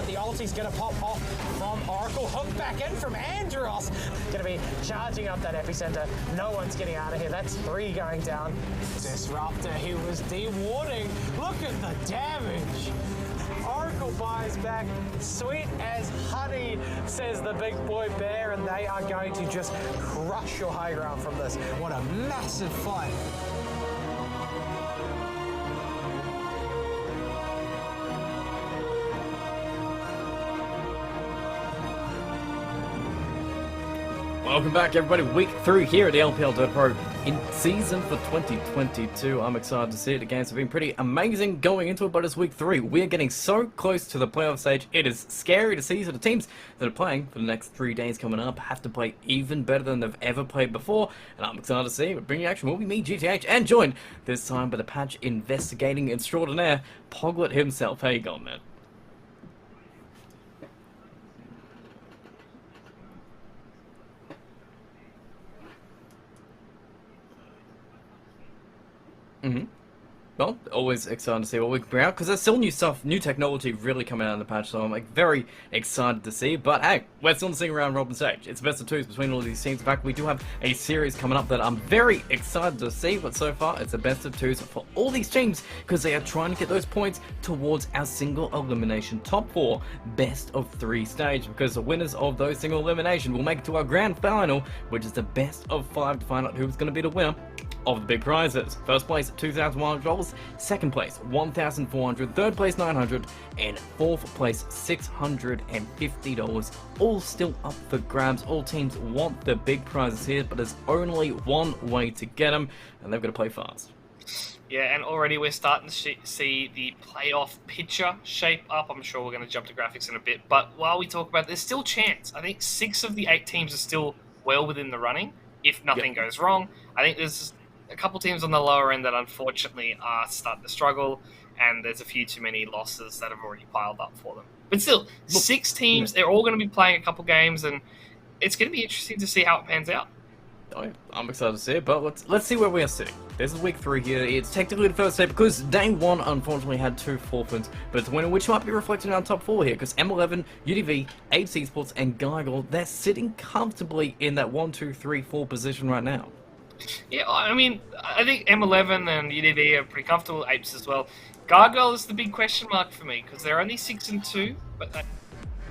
The ulti's going to pop off from Oracle. Hook back in from Andros. Going to be charging up that epicenter. No one's getting out of here. That's 3 going down. Disruptor, he was dewarding. Look at the damage. Oracle buys back, sweet as honey, says the big boy bear, and they are going to just crush your high ground from this. What a massive fight. Welcome back, everybody. Week 3 here at the LPL Dota Pro in season for 2022. I'm excited to see it. The games have been pretty amazing going into it, but it's week 3. We're getting so close to the playoff stage. It is scary to see. So the teams that are playing for the next 3 days coming up have to play even better than they've ever played before. And I'm excited to see it. Bringing action will be me, GTH, and joined this time by the patch investigating extraordinaire, Poglet himself. How you going, man? Mm-hmm. Well, always excited to see what we can bring out, because there's still new stuff, new technology really coming out in the patch, so I'm like very excited to see. But hey, we're still seeing around Robin stage. It's best of 2s between all these teams. In fact, we do have a series coming up that I'm very excited to see, but so far it's a best of 2s for all these teams, because they are trying to get those points towards our single elimination top 4 best of 3 stage, because the winners of those single elimination will make it to our grand final, which is the best of 5 to find out who's going to be the winner of the big prizes. First place $2,100, second place $1,400, third place $900, and fourth place $650. All still up for grabs. All teams want the big prizes here, but there's only one way to get them, and they've got to play fast. Yeah, and already we're starting to see the playoff picture shape up. I'm sure we're going to jump to graphics in a bit, but while we talk about it, there's still chance. I think 6 of the 8 teams are still well within the running if nothing goes wrong. I think there's a couple teams on the lower end that unfortunately are starting to struggle, and there's a few too many losses that have already piled up for them. But still, 6 teams, they're all going to be playing a couple games, and it's going to be interesting to see how it pans out. Oh, yeah. I'm excited to see it, but let's see where we are sitting. This is week 3 here. It's technically the first day because day 1 unfortunately had 2 forfeits, but it's a winner which might be reflected in our top 4 here, because M11, UDV, Esports, and Geigle, they're sitting comfortably in that 1, 2, 3, 4 position right now. Yeah, I mean, I think M11 and UDV are pretty comfortable, Apes as well. Gargoyle is the big question mark for me, because they're only 6 and 2, but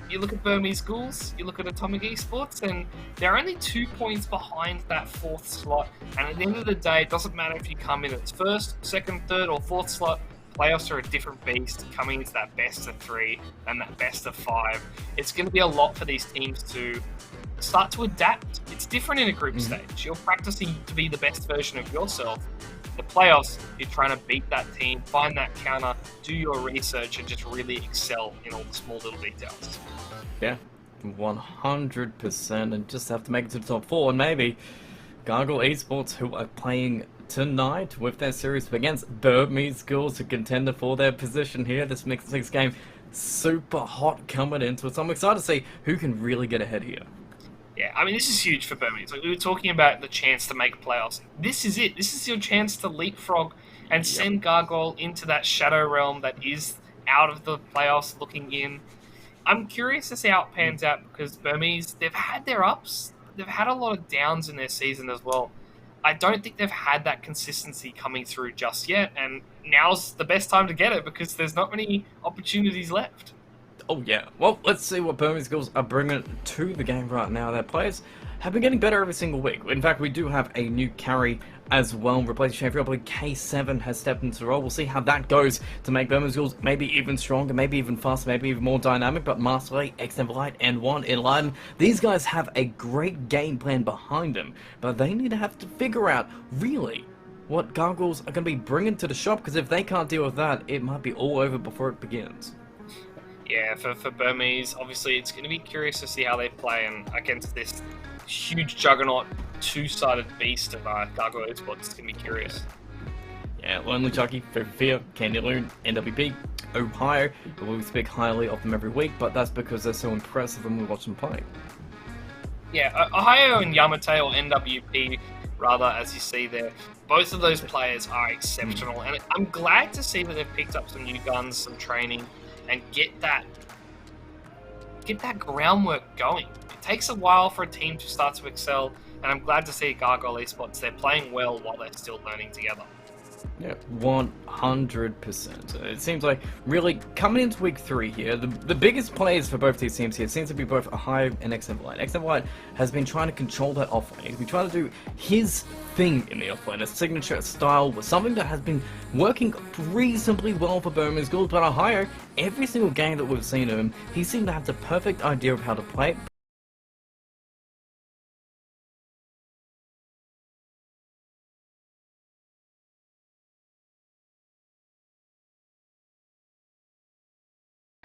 you look at Burmese Ghouls, you look at Atomic Esports, and they're only 2 points behind that 4th slot. And at the end of the day, it doesn't matter if you come in as 1st, 2nd, 3rd, or 4th slot. Playoffs are a different beast coming into that best of 3 and that best of 5. It's going to be a lot for these teams to start to adapt. It's different in a group stage. You're practicing to be the best version of yourself. The playoffs, you're trying to beat that team, find that counter, do your research, and just really excel in all the small little details. Yeah, 100%, and just have to make it to the top 4, and maybe Gargoyle Esports, who are playing tonight with their series against Burmese Ghouls, a contender for their position here. This mixed 6 game, super hot coming into it, so I'm excited to see who can really get ahead here. Yeah, I mean, this is huge for Burmese. Like, we were talking about the chance to make playoffs. This is it. This is your chance to leapfrog and send Gargoyle into that shadow realm that is out of the playoffs looking in. I'm curious to see how it pans out, because Burmese, they've had their ups. They've had a lot of downs in their season as well. I don't think they've had that consistency coming through just yet, and now's the best time to get it, because there's not many opportunities left. Oh yeah, well, let's see what Burmese Ghouls are bringing to the game right now. Their players have been getting better every single week. In fact, we do have a new carry as well, replacing Champion. I believe K7 has stepped into the role. We'll see how that goes to make Burmese Ghouls maybe even stronger, maybe even faster, maybe even more dynamic. But Master X-Neverlight, and One in line, these guys have a great game plan behind them, but they need to have to figure out really what Gargoyles are going to be bringing to the shop, because if they can't deal with that, it might be all over before it begins. Yeah, for Burmese, obviously it's going to be curious to see how they play and against this huge juggernaut, 2-sided beast of Gargoyle Esports. It's going to be curious. Yeah, Lonely Chucky, Fear, Candy Loon, NWP, Ohio. We speak highly of them every week, but that's because they're so impressive when we watch them play. Yeah, Ohio and Yamate, or NWP, rather, as you see there, both of those players are exceptional, and I'm glad to see that they've picked up some new guns, some training, and get that get that groundwork going. It takes a while for a team to start to excel, and I'm glad to see Gargoyle Esports. They're playing well while they're still learning together. Yeah, 100%. It seems like really coming into week 3 here, the biggest players for both these teams here seems to be both Hive and XNV. XNV has been trying to control that offlane. He's been trying to do his thing in the offlane, a signature style, was something that has been working reasonably well for Bowman's Schools, but Ohio, every single game that we've seen of him, he seemed to have the perfect idea of how to play it.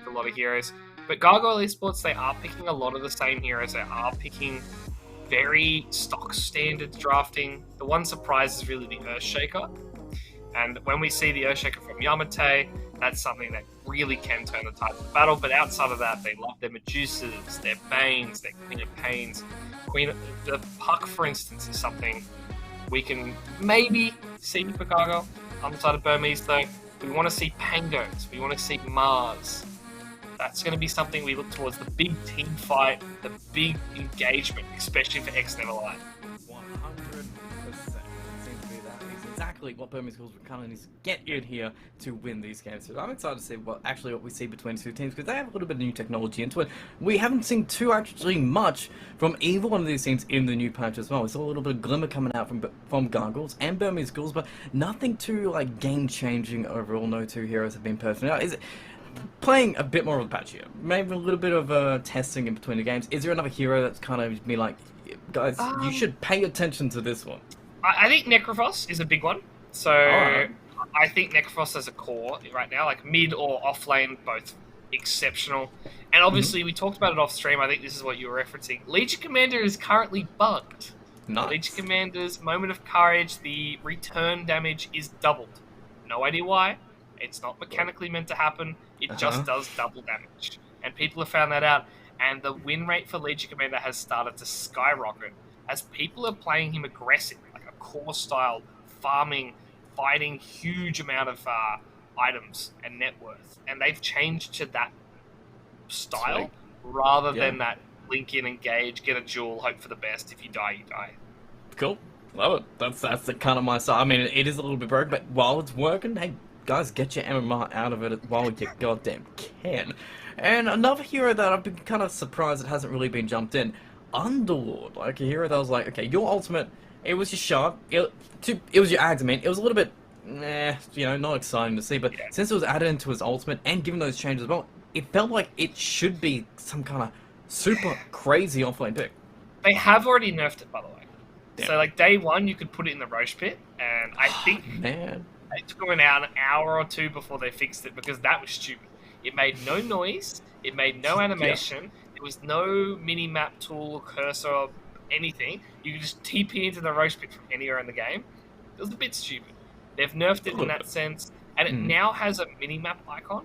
A lot of heroes, but Gargoyle Esports, they are picking a lot of the same heroes. They are picking very stock standard drafting. The one surprise is really the Earthshaker, and when we see the Earthshaker from Yamate, that's something that really can turn the tide of the battle. But outside of that, they love their Medusas, their Banes, their Queen of Pains. The Puck, for instance, is something we can maybe see for Gargoyle. On the side of Burmese, though, we want to see Pangos, we want to see Mars. That's going to be something we look towards, the big team fight, the big engagement, especially for XNV. 100%. Seems to be that. It's exactly what Burmese Schools kind of needs to get in here to win these games. So I'm excited to see what we see between the two teams, because they have a little bit of new technology into it. We haven't seen too actually much from either one of these teams in the new patch as well. We saw a little bit of glimmer coming out from Gargoyles and Burmese Schools, but nothing too like game-changing overall. No two heroes have been perfect. Now, is it playing a bit more of the patch here, maybe a little bit of testing in between the games? Is there another hero that's kind of be like, guys, you should pay attention to this one? I think Necrophos is a big one. So I think Necrophos as a core right now, like mid or off lane, both exceptional. And obviously, we talked about it off stream. I think this is what you were referencing. Legion Commander is currently bugged. Nice. Legion Commander's Moment of Courage, the return damage is doubled. No idea why. It's not mechanically meant to happen. It just does double damage. And people have found that out. And the win rate for Legion Commander has started to skyrocket as people are playing him aggressive, like a core style, farming, fighting huge amount of items and net worth. And they've changed to that style rather than that link in, engage, get a jewel, hope for the best. If you die, you die. Cool. Love it. That's the kind of my style. I mean, it is a little bit broken, but while it's working, hey, guys, get your MMR out of it while you goddamn can. And another hero that I've been kind of surprised it hasn't really been jumped in, Underlord. Like a hero that was like, okay, your ultimate, it was your shot, it was your Agdamin. It was a little bit, not exciting to see, but since it was added into his ultimate and given those changes as well, it felt like it should be some kind of super crazy offlane pick. They have already nerfed it, by the way. Damn. So, like, day one, you could put it in the Roche pit, and I think it took them an hour or two before they fixed it, because that was stupid. It made no noise, it made no animation, there was no mini-map tool, cursor, or anything. You could just TP into the Roche pit from anywhere in the game. It was a bit stupid. They've nerfed it in that sense, and it now has a mini-map icon,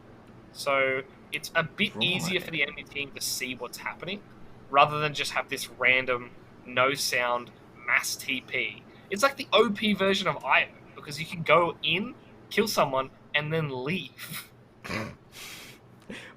so it's a bit easier for the enemy team to see what's happening, rather than just have this random, no-sound, mass TP. It's like the OP version of IO, because you can go in, kill someone, and then leave.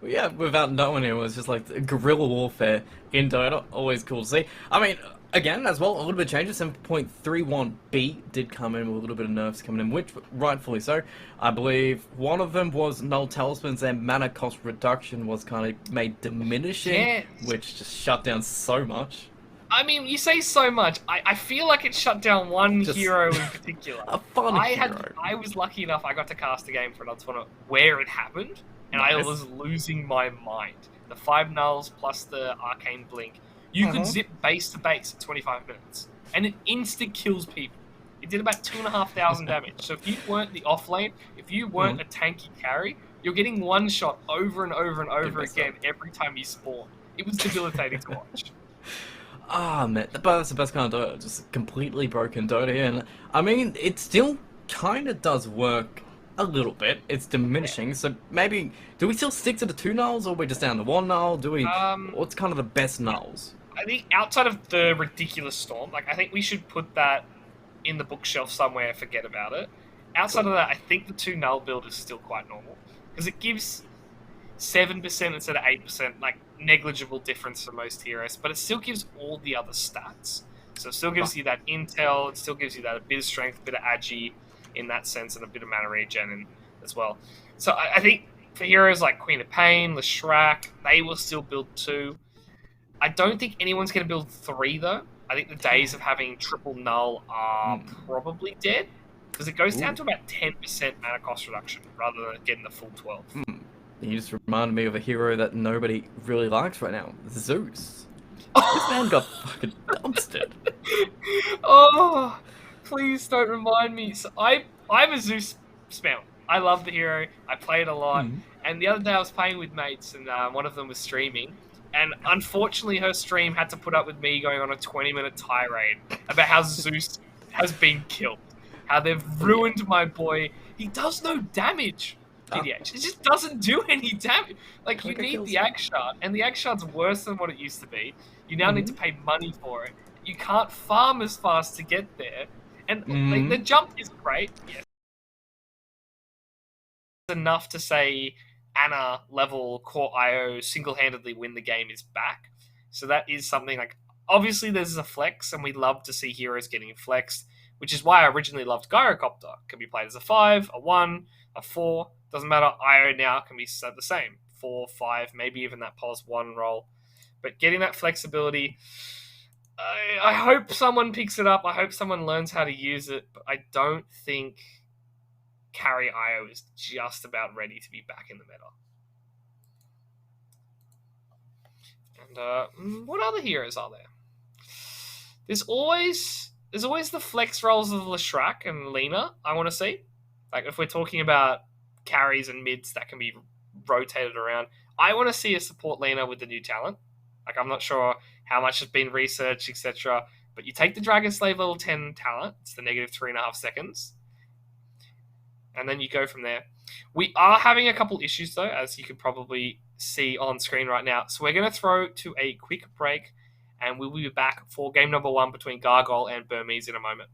Well, yeah, without knowing it was just like guerrilla warfare in Dota. Always cool to see. I mean, again, as well, a little bit of changes. 7.31B did come in with a little bit of nerfs coming in, which rightfully so. I believe one of them was null talismans, and mana cost reduction was kind of made diminishing, which just shut down so much. I mean, you say so much. I feel like it shut down one hero in particular. A fun hero. I was lucky enough, I got to cast a game for another tournament where it happened, and I was losing my mind. The 5 nulls plus the arcane blink. You could zip base to base in 25 minutes, and it insta kills people. It did about 2,500 damage. So if you weren't the off lane, if you weren't a tanky carry, you're getting one shot over and over and over again every time you spawn. It was debilitating to watch. Ah, man, but that's the best kind of Dota. Just completely broken Dota here. And I mean, it still kind of does work a little bit. It's diminishing, so maybe do we still stick to the 2 nulls, or are we just down to 1 null? Do we? What's kind of the best nulls? I think outside of the ridiculous storm, like I think we should put that in the bookshelf somewhere. Forget about it. Outside of that, I think the 2 null build is still quite normal, because it gives 7% instead of 8%. Like negligible difference for most heroes, but it still gives all the other stats. So it still gives you that intel, it still gives you that a bit of strength, a bit of agi in that sense, and a bit of mana regen as well. So I think for heroes like Queen of Pain, Leshrac, they will still build 2. I don't think anyone's going to build 3, though. I think the days of having triple null are probably dead, because it goes down to about 10% mana cost reduction, rather than getting the full 12. You just reminded me of a hero that nobody really likes right now, Zeus. This man got fucking dumpstered. Oh, please don't remind me. So I'm a Zeus spam. I love the hero. I play it a lot. And the other day I was playing with mates, and one of them was streaming. And unfortunately, her stream had to put up with me going on a 20-minute tirade about how Zeus has been killed. How they've ruined my boy. He does no damage. PDH. It just doesn't do any damage. Like, you need the Ag Shard, and the Ag Shard's worse than what it used to be. You now need to pay money for it. You can't farm as fast to get there. And like, the jump is great. Yes. It's enough to say Ana level core IO single-handedly win the game is back. So that is something like, obviously there's a flex, and we love to see heroes getting flexed, which is why I originally loved Gyrocopter. Can be played as a 5, a 1, a 4. Doesn't matter. IO now can be set the same. 4, 5, maybe even that pos 1 role. But getting that flexibility, I hope someone picks it up. I hope someone learns how to use it. But I don't think carry IO is just about ready to be back in the meta. And what other heroes are there? There's always the flex roles of Leshrac and Lina, I want to see. Like, if we're talking about carries and mids that can be rotated around, I want to see a support Lina with the new talent. Like, I'm not sure how much has been researched, etc. But you take the Dragon Slave level 10 talent, it's the negative 3.5 seconds, and then you go from there. We are having a couple issues, though, as you can probably see on screen right now. So we're going to throw to a quick break, and we'll be back for game number 1 between Gargoyle and Burmese in a moment.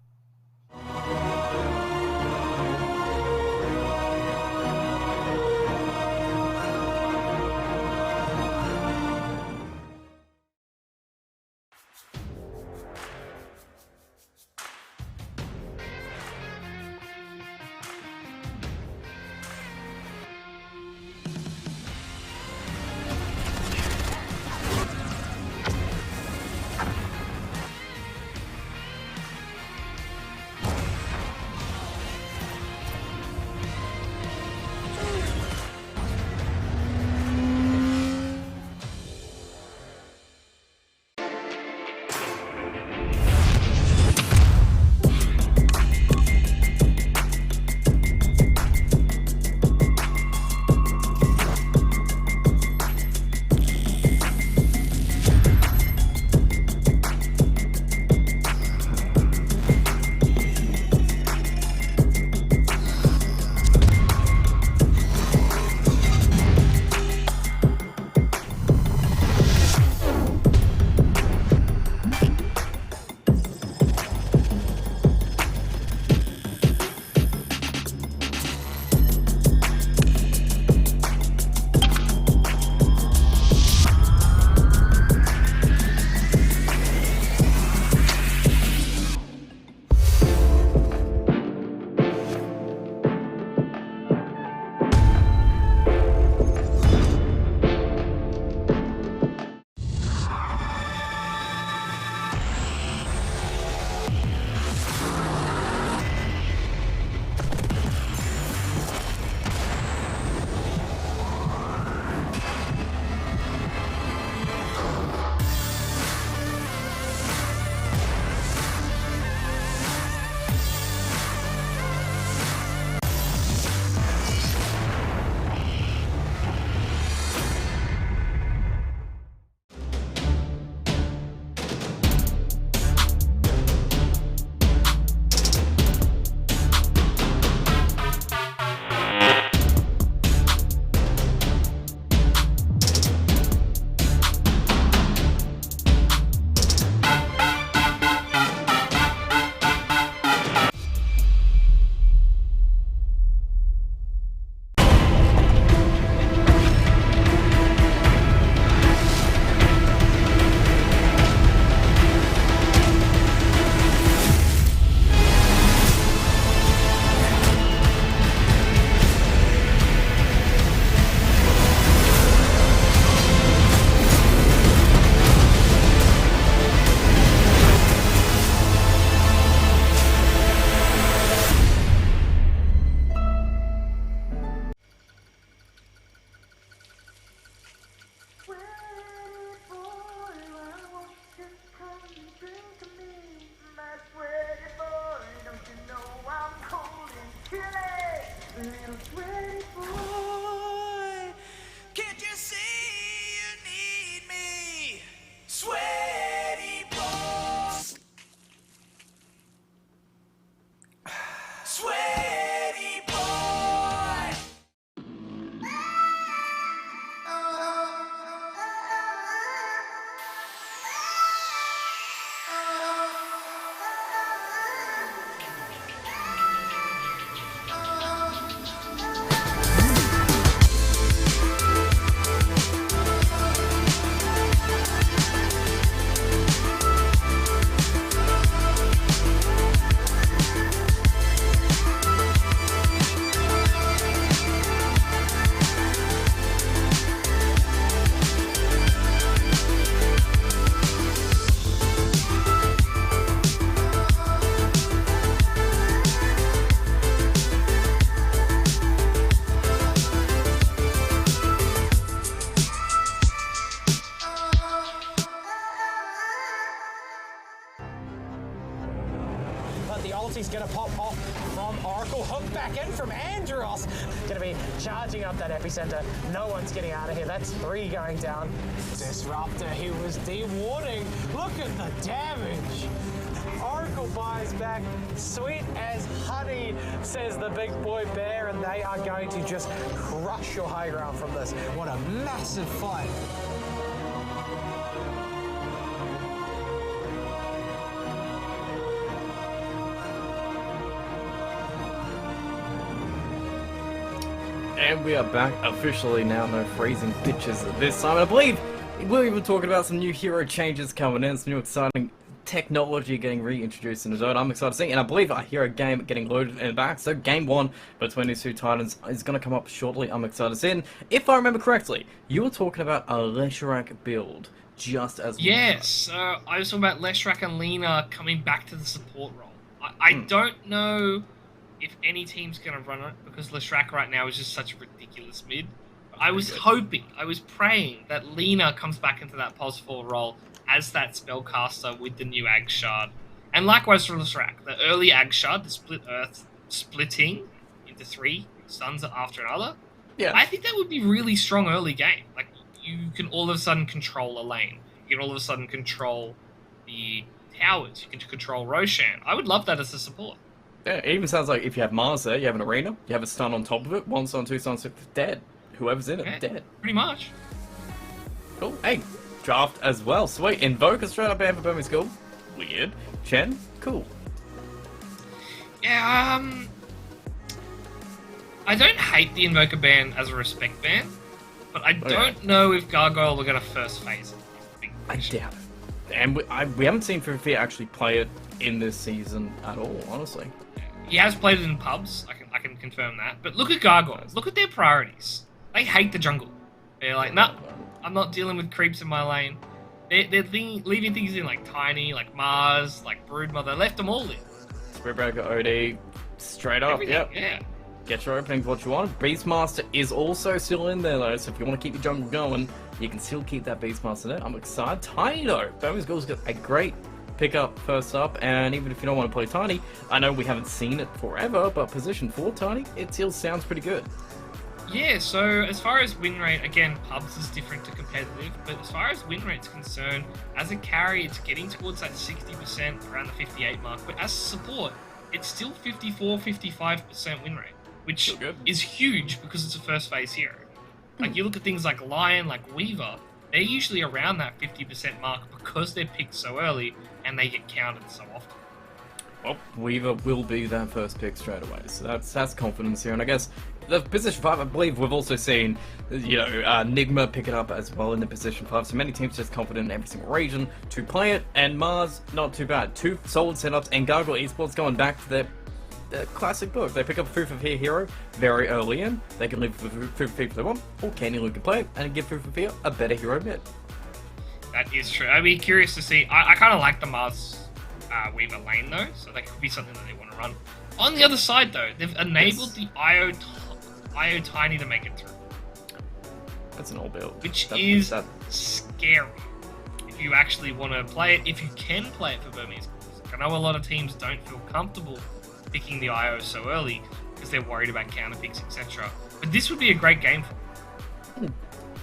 The ulti's gonna pop off from Oracle. Hook back in from Andros. Gonna be charging up that epicenter. No one's getting out of here. That's 3 going down. Disruptor, he was de-warding. Look at the damage. Oracle buys back. Sweet as honey, says the big boy bear, and they are going to just crush your high ground from this. What a massive fight. And we are back officially now, no freezing pitches this time. And I believe we're even talking about some new hero changes coming in, some new exciting technology getting reintroduced in the Dota. I'm excited to see, and I believe I hear a game getting loaded in the back. So game 1 between these two titans is going to come up shortly. I'm excited to see. And if I remember correctly, you were talking about a Leshrac build just as yes. I was talking about Leshrac and Lena coming back to the support role. I don't know if any team's going to run it because Leshrac right now is just such a ridiculous mid. But I was hoping, I was praying that Lena comes back into that pos 4 role as that spellcaster with the new Ag Shard. And likewise for Leshrac, the early Ag Shard, the split earth splitting into 3 stuns after another. Yeah. I think that would be really strong early game. Like, you can all of a sudden control a lane. You can all of a sudden control the towers. You can control Roshan. I would love that as a support. Yeah, it even sounds like if you have Mars there, you have an arena, you have a stun on top of it, 1 stun, 2 stuns, dead. Whoever's in it, Yeah, dead. Pretty much. Cool. Hey, draft as well. Sweet. Invoker straight up ban for Birmingham School. Weird. Chen, cool. Yeah, I don't hate the Invoker ban as a respect ban, but I don't know if Gargoyle are going to first phase it. I doubt it. And we haven't seen Fifia actually play it in this season at all, honestly. He has played it in pubs, I can confirm that. But look at Gargoyles. Look at their priorities. They hate the jungle. They're like, nah, I'm not dealing with creeps in my lane. They're leaving things in like Tiny, like Mars, like Broodmother. They left them all in. Spreadbreaker OD, straight up, Everything, yep. Yeah. Get your openings what you want. Beastmaster is also still in there though, so if you want to keep your jungle going, you can still keep that Beastmaster there. I'm excited. Tiny though. Birmingham's Girls got a great pickup first up, and even if you don't want to play Tiny, I know we haven't seen it forever, but position for Tiny, it still sounds pretty good. Yeah, so as far as win rate, again, pubs is different to competitive, but as far as win rate's concerned, as a carry, it's getting towards that 60%, around the 58 mark, but as support, it's still 54, 55% win rate, which is huge because it's a first phase hero. Like, you look at things like Lion, like Weaver, they're usually around that 50% mark because they're picked so early and they get counted so often. Well, Weaver will be that first pick straight away, so that's confidence here. And I guess the position 5, I believe we've also seen, you know, Nigma pick it up as well in the position 5. So many teams just confident in every single region to play it. And Mars, not too bad. 2 solid setups, and Gargoyle Esports going back to their classic book. They pick up Fufafia hero very early in. They can leave Fufafia if they want, or Candy Luke can play it and give Fufafia a better hero mid. That is true. I'd be curious to see. I kind of like the Mars Weaver lane though, so that could be something that they want to run. On the other side though, they've enabled the IO Tiny to make it through. That's an old build. Which is scary. If you actually want to play it, if you can play it for Burmese Schools. I know a lot of teams don't feel comfortable picking the IO so early because they're worried about counter picks, etc. But this would be a great game for them.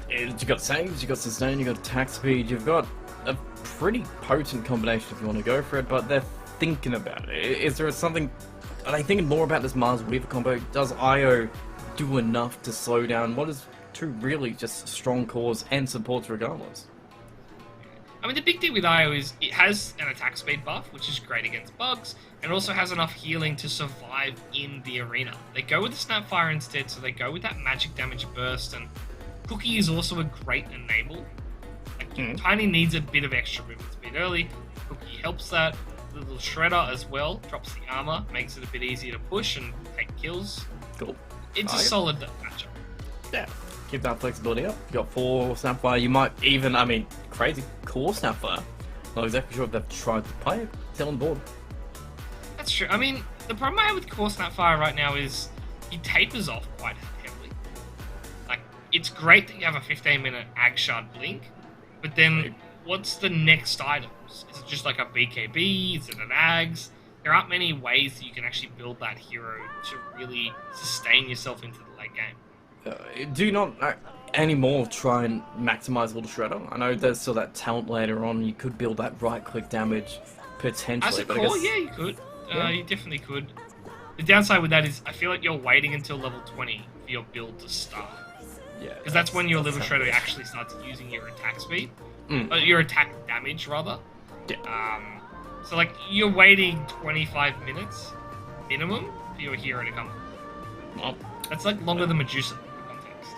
You've got saves, you've got sustain, you've got attack speed, you've got a pretty potent combination if you want to go for it, but they're thinking about it. Is there something... Are they thinking more about this Mars Weaver combo? Does IO do enough to slow down what is 2 really just strong cores and supports regardless? I mean, the big thing with IO is it has an attack speed buff, which is great against bugs, and also has enough healing to survive in the arena. They go with the Snapfire instead, so they go with that magic damage burst, and Cookie is also a great enable. Like, Tiny needs a bit of extra movement speed early. Cookie helps that. Little Shredder as well, drops the armor, makes it a bit easier to push and take kills. Cool. It's a solid matchup. Yeah. Keep that flexibility up. You got 4 Snapfire. You might even, I mean, crazy core Snapfire. Not exactly sure if they've tried to play it. Still on board. That's true. I mean, the problem I have with core Snapfire right now is he tapers off quite heavily. Like, it's great that you have a 15-minute Ag Shard blink, but then what's the next items? Is it just like a BKB? Is it an Ags? there aren't many ways that you can actually build that hero to really sustain yourself into the late game. Do you not anymore try and maximize Little Shredder? I know there's still that talent later on. You could build that right-click damage potentially. As a but core, I guess... yeah, you could. You definitely could. The downside with that is I feel like you're waiting until level 20 for your build to start. Yeah. Because that's when your Little Shredder actually starts using your attack speed. Your attack damage, rather. Yeah. So, like, you're waiting 25 minutes minimum for your hero to come. Well, that's, like, longer than Medusa, for context.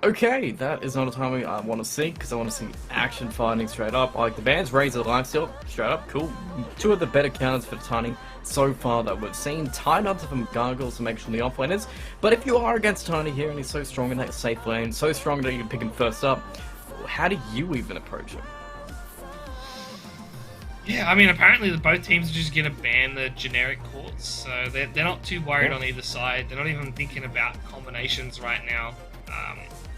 Okay, that is not a timing I want to see, because I want to see action fighting straight up. I like the bands, Razor lifesteal, straight up, cool. Two of the better counters for Tiny so far that we've seen. Tied up from Gargoyles to make sure the offlaners. But if you are against Tiny here, and he's so strong in that safe lane, so strong that you can pick him first up, how do you even approach him? Yeah, I mean, apparently both teams are just going to ban the generic courts, so they're not too worried on either side. They're not even thinking about combinations right now.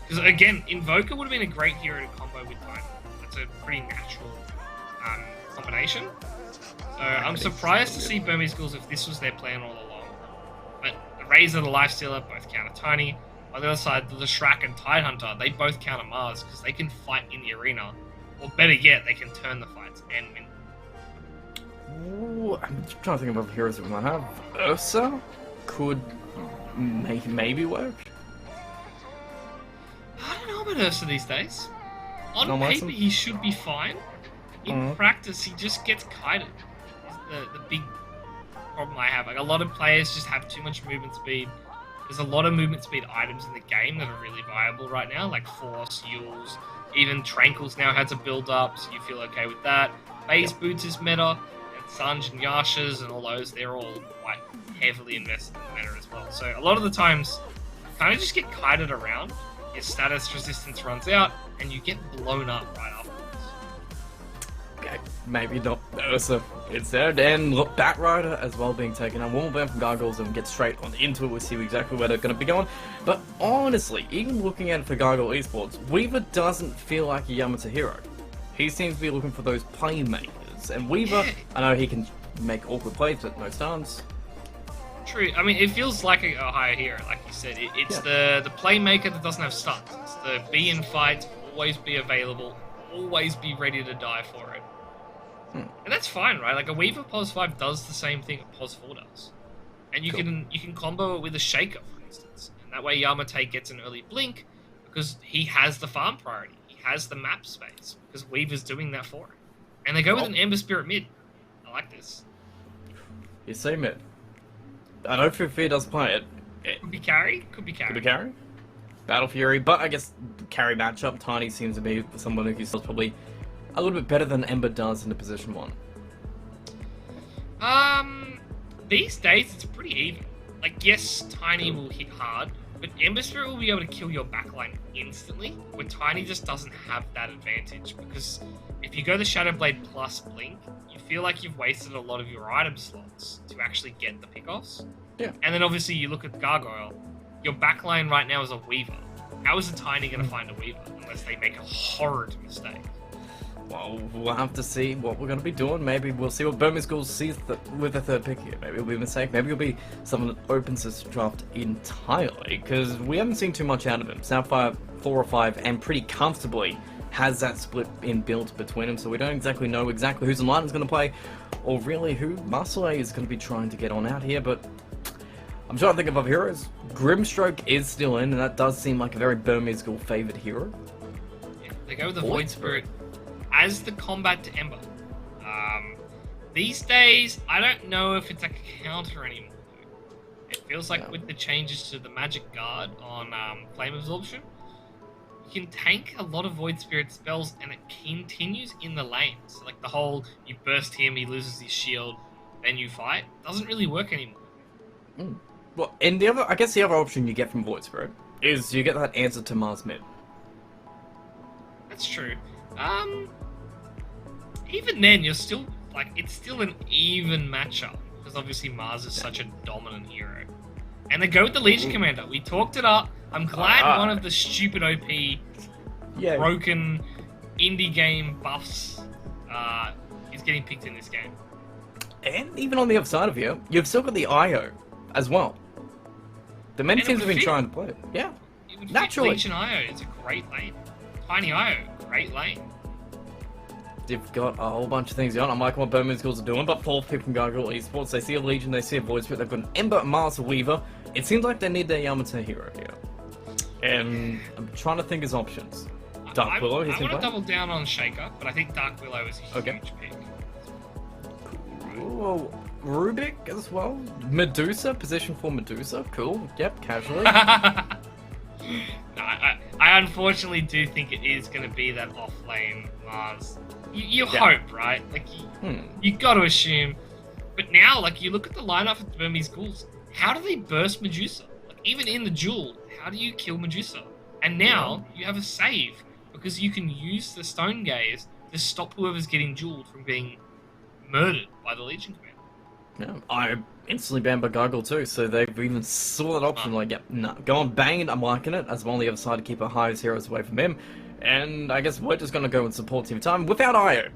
Because, again, Invoker would have been a great hero to combo with Tiny. That's a pretty natural combination. So I'm surprised to see Burmese Ghouls if this was their plan all along. But the Razor, the Lifestealer, both counter Tiny. On the other side, the Shrek and Tidehunter, they both counter Mars because they can fight in the arena. Or better yet, they can turn the fights and win. Ooh, I'm trying to think of other heroes that we might have. Ursa could maybe work. I don't know about Ursa these days. On Not paper, awesome. he should be fine. In practice, he just gets kited. The big problem I have. Like, a lot of players just have too much movement speed. There's a lot of movement speed items in the game that are really viable right now, like Force, Yules, even Tranquils now has a build up, so you feel okay with that. Phase Boots is meta. Sanj and Yashas and all those, they're all quite heavily invested in the meta as well. So a lot of the times, you kind of just get kited around, your status resistance runs out, and you get blown up right afterwards. Okay, maybe not Ursa instead. And look, Batrider as well being taken out. One more ban from Gargoyles and get straight on into it. We'll see exactly where they're going to be going. But honestly, even looking at it for Gargoyle Esports, Weaver doesn't feel like a Yamato hero. He seems to be looking for those playmakers. And Weaver, I know he can make awkward plays, but no stuns. True. I mean, it feels like a higher hero, like you said. It's the playmaker that doesn't have stuns. It's the be in fight, always be available, always be ready to die for it. And that's fine, right? Like, a Weaver POS 5 does the same thing that POS 4 does. And you can combo it with a Shaker, for instance. And that way Yamate gets an early blink, because he has the farm priority. He has the map space, because Weaver's doing that for him. And they go with an Ember Spirit mid. I like this. You say mid. I know Fear does play it. Could be carry. Could be carry. Could be carry. Battle Fury, but I guess carry matchup, Tiny seems to be someone who feels probably a little bit better than Ember does in the position 1. These days it's pretty even. Like, yes, Tiny will hit hard, but Ember Spirit will be able to kill your backline instantly, where Tiny just doesn't have that advantage, because if you go the Shadowblade plus Blink, you feel like you've wasted a lot of your item slots to actually get the pickoffs. Yeah. And then obviously you look at Gargoyle, your backline right now is a Weaver. How is a Tiny going to find a Weaver unless they make a horrid mistake? Well, we'll have to see what we're going to be doing. Maybe we'll see what Burmese Ghouls sees with the third pick here. Maybe it'll be a mistake. Maybe it'll be someone that opens this draft entirely, because we haven't seen too much out of him. Sapphire 4 or 5, and pretty comfortably has that split in built between them, so we don't exactly know who's in line is going to play, or really who Muscle is going to be trying to get on out here, but I'm trying to think of other heroes. Grimstroke is still in, and that does seem like a very Burmese Ghoul favoured hero. Yeah, they go with the Void Spirit as the combat to Ember. These days, I don't know if it's a counter anymore. It feels like with the changes to the Magic Guard on Flame Absorption, you can tank a lot of Void Spirit spells and it continues in the lane. So like the whole, you burst him, he loses his shield, then you fight, doesn't really work anymore. Well, and the other, I guess the other option you get from Void Spirit is you get that answer to Mars mid. That's true. Even then, you're still, like, it's still an even matchup, because obviously Mars is such a dominant hero. And they go with the Legion Commander. We talked it up. I'm glad one of the stupid OP, broken indie game buffs is getting picked in this game. And even on the other side of you, you've still got the IO as well. The many And it teams have would been fit. trying to play it. Yeah. It would Naturally. fit Legion IO. It's a great lane. Tiny IO, great lane. They've got a whole bunch of things going. I'm liking what Birmingham Schools are doing, but 4th pick from Gargoyle Esports. They see a Legion, they see a Void Spirit, they've got an Ember, Mars, Weaver. It seems like they need their Yamato hero here. And I'm trying to think his options. Dark Willow, he's I been want to playing. double down on Shaker, but I think Dark Willow is a Okay. huge pick. Ooh, Rubik as well. Medusa, position for Medusa. Cool. Yep, casually. No, I unfortunately do think it is going to be that off-lane Mars. You hope, right? Like, you got to assume. But now, like, you look at the lineup of Burmese Ghouls. How do they burst Medusa? Like, even in the duel, how do you kill Medusa? And now, you have a save, because you can use the Stone Gaze to stop whoever's getting dueled from being murdered by the Legion Commander. Yeah, I instantly banned by Gargoyle too, so they've even saw that option, like, yep, no, go on Bane, I'm liking it, as well on the other side to keep our highest heroes away from him, and I guess we're just going to go and support Team Time without IO.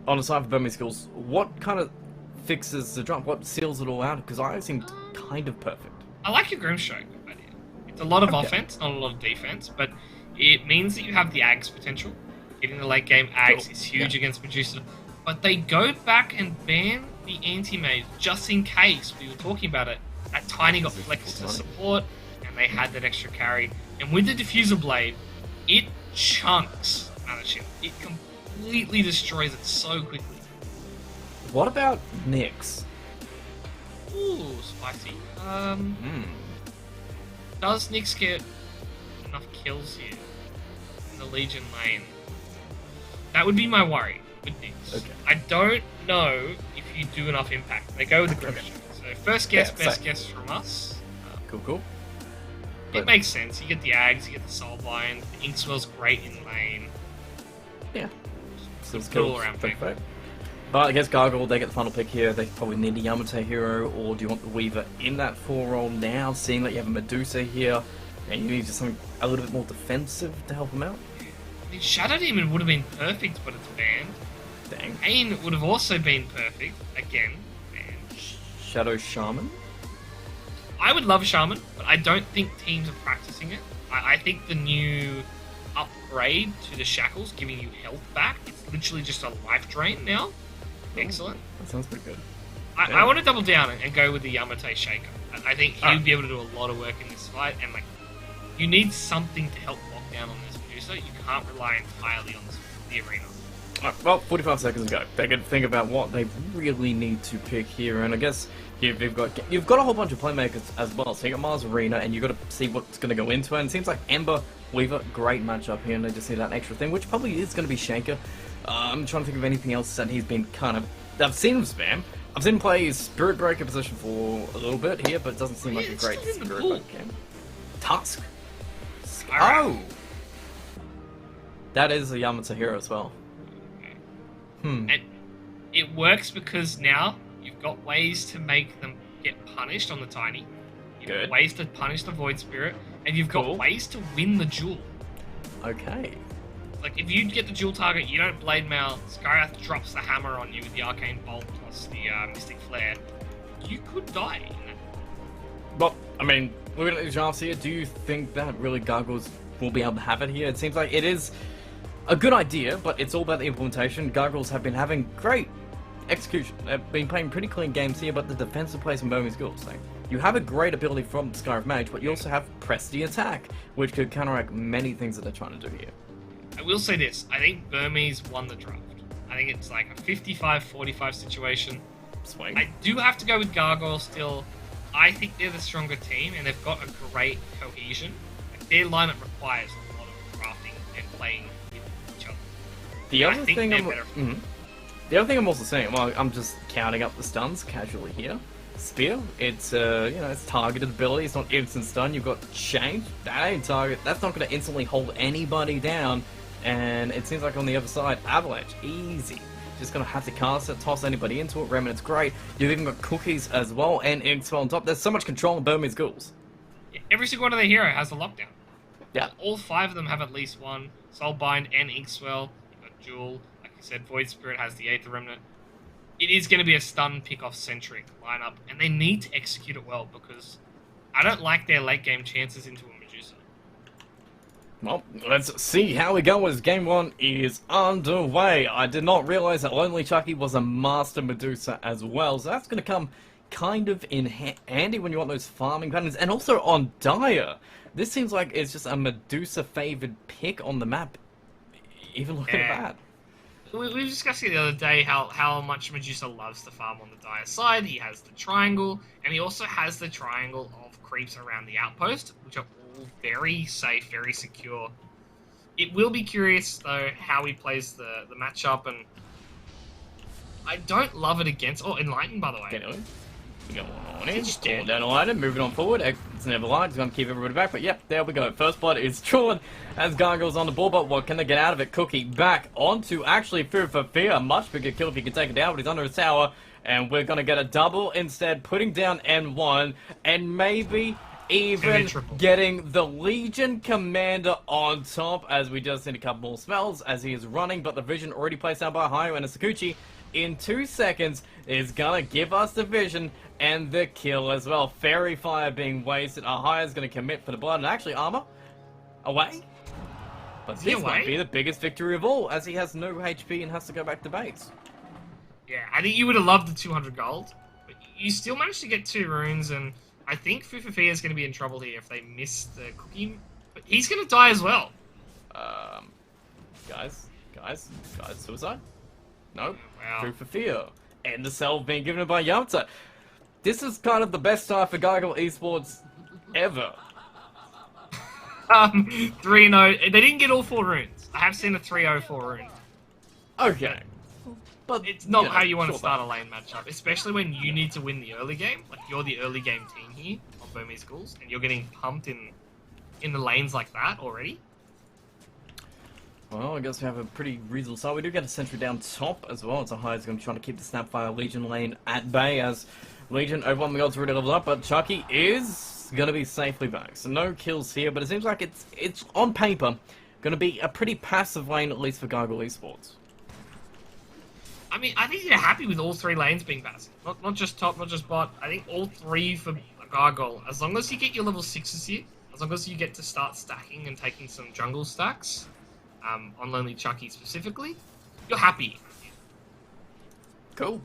On the side for Burmese Schools, what kind of fixes the drop, what seals it all out, because IO seemed kind of perfect. I like your Grimstroke idea. It's a lot of offense, not a lot of defense, but it means that you have the Ags potential. Getting the late game Ags is huge against Medusa, but they go back and ban the anti-mage just in case. We were talking about it. That Tiny got flexed to support, and they had that extra carry. And with the Diffuser Blade, it chunks Mothership. It completely destroys it so quickly. What about Nyx? Ooh, spicy. Does Nyx get enough kills here in the Legion lane? That would be my worry with Nyx. Okay. I don't know if you do enough impact. They go with the Grimstroke. So first guess, best guess from us. Cool. It makes sense. You get the Ags, you get the Soulbind, the Inkswell's great in lane. Yeah. Good all-around pick. But I guess Gargoyle, they get the final pick here. They probably need a Yamato hero, or do you want the Weaver in that 4 role now, seeing that you have a Medusa here, and you need just something a little bit more defensive to help them out? I mean, Shadow Demon would have been perfect, but it's banned. Dang. Pain would have also been perfect. Again, banned. Shadow Shaman? I would love Shaman, but I don't think teams are practicing it. I think the new upgrade to the Shackles, giving you health back, it's literally just a life drain now. Excellent. That sounds pretty good. I want to double down and go with the Yamate Shaker. I think he would be able to do a lot of work in this fight, and like, you need something to help lock down on this Medusa. You can't rely entirely on the arena. Alright, well, 45 seconds ago. They can think about what they really need to pick here, and I guess you've got a whole bunch of playmakers as well. So you got Mars Arena, and you've got to see what's going to go into it. And it seems like Ember Weaver, great matchup here, and they just need that extra thing, which probably is going to be Shaker. I'm trying to think of anything else that he's been kind of... I've seen him spam. I've seen him play his Spirit Breaker position for a little bit here, but it doesn't seem like a great Spirit Breaker game. Tusk. Oh! That is a Yamato hero as well. And it works because now you've got ways to make them get punished on the Tiny. You've got ways to punish the Void Spirit, and you've got ways to win the duel. Okay. Like, if you get the dual target, you don't Blade Mail, Skywrath drops the hammer on you with the Arcane Bolt plus the Mystic Flare, you could die in that. Well, I mean, looking at the drafts here, do you think that really Gargoyles will be able to have it here? It seems like it is a good idea, but it's all about the implementation. Gargoyles have been having great execution. They've been playing pretty clean games here, but the defensive plays from Burmese Ghouls. Like, you have a great ability from Skyrim Mage, but you also have Press the Attack, which could counteract many things that they're trying to do here. I will say this, I think Burmese won the draft. I think it's like a 55-45 situation. Swing. I do have to go with Gargoyle still. I think they're the stronger team, and they've got a great cohesion. Like, their lineup requires a lot of drafting and playing with each other. The other thing the other thing I'm also saying, well, I'm just counting up the stuns casually here. Spear, it's it's targeted ability, it's not instant stun. You've got Change, that ain't target, that's not going to instantly hold anybody down. And it seems like on the other side, Avalanche, easy. Just going to have to cast it, toss anybody into it. Remnant's great. You've even got Cookies as well, and Inkswell on top. There's so much control in Burmese Ghouls. Yeah, every single one of their hero has a lockdown. Yeah. All 5 of them have at least one. Soulbind and Inkswell. You've got Jewel. Like you said, Void Spirit has the Aether Remnant. it is going to be a stun pick-off centric lineup, and they need to execute it well because I don't like their late game chances into a Medusa. Well, let's see how we go as game 1 is underway. I did not realize that Lonely Chucky was a master Medusa as well, so that's going to come kind of in handy when you want those farming patterns. And also on Dire, this seems like it's just a Medusa-favored pick on the map, even looking at that. We were discussing the other day how much Medusa loves to farm on the Dire side. He has the triangle, and he also has the triangle of creeps around the outpost, which are all very safe, very secure. It will be curious, though, how he plays the matchup, and I don't love it against... Oh, Enlighten, by the way. Go on in, stand down Enlighten, moving on forward. It's never light, it's going to keep everybody back, but yep, there we go. First blood is drawn as Gargoyle's on the board, but what can they get out of it? Cookie back onto actually Food for Fear. Much bigger kill if he can take it down, but he's under his tower, and we're going to get a double instead, putting down N1, and maybe even getting the Legion Commander on top, as we just need a couple more spells as he is running, but the vision already placed down by Hayo, and a Sakuchi in 2 seconds is gonna give us the vision and the kill as well. Fairy Fire being wasted. Ahaya's gonna commit for the blood, and actually Armor away. But this might be the biggest victory of all, as he has no HP and has to go back to base. Yeah, I think you would have loved the 200 gold, but you still managed to get 2 runes, and I think Fufafia is going to be in trouble here if they miss the cookie. But he's going to die as well. Guys, suicide? No. Wow. Fufafia. And the cell being given by Yamta. This is kind of the best start for Gargoyle Esports ever. 3-0. They didn't get all 4 runes. I have seen a 3-0-4 rune. Okay. But it's not how you want to start a lane matchup, especially when you need to win the early game. Like, you're the early game team here on Burmese Schools, and you're getting pumped in the lanes like that already. Well, I guess we have a pretty reasonable start. We do get a sentry down top as well. It's a high is going to try to keep the Snapfire Legion lane at bay, as Legion over on the gods already leveled up, but Chucky is going to be safely back. So no kills here, but it seems like it's on paper going to be a pretty passive lane, at least for Gargoyle Esports. I mean, I think you're happy with all 3 lanes being passive. Not just top, not just bot. I think all 3 for Gargoyle. As long as you get your level 6s here, as long as you get to start stacking and taking some jungle stacks, on Lonely Chucky specifically, you're happy. Cool.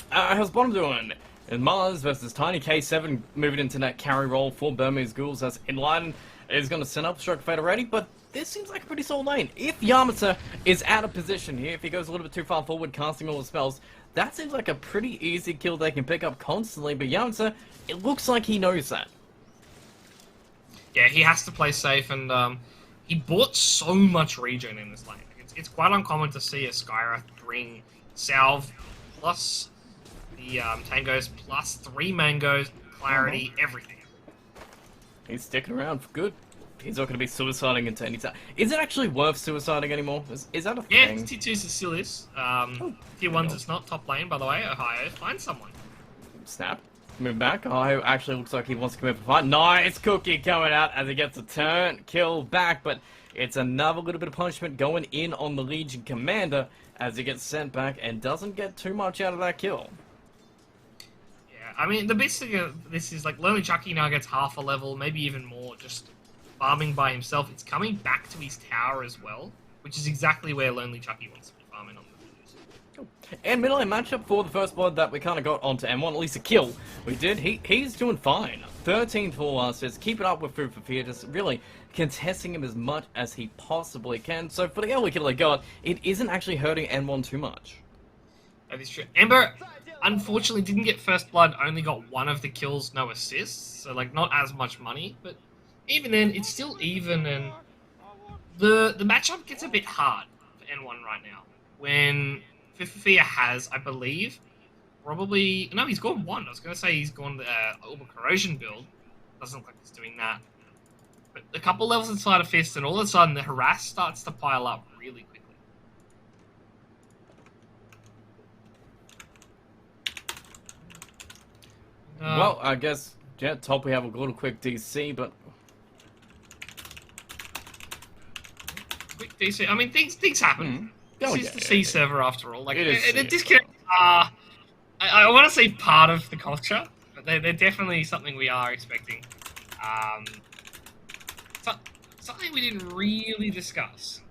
How's bottom doing? And Mars versus Tiny K7 moving into that carry role for Burmese Ghouls, as Enlighten is going to send up Stroke Fade already, but this seems like a pretty solid lane. If Yamata is out of position here, if he goes a little bit too far forward, casting all the spells, that seems like a pretty easy kill they can pick up constantly, but Yamata, it looks like he knows that. Yeah, he has to play safe, and he bought so much regen in this lane. It's quite uncommon to see a Skyra bring Salve plus the Tangos plus 3 Mangoes, Clarity, everything. He's sticking around for good. He's not going to be suiciding into any time. Is it actually worth suiciding anymore? Is that a thing? Yeah, Tier 2s it still is. Tier 1s it's not. Top lane, by the way. Ohio, find someone. Snap. Move back. Ohio actually looks like he wants to come in for fight. Nice Cookie coming out as he gets a turn. Kill back, but it's another little bit of punishment going in on the Legion Commander as he gets sent back and doesn't get too much out of that kill. Yeah, I mean, the best thing of this is, like, Lonely Chucky now gets half a level, maybe even more, just farming by himself. It's coming back to his tower as well, which is exactly where Lonely Chucky wants to be farming on the videos. And middle lane matchup for the first blood that we kind of got onto M1, at least a kill. We did. He's doing fine. 13 for us. Just keep it up with Food for Fear, just really contesting him as much as he possibly can. So for the early kill they got, it isn't actually hurting N1 too much. That is true. Ember, unfortunately, didn't get first blood, only got 1 of the kills, no assists. So, like, not as much money, but even then, it's still even, and the matchup gets a bit hard for N1 right now. When Fifafia has, I believe, probably... No, he's gone 1. I was going to say he's gone the Orbital Corrosion build. Doesn't look like he's doing that. But a couple levels inside of Fist, and all of a sudden, the harass starts to pile up really quickly. Well, I guess, yeah, top we have a little quick DC, but... Quick DC, I mean, things happen. Oh, This is the C server after all. Like, it is the disconnects are I want to say part of the culture, but they're definitely something we are expecting. Something we didn't really discuss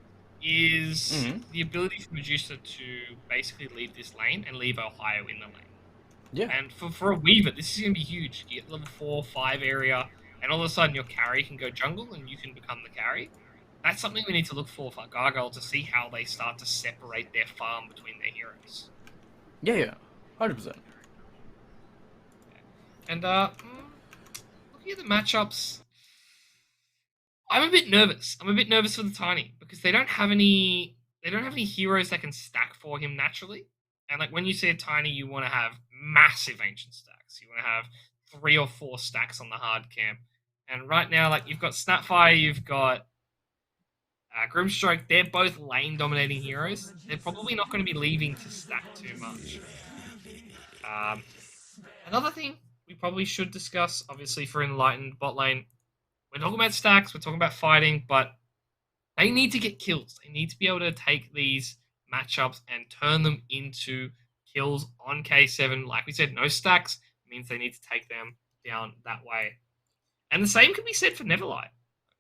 is the ability for Medusa to basically leave this lane and leave Ohio in the lane. Yeah. And for a Weaver, this is going to be huge. You get level 4, 5 area, and all of a sudden your carry can go jungle and you can become the carry. That's something we need to look for Gargoyle to see how they start to separate their farm between their heroes. Yeah. 100%. And looking at the matchups, I'm a bit nervous. I'm a bit nervous for the Tiny because they don't have any heroes that can stack for him naturally. And like when you see a Tiny, you want to have massive ancient stacks. You want to have 3 or 4 stacks on the hard camp. And right now, like you've got Snapfire, you've got Grimstroke. They're both lane dominating heroes. They're probably not going to be leaving to stack too much. Another thing we probably should discuss, obviously for Enlightened bot lane, we're talking about stacks, we're talking about fighting, but they need to get kills. They need to be able to take these matchups and turn them into kills on K7. Like we said, no stacks means they need to take them down that way. And the same can be said for Neverlight.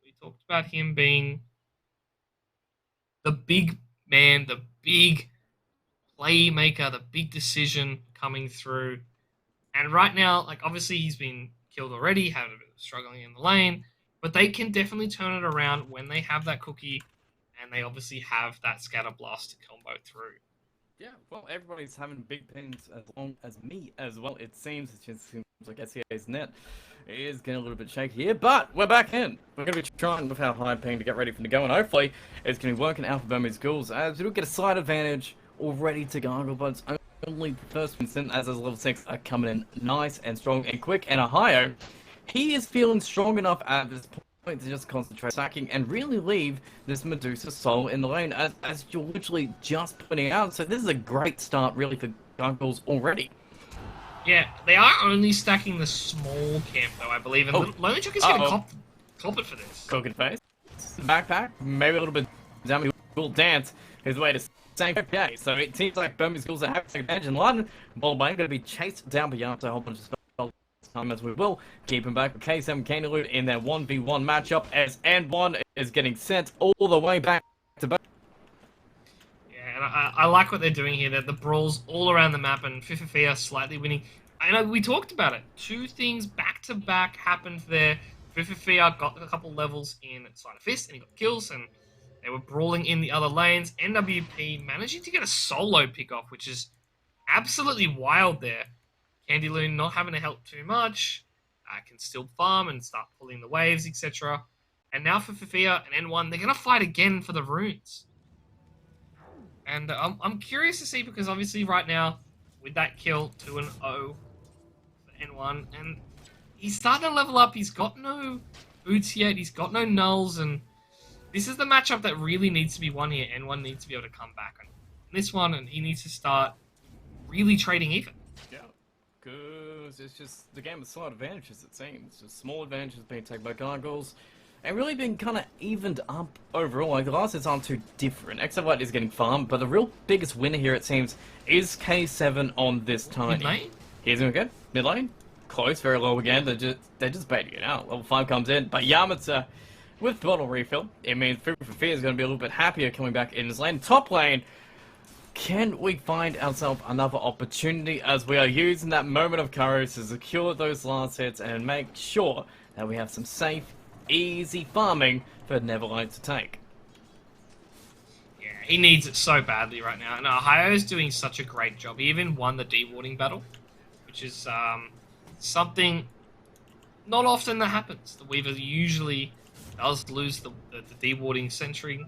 We talked about him being the big man, the big playmaker, the big decision coming through. And right now, like obviously he's been killed already, had a bit of struggling in the lane, but they can definitely turn it around when they have that cookie and they obviously have that scatter blast to combo through. Yeah, well, everybody's having big pings as long as me as well. It seems like SCA's net is getting a little bit shaky here, but we're back in. We're going to be trying with our high ping to get ready for the go, and hopefully it's going to be working out for Burmese Ghouls as we do get a slight advantage already to Gargle, but it's only the first instant as those level 6 are coming in nice and strong and quick. And Ohio, he is feeling strong enough at this point to just concentrate stacking and really leave this Medusa soul in the lane as you're literally just putting out. So this is a great start really for Gargoyles already. Yeah, they are only stacking the small camp though, I believe, and Lonely Chuck is going to cop it for this. Cooking face, backpack, maybe a little bit down. He will dance his way to same. Okay, so it seems like Burmese Ghouls are having to take advantage in London. Ball going to be chased down beyond a whole bunch of spells time as we will keep him back with K7 Candy Loot in their 1v1 matchup as N1 is getting sent all the way back to back. Yeah, and I like what they're doing here. That the brawls all around the map and Fifafia slightly winning. I know we talked about it. 2 things back to back happened there. Fifafia got a couple levels in Sleight of Fist and he got kills and they were brawling in the other lanes. NWP managing to get a solo pick off, which is absolutely wild there. Candyloon not having to help too much. Can still farm and start pulling the waves, etc. And now for Fifia and N1, they're going to fight again for the runes. And I'm curious to see because obviously right now, with that kill, 2-0 for N1, and he's starting to level up. He's got no boots yet. He's got no nulls, and this is the matchup that really needs to be won here. N1 needs to be able to come back on this one, and he needs to start really trading even. Yeah, because it's just the game of slight advantages, it seems. Just small advantages being taken by Gargoyles, and really being kind of evened up overall. Like, the last sets aren't too different. Exavite is getting farmed, but the real biggest winner here, it seems, is K7 on this Tiny. Mid lane? Here's him again. Mid lane. Close, very low again. They're just baiting it out. Level 5 comes in, but Yamata with bottle refill. It means Fifafia is going to be a little bit happier coming back in his lane. Top lane. Can we find ourselves another opportunity as we are using that moment of courage to secure those last hits and make sure that we have some safe, easy farming for Neverlight to take? Yeah, he needs it so badly right now. And Ohio's doing such a great job. He even won the dewarding battle, which is something not often that happens. The Weaver usually does lose the dewarding sentry.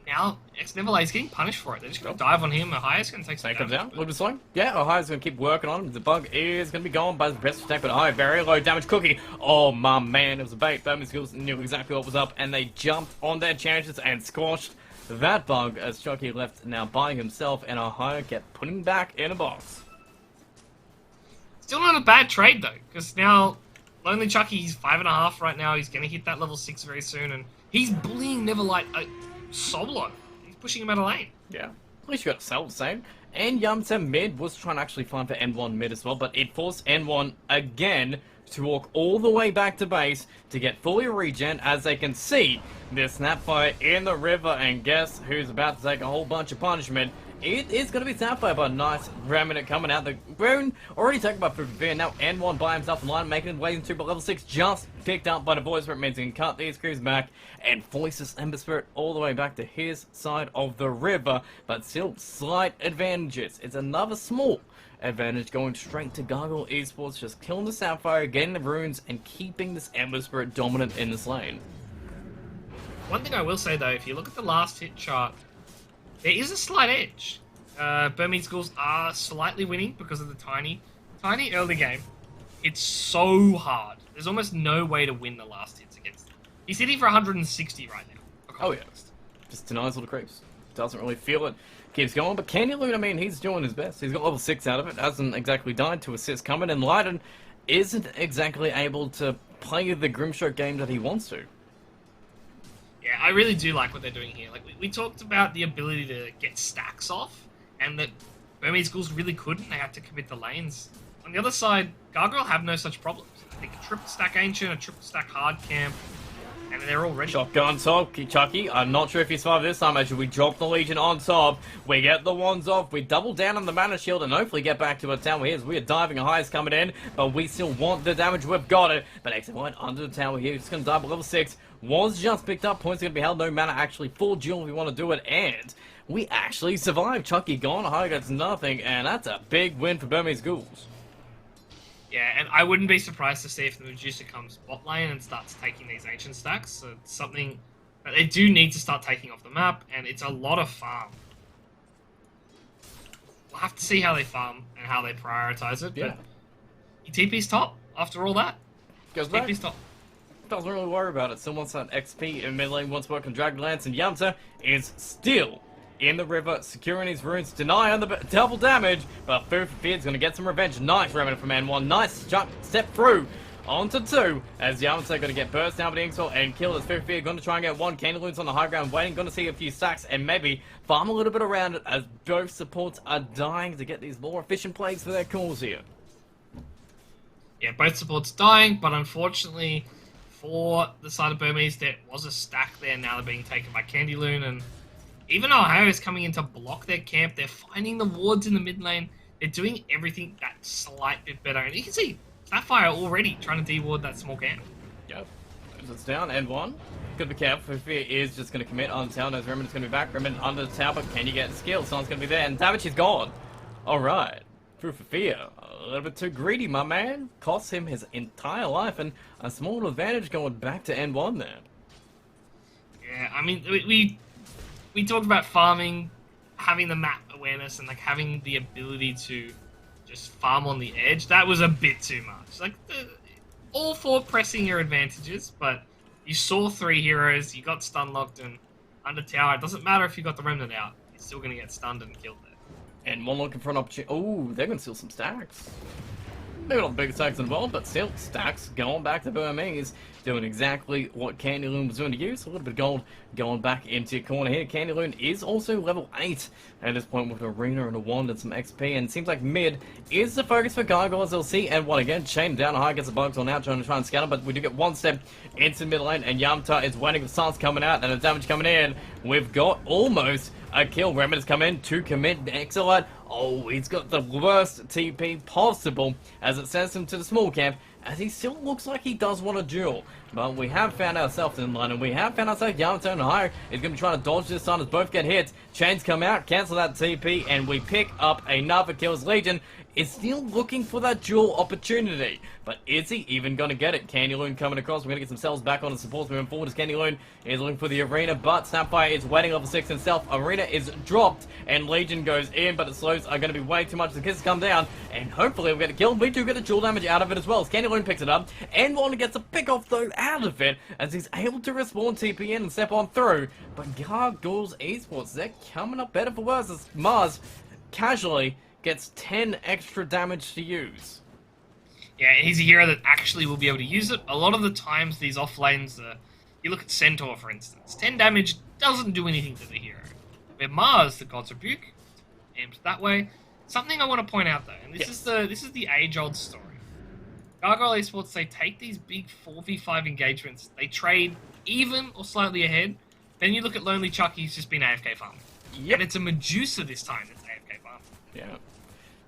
Now, Neverlight is getting punished for it. They're just going to dive on him. Ohio's going to take some damage. Comes down, a little bit slow. Yeah, Ohio's going to keep working on him. The bug is going to be gone by the best attack, but Ohio, very low damage cookie. Oh, my man, it was a bait. Burmese Ghouls knew exactly what was up, and they jumped on their chances and squashed that bug as Chucky left now by himself, and Ohio kept putting back in a box. Still not a bad trade, though, because now Lonely Chucky, he's 5.5 right now. He's going to hit that level 6 very soon, and he's bullying Neverlight solo. He's pushing him out of lane. Yeah. At least you got to sell the same. And Yamta mid was trying to actually find for N1 mid as well, but it forced N1 again to walk all the way back to base to get fully regen, as they can see this Snapfire in the river, and guess who's about to take a whole bunch of punishment? It is going to be Snapfire, but nice remnant coming out. The Rune already taken by Fufia, now N1 by himself in line, making his way into, but level 6 just picked up by the Void Spirit, means he can cut these crews back and voice this Ember Spirit all the way back to his side of the river, but still slight advantages. It's another small advantage going straight to Gargoyle Esports, just killing the Sapphire, getting the runes, and keeping this Ember Spirit dominant in this lane. One thing I will say though, if you look at the last hit chart, there is a slight edge. Burmese schools are slightly winning because of the tiny early game. It's so hard. There's almost no way to win the last hits against them. He's hitting for 160 right now. Oh yeah, just denies all the creeps. Doesn't really feel it. Keeps going, but Candy Loon, I mean, he's doing his best. He's got level 6 out of it. Hasn't exactly died to assist coming, and Leiden isn't exactly able to play the Grimstroke game that he wants to. Yeah, I really do like what they're doing here. Like we talked about the ability to get stacks off, and that Burmese schools really couldn't. They had to commit the lanes. On the other side, Gargoyle have no such problems. They can triple stack Ancient, a triple stack Hard Camp, and they're all ready. Shotgun top, Chucky. I'm not sure if he survived this time. Actually, we drop the Legion on top. We get the wands off. We double down on the mana shield and hopefully get back to a tower here. We are diving. A highest coming in, but we still want the damage. We've got it. But X1 under the tower here. Just going to die by level 6. Was just picked up. Points are going to be held. No mana actually. Full duel if we want to do it. And we actually survived. Chucky gone. High gets nothing. And that's a big win for Burmese Ghouls. Yeah, and I wouldn't be surprised to see if the Medusa comes bot lane and starts taking these Ancient stacks. So it's something that they do need to start taking off the map, and it's a lot of farm. We'll have to see how they farm and how they prioritize it. Yeah. But TP's top after all that. Goes back. TP's top. Doesn't really worry about it. Still wants that XP in mid lane, wants to work on Dragon Lance, and Yamta is still in the river, securing his runes, deny on the double damage, but Fufia is going to get some revenge. Nice remnant from N1, nice jump, step through onto 2, as Yamata going to get burst down with the Inksaw and killed as Fufia going to try and get 1. Candy Loon's on the high ground, waiting, going to see a few stacks and maybe farm a little bit around it, as both supports are dying to get these more efficient plays for their cause here. Yeah, both supports dying, but unfortunately for the side of Burmese, there was a stack there. Now they're being taken by Candy Loon, and even Ohio is coming in to block their camp. They're finding the wards in the mid lane. They're doing everything that slight bit better. And you can see Sapphire already trying to de-ward that small camp. Yep. It's down, N1. Good be careful. Fufia is just going to commit on the tower. Knows Remnant's going to be back. Remnant under the tower, but can you get skill? Someone's going to be there. And damage is gone. Alright. Fufia, a little bit too greedy, my man. Costs him his entire life, and a small advantage going back to N1 there. Yeah, I mean, we talked about farming, having the map awareness, and like having the ability to just farm on the edge. That was a bit too much. Like, all for pressing your advantages, but you saw 3 heroes, you got stun locked, and under tower, it doesn't matter if you got the remnant out, you're still going to get stunned and killed there. And one looking for an opportunity. Oh, they're going to steal some stacks. Maybe not the biggest stacks in the world, but still, stacks going back to Burmese, doing exactly what Candy Loon was doing to use. A little bit of gold going back into your corner here. Candy Loon is also level 8 at this point with an arena and a wand and some XP, and it seems like mid is the focus for Gargoyles. They'll see N1 again, chain down high, gets the bugs on out, trying to try and scatter, but we do get one step into mid lane, and Yamta is waiting for stance coming out and the damage coming in. We've got almost a kill. Remnant's come in to commit. Excellent. Oh, he's got the worst TP possible as it sends him to the small camp, as he still looks like he does want a duel. But we have found ourselves in line, and we have found ourselves Yamato and High is going to be trying to dodge this time as both get hit. Chains come out, cancel that TP, and we pick up another kill as Legion is still looking for that duel opportunity. But is he even going to get it? Candy Loon coming across. We're going to get some cells back on the supports moving forward as Candy Loon is looking for the arena, but Snapfire is waiting level 6 himself. Arena is dropped, and Legion goes in, but the slows are going to be way too much. The kisses come down, and hopefully we'll get a kill. We do get the dual damage out of it as well as Candy Loon picks it up, and Wanda gets a pick off though out of it as he's able to respawn TP in and step on through. But Gargoyles Esports, they're coming up better for worse as Mars casually gets 10 extra damage to use. Yeah, he's a hero that actually will be able to use it. A lot of the times, these off lanes, you look at Centaur, for instance. 10 damage doesn't do anything to the hero. Where Mars, the God's Rebuke, amped that way. Something I want to point out though, and this is the age-old story. Gargoyle Esports, they take these big 4v5 engagements, they trade even or slightly ahead. Then you look at Lonely Chucky, he's just been AFK farming. Yep. And it's a Medusa this time that's AFK farming. Yeah.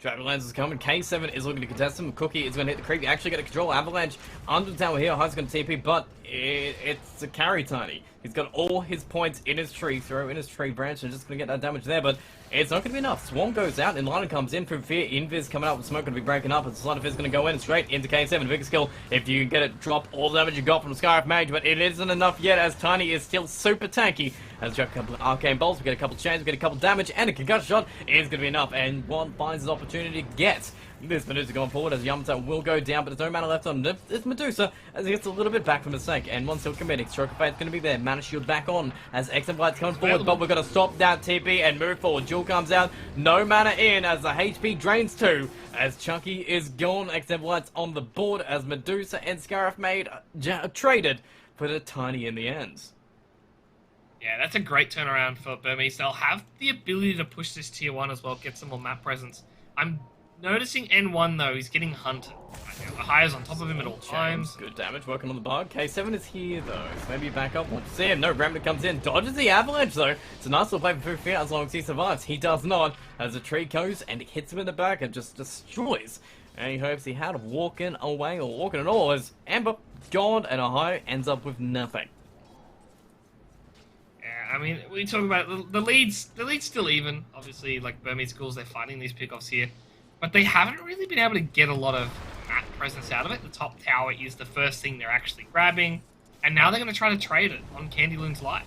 Avalanche is coming. K7 is looking to contest him. Cookie is going to hit the creep. You actually get to control Avalanche under the tower here. High's going to TP, but it's a carry Tiny. He's got all his points in his tree, throw in his tree branch, and just going to get that damage there, but it's not going to be enough. Swarm goes out, and Liner comes in from Fear. Invis coming up with Smoke, going to be breaking up, and Slider Fizz going to go in straight into K7. Biggest skill if you get it, drop all the damage you got from Scarif Mage, but it isn't enough yet, as Tiny is still super tanky. As we got a couple of arcane bolts, we get a couple of chains, we get a couple of damage, and a concussion shot is going to be enough, and one finds his opportunity to get this Medusa going forward, as Yamato will go down, but there's no mana left on this Medusa, as he gets a little bit back from mistake, and one still committing. Stroke of Fate's going to be there, mana shield back on, as XM Light's coming forward, but we're going to stop that TP and move forward. Jewel comes out, no mana in, as the HP drains too, as Chucky is gone. XM Light's on the board, as Medusa and Scarif made traded for the Tiny in the end. Yeah, that's a great turnaround for Burmese. They'll have the ability to push this tier 1 as well, get some more map presence. I'm noticing N1 though, he's getting hunted right now. The Hire's on top of him at all times. Good damage working on the bug. K7 is here though, so maybe back up. Want to see him. No, Remnant comes in, dodges the avalanche though. It's a nice little play for Fear as long as he survives. He does not, as the tree goes and hits him in the back and just destroys. And he hopes he had walking away or walking at all, as Amber gone and Ohio ends up with nothing. I mean, we talk about the lead's still even. Obviously, like Burmese schools, they're fighting these pickoffs here, but they haven't really been able to get a lot of map presence out of it. The top tower is the first thing they're actually grabbing, and now they're going to try to trade it on Candyloon's life.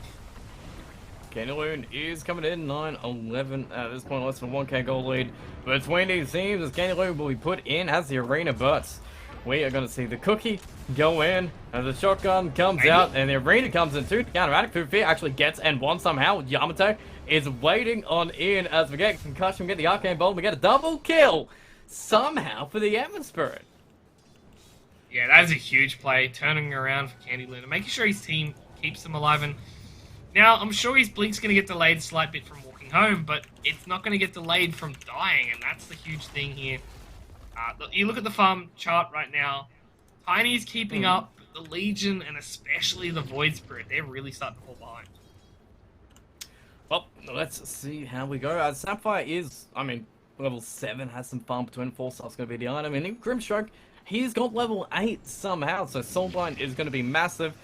Candyloon is coming in 9-11 at this point, less than 1k gold lead between these teams, as Candyloon will be put in as the arena, but we are going to see the Cookie go in, and the shotgun comes out, and the arena comes in too. Counterattack through Fear actually gets and one somehow. Yamato is waiting on in as we get concussion, we get the arcane bolt, we get a double kill somehow for the Emma Spirit. Yeah, that is a huge play, turning around for Candyloon and making sure his team keeps them alive. And now I'm sure his blink's going to get delayed a slight bit from walking home, but it's not going to get delayed from dying, and that's the huge thing here. You look at the farm chart right now. Tiny's keeping up, the Legion and especially the Void Spirit, they're really starting to fall behind. Well, let's see how we go. Sapphire is, I mean, level 7, has some farm between 4 stars going to be the item. And Grimstroke, he's got level 8 somehow, so Soulblind is going to be massive.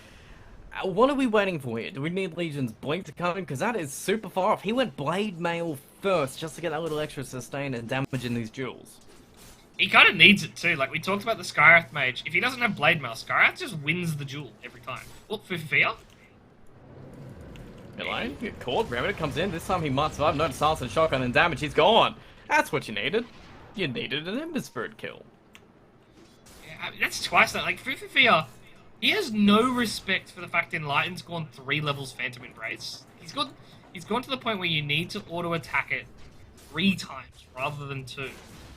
What are we waiting for here? Do we need Legion's Blink to come in? Because that is super far off. He went Blade Mail first, just to get that little extra sustain and damage in these duels. He kind of needs it too. Like we talked about the Skywrath Mage. If he doesn't have Blade Mail, Skywrath just wins the duel every time. Look for Fear. Elaine, get caught. Remedy comes in. This time he might survive. No silence and shotgun and damage. He's gone. That's what you needed. You needed an Ember Spirit kill. Yeah, I mean, that's twice that. Like Fear, he has no respect for the fact that Enlighten's gone 3 levels Phantom Embrace. He's gone to the point where you need to auto attack it 3 times rather than 2.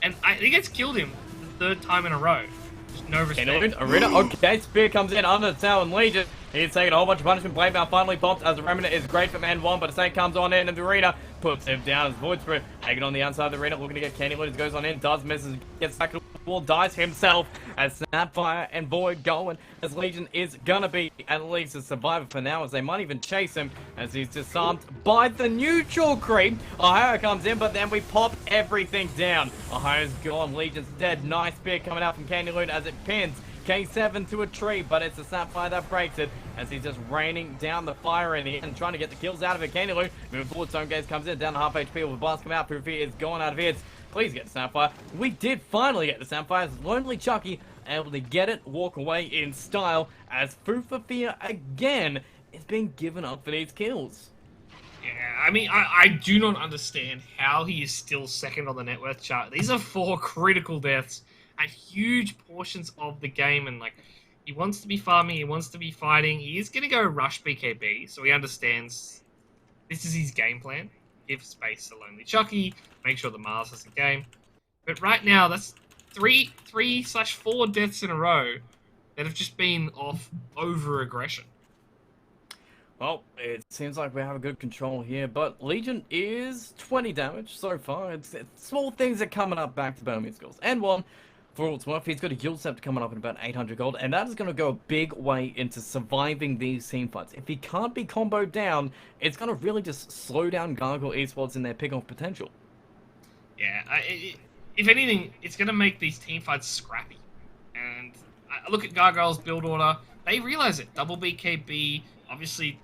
And I think it's killed him the 3rd time in a row. Just no respect. Arena, okay, Spear comes in under the tower and Legion. He's taking a whole bunch of punishment. Blade Mail finally popped as the Remnant is great for man 1, but a Saint comes on in and the Arena puts him down as Void Spirit. Taking on the outside of the Arena, looking to get Candyloon. Goes on in, does misses, gets stuck to the wall, dies himself as Snapfire and Void going as Legion is gonna be at least a survivor for now, as they might even chase him as he's disarmed by the neutral creep. Ohio comes in, but then we pop everything down. Ohio's gone, Legion's dead. Nice spear coming out from Candyloon as it pins K7 to a tree, but it's a Sapphire that breaks it as he's just raining down the fire in the end, trying to get the kills out of it. Candyloon moving forward, Stone Gaze comes in, down to half HP with a blast come out. Proof is going out of it. Please get the Sapphire. We did finally get the Sapphire. Lonely Chucky able to get it, walk away in style, as Food for Fear again is being given up for these kills. Yeah, I mean, I do not understand how he is still 2nd on the net worth chart. These are 4 critical deaths at huge portions of the game, and like, he wants to be farming, he wants to be fighting, he is going to go rush BKB, so he understands this is his game plan. Give space to Lonely Chucky, make sure the Mars has the game. But right now, that's 3/4 deaths in a row that have just been off over aggression. Well, it seems like we have a good control here, but Legion is 20 damage so far. It's small things are coming up back to Burmese goals. And one, for all it's worth, he's got a Yield Scepter coming up in about 800 gold, and that is going to go a big way into surviving these team fights. If he can't be comboed down, it's going to really just slow down Gargoyle Esports in their pick-off potential. Yeah, if anything, it's going to make these team fights scrappy. And I look at Gargoyle's build order, they realize it. Double BKB, obviously,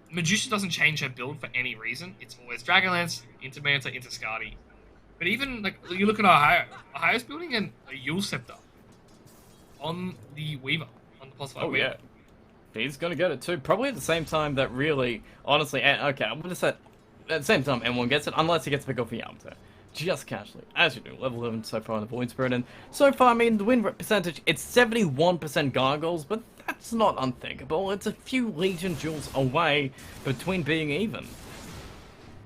Medusa doesn't change her build for any reason. It's always Dragonlance, into Manta, into Skadi. But even, like, you look at Ohio's building a Yule Scepter on the Weaver, on the +5 Weaver. Yeah. He's going to get it too. Probably at the same time that really, honestly, okay, I'm going to say at the same time M1 gets it, unless he gets to pick off the Yamato. Just casually, as you do, level 11 so far on the Void Spirit, and so far, I mean, the win percentage, it's 71% Gargoyles, but that's not unthinkable. It's a few Legion duels away between being even.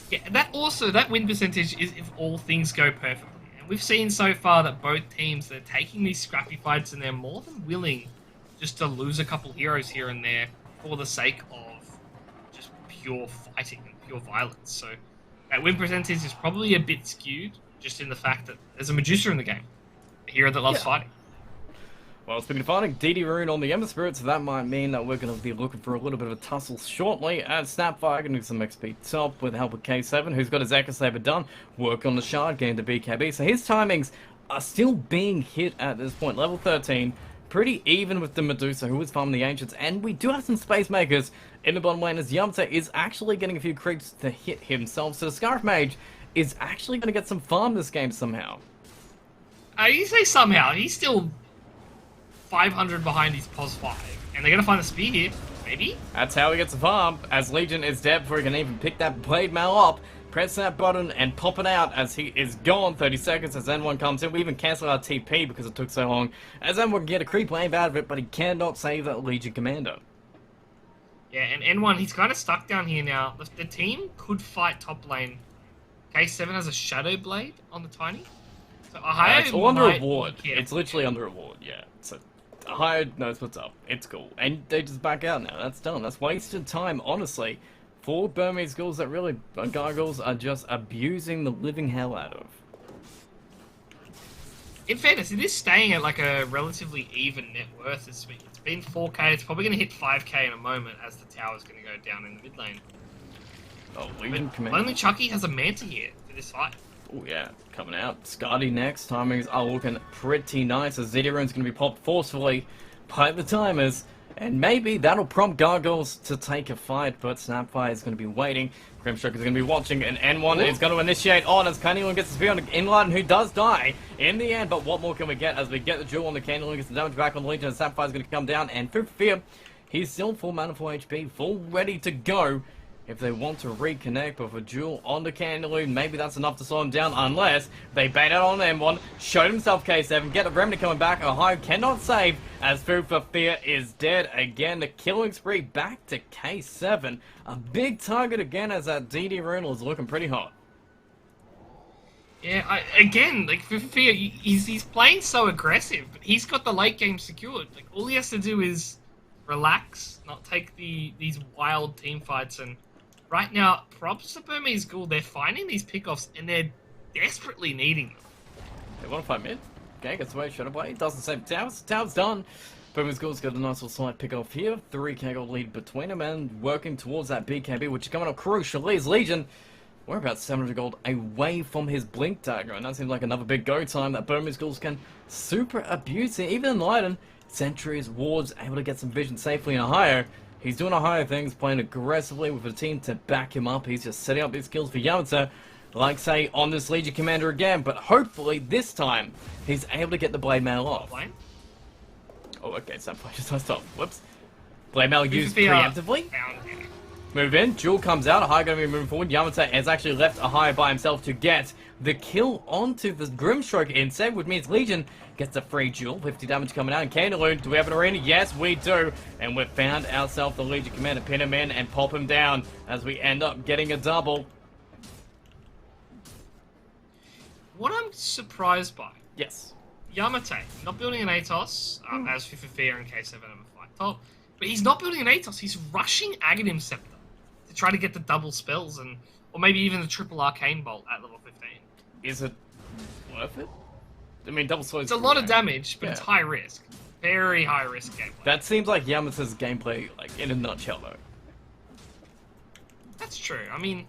Yeah, that win percentage is if all things go perfectly. And we've seen so far that both teams are taking these scrappy fights and they're more than willing just to lose a couple heroes here and there for the sake of just pure fighting and pure violence. So that win percentage is probably a bit skewed just in the fact that there's a Medusa in the game, a hero that loves fighting. Well, speaking of fighting, DD Rune on the Ember Spirit, so that might mean that we're going to be looking for a little bit of a tussle shortly. And Snapfire going to do some XP top with the help of K7, who's got his Echo Saber done. Work on the Shard, getting to BKB. So his timings are still being hit at this point. Level 13, pretty even with the Medusa, who is farming the Ancients. And we do have some Space Makers in the bottom lane, as Yamato is actually getting a few creeps to hit himself. So the Scarf Mage is actually going to get some farm this game somehow. You say somehow, he's still 500 behind his +5, and they're going to find a spear here, maybe? That's how he gets a farm, as Legion is dead before he can even pick that blade mail up. Press that button and pop it out as he is gone. 30 seconds as N1 comes in. We even cancel our TP because it took so long. As N1 can get a creep wave out of it, but he cannot save that Legion commander. Yeah, and N1, he's kind of stuck down here now. The team could fight top lane. K7 has a Shadow Blade on the Tiny. So Ohio it's all under might reward. be careful. It's literally under reward, yeah. So Ohio knows what's up. It's cool. And they just back out now. That's done. That's wasted time, honestly, for Burmese Ghouls that really, Gargoyles are just abusing the living hell out of. In fairness, it is staying at like a relatively even net worth this week. It's been 4k. It's probably going to hit 5k in a moment as the tower's going to go down in the mid lane. Oh, Legion But commander. only Chucky has a Manta here for this fight. Oh yeah, coming out. Skadi next. Timings are looking pretty nice as Zidiron's going to be popped forcefully by the timers. And maybe that'll prompt Gargoyles to take a fight, but Snapfire is going to be waiting. Grimstroke is going to be watching, and N1 is going to initiate on as Candyloon gets the spear on Inlight, who does die in the end. But what more can we get as we get the jewel on the Candyloon, gets the damage back on the Legion, and Snapfire is going to come down. And for Fear, he's still full mana, full HP, full ready to go. If they want to reconnect with a duel on the Candyloon, maybe that's enough to slow him down, unless they bait out on M1, showed himself K7, get a Remnant coming back. Ohio cannot save, as Food for Fear is dead again. The killing spree back to K7. A big target again, as that DD Rune is looking pretty hot. Yeah, again, like for Fear, he's playing so aggressive, but he's got the late game secured. Like all he has to do is relax, not take these wild team fights. And right now, props to Burmese Ghoul, they're finding these pickoffs and they're desperately needing them. They want to fight mid. Okay, gets away, shot away. Doesn't save Towers. Towers done. Burmese Ghoul's got a nice little slight pick off here. 3k gold lead between them and working towards that BKB, which is coming up crucially as Legion. We're about 700 gold away from his Blink Dagger, and that seems like another big go time that Burmese Ghouls can super abuse it. Even Enlighten, sentries, wards, able to get some vision safely in Ohio. He's doing Ohio things, playing aggressively with a team to back him up. He's just setting up his skills for Yamato, like say on this Legion Commander again, but hopefully this time he's able to get the Blade Mail off. Oh, okay, Snapfire just messed up. Whoops. Blade Mail used preemptively. Move in, Jewel comes out, Ohio going to be moving forward. Yamato has actually left Ohio by himself to get the kill onto the Grimstroke instead, which means Legion gets a free Jewel. 50 damage coming out. And Candyloon, do we have an arena? Yes, we do. And we've found ourselves the Legion Commander. Pin him in and pop him down as we end up getting a double. What I'm surprised by. Yes. Yamato, not building an Atos, as for Fear and K7 and fight top. But he's not building an Atos. He's rushing Aghanim Scepter to try to get the double spells or maybe even the triple Arcane Bolt at level 15. Is it worth it? I mean, double sword. It's a lot of damage, but it's high risk. Very high risk gameplay. That seems like Yamata's gameplay, like, in a nutshell, though. That's true. I mean,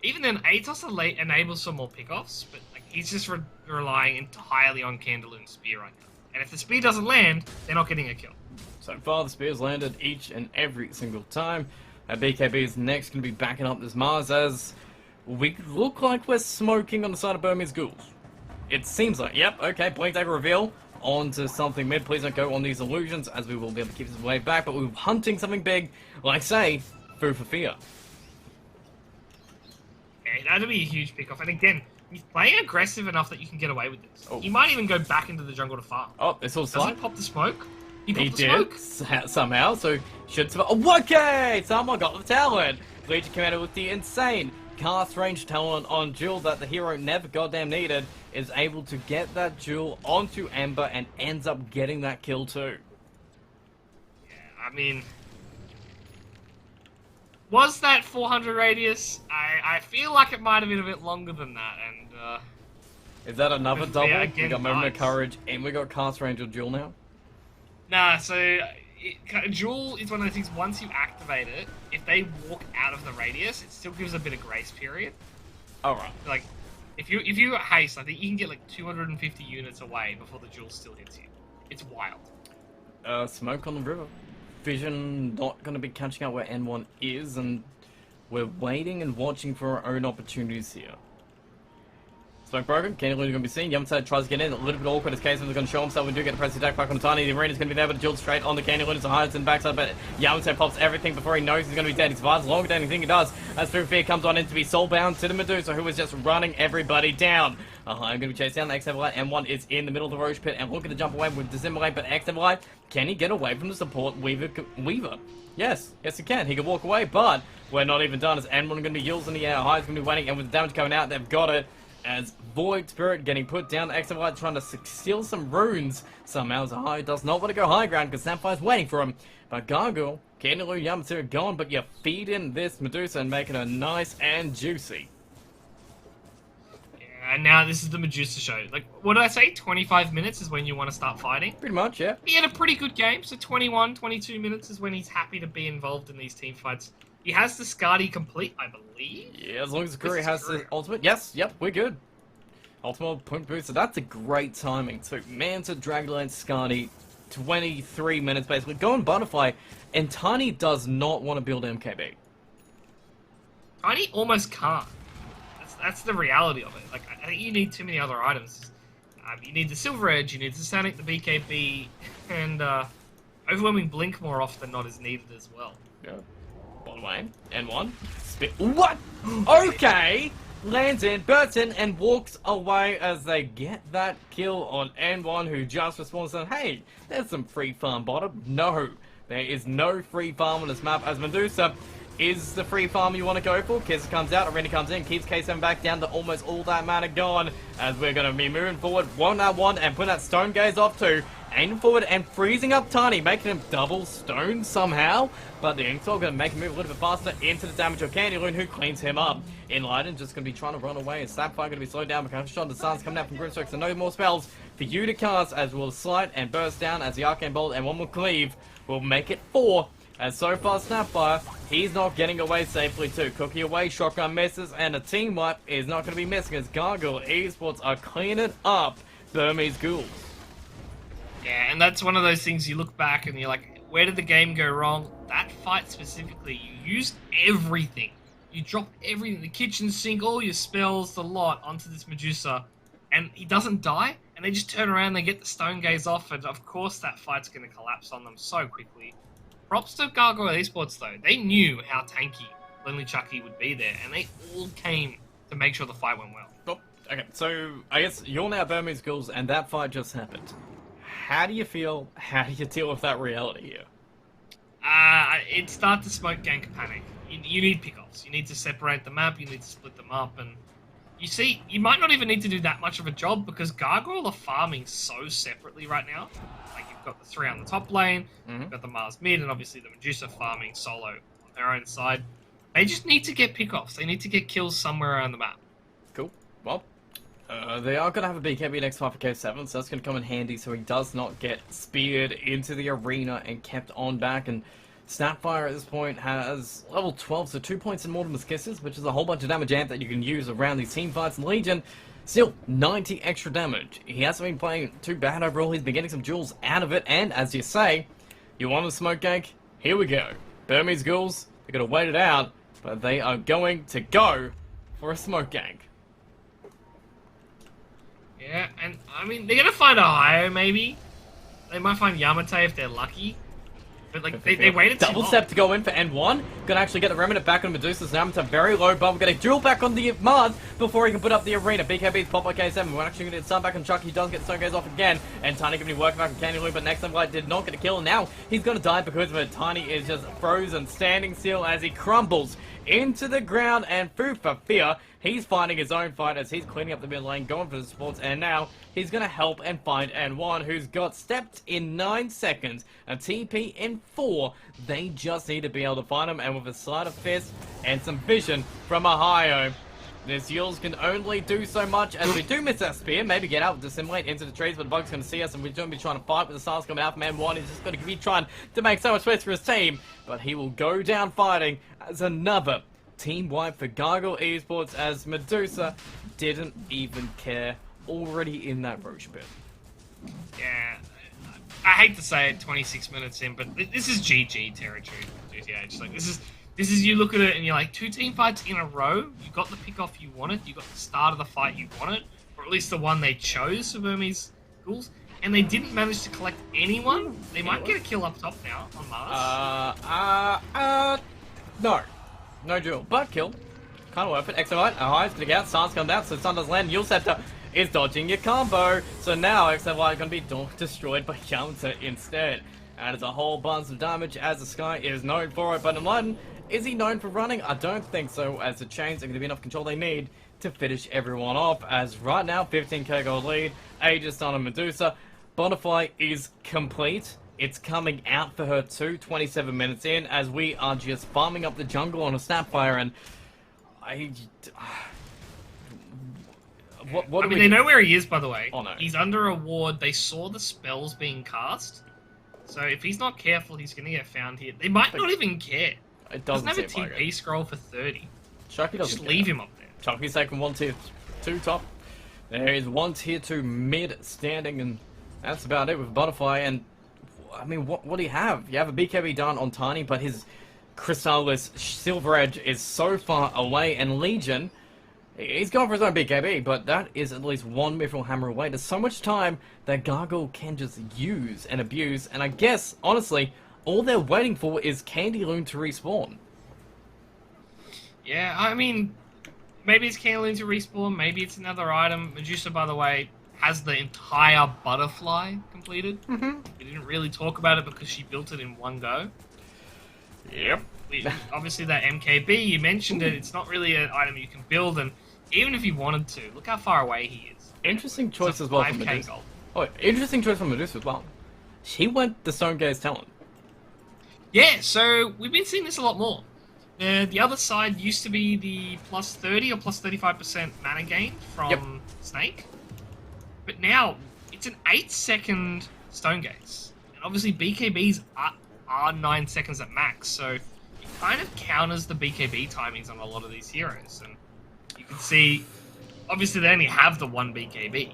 even then, Atos enables some more pickoffs, but like, he's just relying entirely on Candaloon's spear right now. And if the spear doesn't land, they're not getting a kill. So far, the spears landed each and every single time. BKB is next going to be backing up this Mars as we look like we're smoking on the side of Burmese Ghouls. It seems like, yep, okay, Playtech reveal onto something mid. Please don't go on these illusions as we will be able to keep this way back, but we're hunting something big, like, say, Food for Fear. Yeah, that'd be a huge pickoff. And again, he's playing aggressive enough that you can get away with this. Oh. He might even go back into the jungle to farm. Oh, it's all Doesn't slide. he pop the smoke? He He popped the smoke. did, somehow, so should survive. Oh, okay! Someone got the talent! Legion Commander with the insane cast range talent on Jewel that the hero never goddamn needed is able to get that Jewel onto Ember and ends up getting that kill too. Yeah, I mean, was that 400 radius? I feel like it might have been a bit longer than that, and Is that another Yeah, double? again, We got Moment of nice. Courage and we got cast range on Jewel now? nah. So Jewel is one of those things. Once you activate it, if they walk out of the radius, it still gives a bit of grace period. Alright. Like, if you haste, I think you can get like 250 units away before the Jewel still hits you. It's wild. Smoke on the river. Vision not going to be catching up where N1 is, and we're waiting and watching for our own opportunities here. Smoke broken, Candaloon going to be seen. Yamata tries to get in, a little bit awkward as Kazim is going to show himself. We do get the press attack back on Tani. The arena's going to be there, but the Jill straight on the Candaloon. It's a highlights and backside, but Yamata pops everything before he knows he's going to be dead. He survives longer than anything he does as Food Fear comes on in to be soulbound to the Medusa, who is just running everybody down. I'm going to be chased down. X-Everlight M1 is in the middle of the Roche pit and looking to jump away with Dissimulate, but X-Everlight, can he get away from the support Weaver? Yes, he can. He can walk away, but we're not even done as N1 going to be Yills in the air. High's going to be waiting, and with the damage coming out, they've got it. As Void Spirit getting put down, X-Everlight trying to steal some runes. Somehow Zahai does not want to go high ground because Samphire's waiting for him. But Gargoyle, Candaloon, Yamato are gone, but you feed in this Medusa and making her nice and juicy. Yeah, and now this is the Medusa show. Like, what did I say? 25 minutes is when you want to start fighting. Pretty much, yeah. He had a pretty good game, so 21, 22 minutes is when he's happy to be involved in these team fights. He has the Skadi complete, I believe. Yeah, as long as Kuri has the ultimate. Yes, yep, we're good. Ultimate point boost, so that's a great timing. So, Manta, Dragonlance, Skadi, 23 minutes basically. Go on Butterfly, and Tiny does not want to build MKB. Tiny almost can't. That's the reality of it. Like, I think you need too many other items. You need the Silver Edge, you need the Sonic, the BKB, and Overwhelming Blink more often than not is needed as well. Yeah. Bottom lane, N1. Spit. What? Okay! Lands in, bursts in, and walks away as they get that kill on N1, who just responds and hey, there's some free farm bottom. No, there is no free farm on this map as Medusa is the free farm you want to go for. Kiss comes out, Arena comes in, keeps K7 back down to almost all that mana gone as we're going to be moving forward. One that one and put that Stone Gaze off too. Aiming forward and freezing up Tiny, making him double stone somehow. But the Inksaw going to make him move a little bit faster into the damage of Candaloon, who cleans him up. Enlighten just going to be trying to run away, and Sapphire going to be slowed down because Shot the Sun's coming out from Grimstrokes, so no more spells for you to cast as we'll slide and burst down as the Arcane Bolt and one more cleave will make it 4. As so far Snapfire, he's not getting away safely too. Cookie away, shotgun misses, and a team wipe is not going to be missing as Gargoyle Esports are cleaning up Burmese Ghouls. Yeah, and that's one of those things you look back and you're like, where did the game go wrong? That fight specifically, you used everything. You dropped everything, the kitchen sink, all your spells, the lot, onto this Medusa, and he doesn't die, and they just turn around, they get the Stone Gaze off, and of course that fight's going to collapse on them so quickly. Props to Gargoyle Esports though, they knew how tanky Lonely Chucky would be there, and they all came to make sure the fight went well. Oh, okay, so I guess you're now Burmese Ghouls, and that fight just happened. How do you feel? How do you deal with that reality here? It starts to smoke gank panic. You need pickoffs. You need to separate the map. You need to split them up, and you see, you might not even need to do that much of a job because Gargoyle are farming so separately right now. Like, you've got the 3 on the top lane, you've got the Mars mid, and obviously the Medusa farming solo on their own side. They just need to get pickoffs. They need to get kills somewhere around the map. Cool. Well, they are going to have a BKB next time for K7, so that's going to come in handy so he does not get speared into the arena and kept on back. And Snapfire at this point has level 12, so 2 points in Mortimer's Kisses, which is a whole bunch of damage amp that you can use around these team fights. And Legion, still 90 extra damage. He hasn't been playing too bad overall. He's been getting some jewels out of it. And as you say, you want a smoke gank? Here we go. Burmese Ghouls, they're going to wait it out, but they are going to go for a smoke gank. Yeah, and I mean, they're going to find a Ohio maybe. They might find Yamate if they're lucky. But like, they waited too long. Double step to go in for N1. Gonna actually get the Remnant back on Medusa's now. It's a very low bubble. Gonna duel back on the Mars before he can put up the arena. BKB's pop by K7. We're actually gonna get Sun back on Chuck. He does get Stone Gaze off again. And Tiny gonna be working back on Candy Loop, but next time Light did not get a kill. And now he's gonna die because of it. Tiny is just frozen, standing still as he crumbles into the ground. And food for fear. He's fighting his own fight as he's cleaning up the mid lane, going for the supports, and now he's going to help and find N1, who's got stepped in 9 seconds, a TP in 4. They just need to be able to find him, and with a sleight of fist and some vision from Ohio, this Yules can only do so much as we do miss that spear. Maybe get out, dissimulate into the trees, but the bug's going to see us, and we're going to be trying to fight with the stars coming out from N1. He's just going to be trying to make so much space for his team, but he will go down fighting as another team wipe for Gargoyle Esports as Medusa didn't even care, already in that Roche pit. Yeah, I hate to say it 26 minutes in, but this is GG territory, GTH. Like, this is you look at it and you're like, 2 team fights in a row, you got the pick off you wanted, you got the start of the fight you wanted, or at least the one they chose for Burmese Ghouls, and they didn't manage to collect anyone. They might get a kill up top now on Mars. No. No duel, but kill. Kind of worth it. Exovite, Ohio's gonna get out, Stance comes out, so Sun does land. Yule Scepter is dodging your combo. So now Exovite is gonna be destroyed by Yamata instead. And it's a whole bunch of damage as the Sky is known for it. But Enlighten, is he known for running? I don't think so, as the chains are gonna be enough control they need to finish everyone off. As right now, 15k gold lead, Aegis on a Medusa. Butterfly is complete. It's coming out for her too, 27 minutes in, as we are just farming up the jungle on a Snapfire, and what I mean, they know where he is, by the way. Oh, no. He's under a ward. They saw the spells being cast. So if he's not careful, he's going to get found here. They might not even care. It doesn't have a seem like TP it. scroll for 30. Chucky doesn't Just leave him up there. Chucky's taking 1 tier 2 top. There is 1 tier 2 mid standing, and that's about it with Butterfly. And I mean, what do you have? You have a BKB done on Tiny, but his Crystallis Silver Edge is so far away, and Legion, he's gone for his own BKB, but that is at least 1 Mithril Hammer away. There's so much time that Gargoyle can just use and abuse, and I guess, honestly, all they're waiting for is Candy Loon to respawn. Yeah, I mean, maybe it's Candy Loon to respawn, maybe it's another item. Medusa, by the way, has the entire Butterfly completed. We didn't really talk about it because she built it in 1 go. Yep. Obviously that MKB, you mentioned it, it's not really an item you can build, and even if you wanted to, look how far away he is. Interesting choice as well from Medusa. Gold. Oh, interesting choice from Medusa as well. She went the Stone Gaze talent. Yeah, so we've been seeing this a lot more. The other side used to be the plus 30 or plus 35% mana gain from Snake. But now, it's an 8-second Stone Gaze. And obviously BKBs are 9 seconds at max, so it kind of counters the BKB timings on a lot of these heroes. And you can see, obviously they only have the 1 BKB.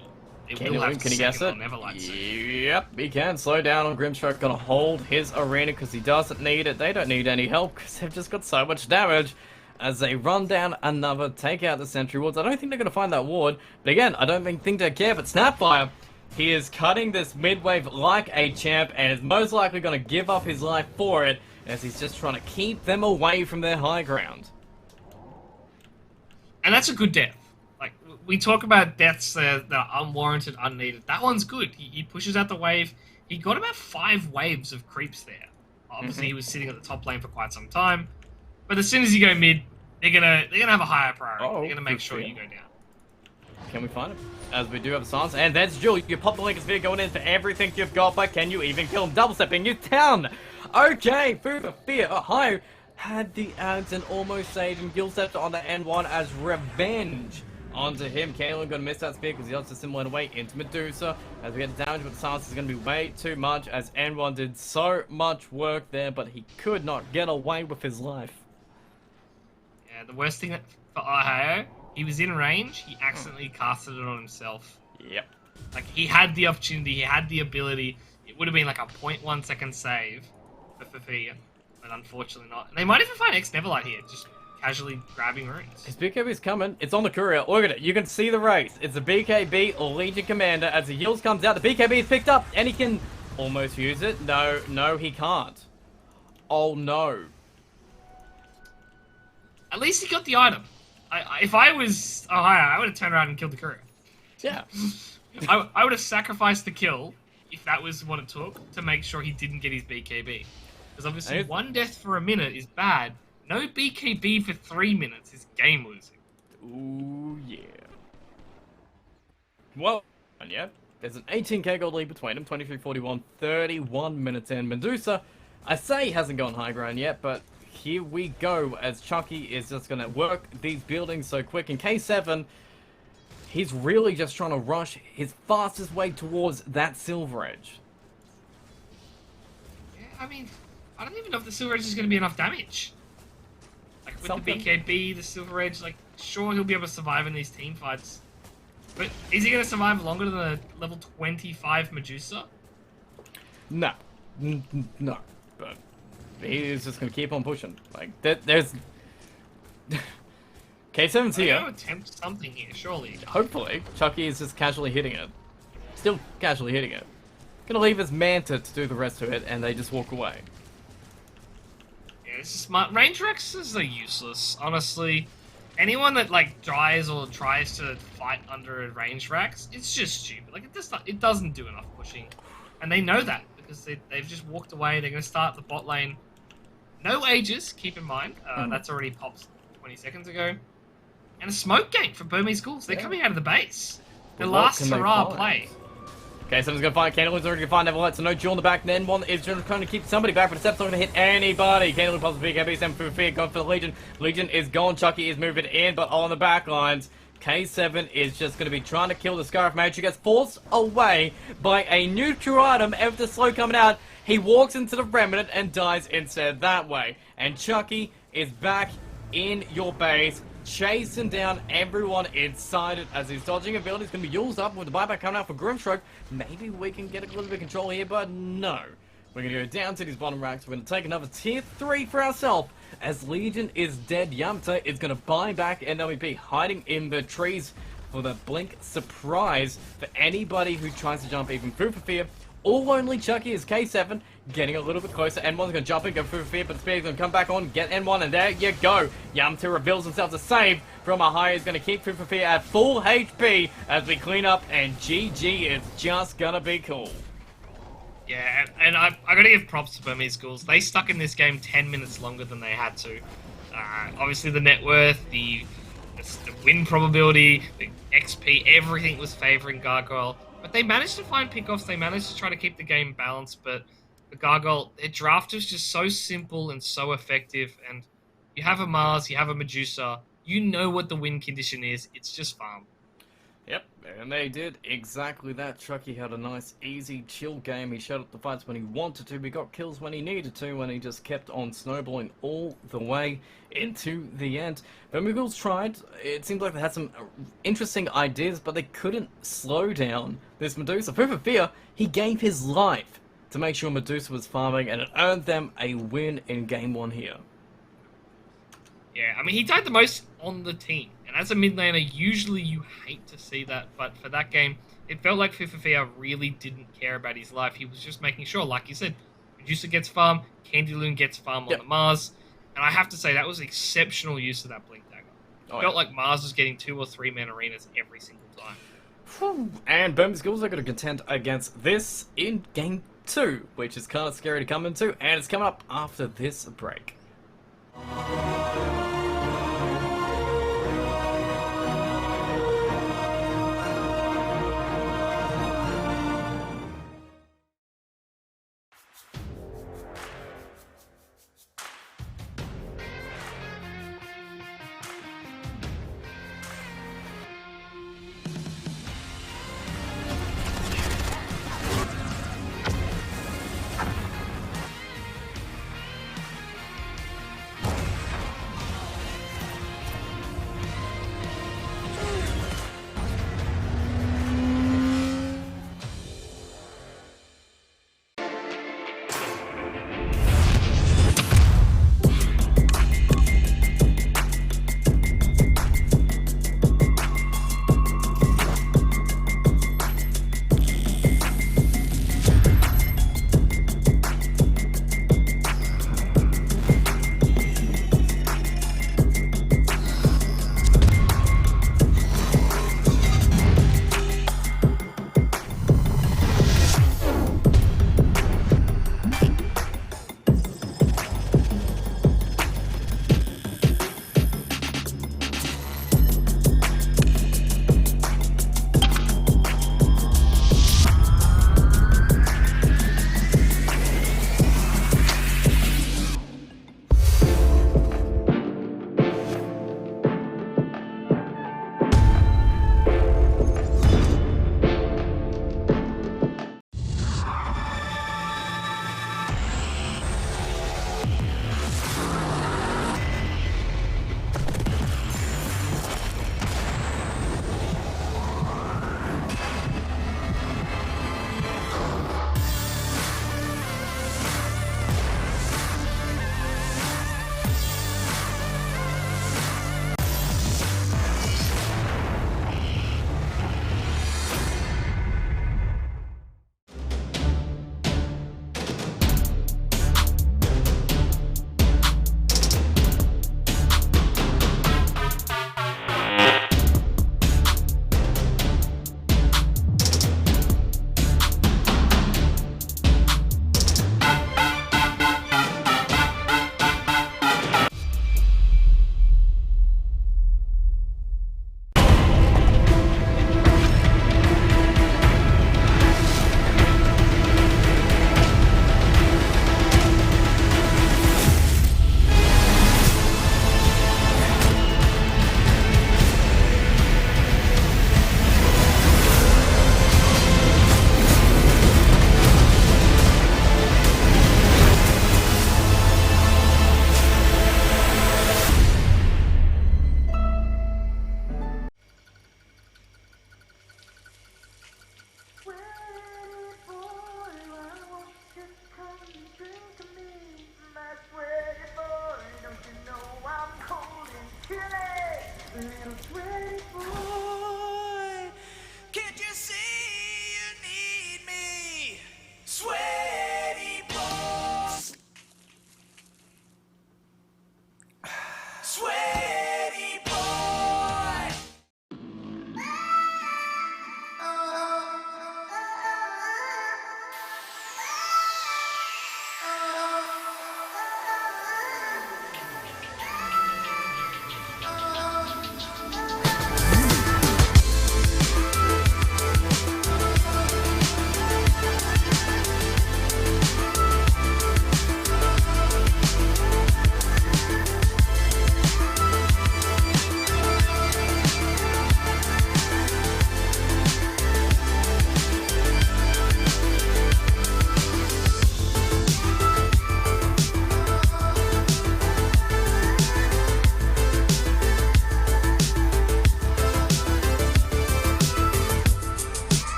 They will have Can you guess it? Yep, he can. Slow down on Grimstroke. Gonna hold his arena because he doesn't need it. They don't need any help because they've just got so much damage. As they run down another, take out the sentry wards. I don't think they're going to find that ward. But again, I don't think they care. But Snapfire, he is cutting this mid-wave like a champ and is most likely going to give up his life for it as he's just trying to keep them away from their high ground. And that's a good death. Like, we talk about deaths that are unwarranted, unneeded. That one's good. He pushes out the wave. He got about 5 waves of creeps there. Obviously, he was sitting at the top lane for quite some time. But as soon as you go mid, they're gonna have a higher priority. They're gonna make sure you go down. can we find him? As we do have a silence, and that's Jewel. You pop the Lincoln Sphere going in for everything you've got, but can you even kill him? Double stepping you down. Okay, food for fear. Ohio had the ads and almost saved him. Gill stepped on the N1 as revenge onto him. Kalen gonna miss that spear because he has to simulate away into Medusa. As we get the damage, but the silence is gonna be way too much as N1 did so much work there, but he could not get away with his life. Yeah, the worst thing for Ohio, he was in range, he accidentally casted it on himself. Yep. Like, he had the opportunity, he had the ability. It would have been like a 0.1 second save for Fafia, but unfortunately not. And they might even find X-Neverlight here, just casually grabbing runes. His BKB's coming. It's on the courier. Look at it. You can see the race. It's a BKB or Legion Commander. As the heals comes out, the BKB is picked up, and he can almost use it. No, he can't. Oh, no. At least he got the item. If I was Ohio, I would have turned around and killed the courier. Yeah. I would have sacrificed the kill, if that was what it took, to make sure he didn't get his BKB. Because obviously, one death for a minute is bad. No BKB for 3 minutes is game losing. Ooh, yeah. Well, and yeah, there's an 18k gold lead between them, 23-41, 31 minutes in. Medusa, I say hasn't gone high ground yet, but here we go as Chucky is just going to work these buildings so quick. In K7, he's really just trying to rush his fastest way towards that Silver Edge. Yeah, I mean, I don't even know if the Silver Edge is going to be enough damage. Like, with the BKB, the Silver Edge, like, sure, he'll be able to survive in these team fights. But is he going to survive longer than the level 25 Medusa? No. No. But he's just going to keep on pushing. Like, there's... K7's here. I'm going to attempt something here, surely. Hopefully. Chucky is just casually hitting it. Still casually hitting it. Gonna leave his Manta to do the rest of it, and they just walk away. Yeah, this is smart. Range Rexes are useless, honestly. Anyone that, like, tries or tries to fight under a range Rex, it's just stupid. Like, it doesn't do enough pushing. And they know that, because they've just walked away. They're going to start the bot lane. No Aegis, keep in mind. That's already popped 20 seconds ago. And a smoke gate for Burmese Ghouls. They're coming out of the base. The last hurrah play. Okay, someone's going to find Candle's already going to find Everlight, so no Jewel in the back. Then one is trying to keep somebody back, but Step's not going to hit anybody. Candle pops the BKB, 7 for fear, going for the Legion. Legion is gone, Chucky is moving in, but on the back lines, K7 is just going to be trying to kill the Scarf Mage, who gets forced away by a neutral item. After slow coming out, he walks into the Remnant and dies instead that way. And Chucky is back in your base, chasing down everyone inside it as his dodging ability is going to be used up with the buyback coming out for Grimstroke. Maybe we can get a little bit of control here, but no. We're going to go down to these bottom racks. We're going to take another tier 3 for ourselves as Legion is dead. Yamta is going to buy back NWP, hiding in the trees for the blink surprise for anybody who tries to jump even through for fear. All only Chucky is K7, getting a little bit closer. N1's going to jump in, go through fear, but Spear's going to come back on, get N1, and there you go. Yamta reveals himself to save from a high. He's going to keep through for fear at full HP as we clean up, and GG is just going to be cool. Yeah, and I got to give props to Burmese Ghouls. They stuck in this game 10 minutes longer than they had to. Obviously, the net worth, the win probability, the XP, everything was favouring Gargoyle. But they managed to find pickoffs, they managed to try to keep the game balanced, but the Gargoyle, their draft was just so simple and so effective, and you have a Mars, you have a Medusa, you know what the win condition is, it's just farm. Yep, and they did exactly that. Chucky had a nice, easy, chill game. He shut up the fights when he wanted to, he got kills when he needed to, and he just kept on snowballing all the way into the end. But Mughals tried. It seemed like they had some interesting ideas, but they couldn't slow down this Medusa. Proof of Fear, he gave his life to make sure Medusa was farming, and it earned them a win in Game 1 here. Yeah, I mean, he died the most on the team. And as a mid laner, usually you hate to see that. But for that game, it felt like Fifafia really didn't care about his life. He was just making sure, like you said, Medusa gets farm, Candyloon gets farm on the Mars. And I have to say, that was exceptional use of that Blink Dagger. It felt like Mars was getting 2 or 3 man arenas every single time. And Burmese Ghouls are going to contend against this in Game 2, which is kind of scary to come into. And it's coming up after this break.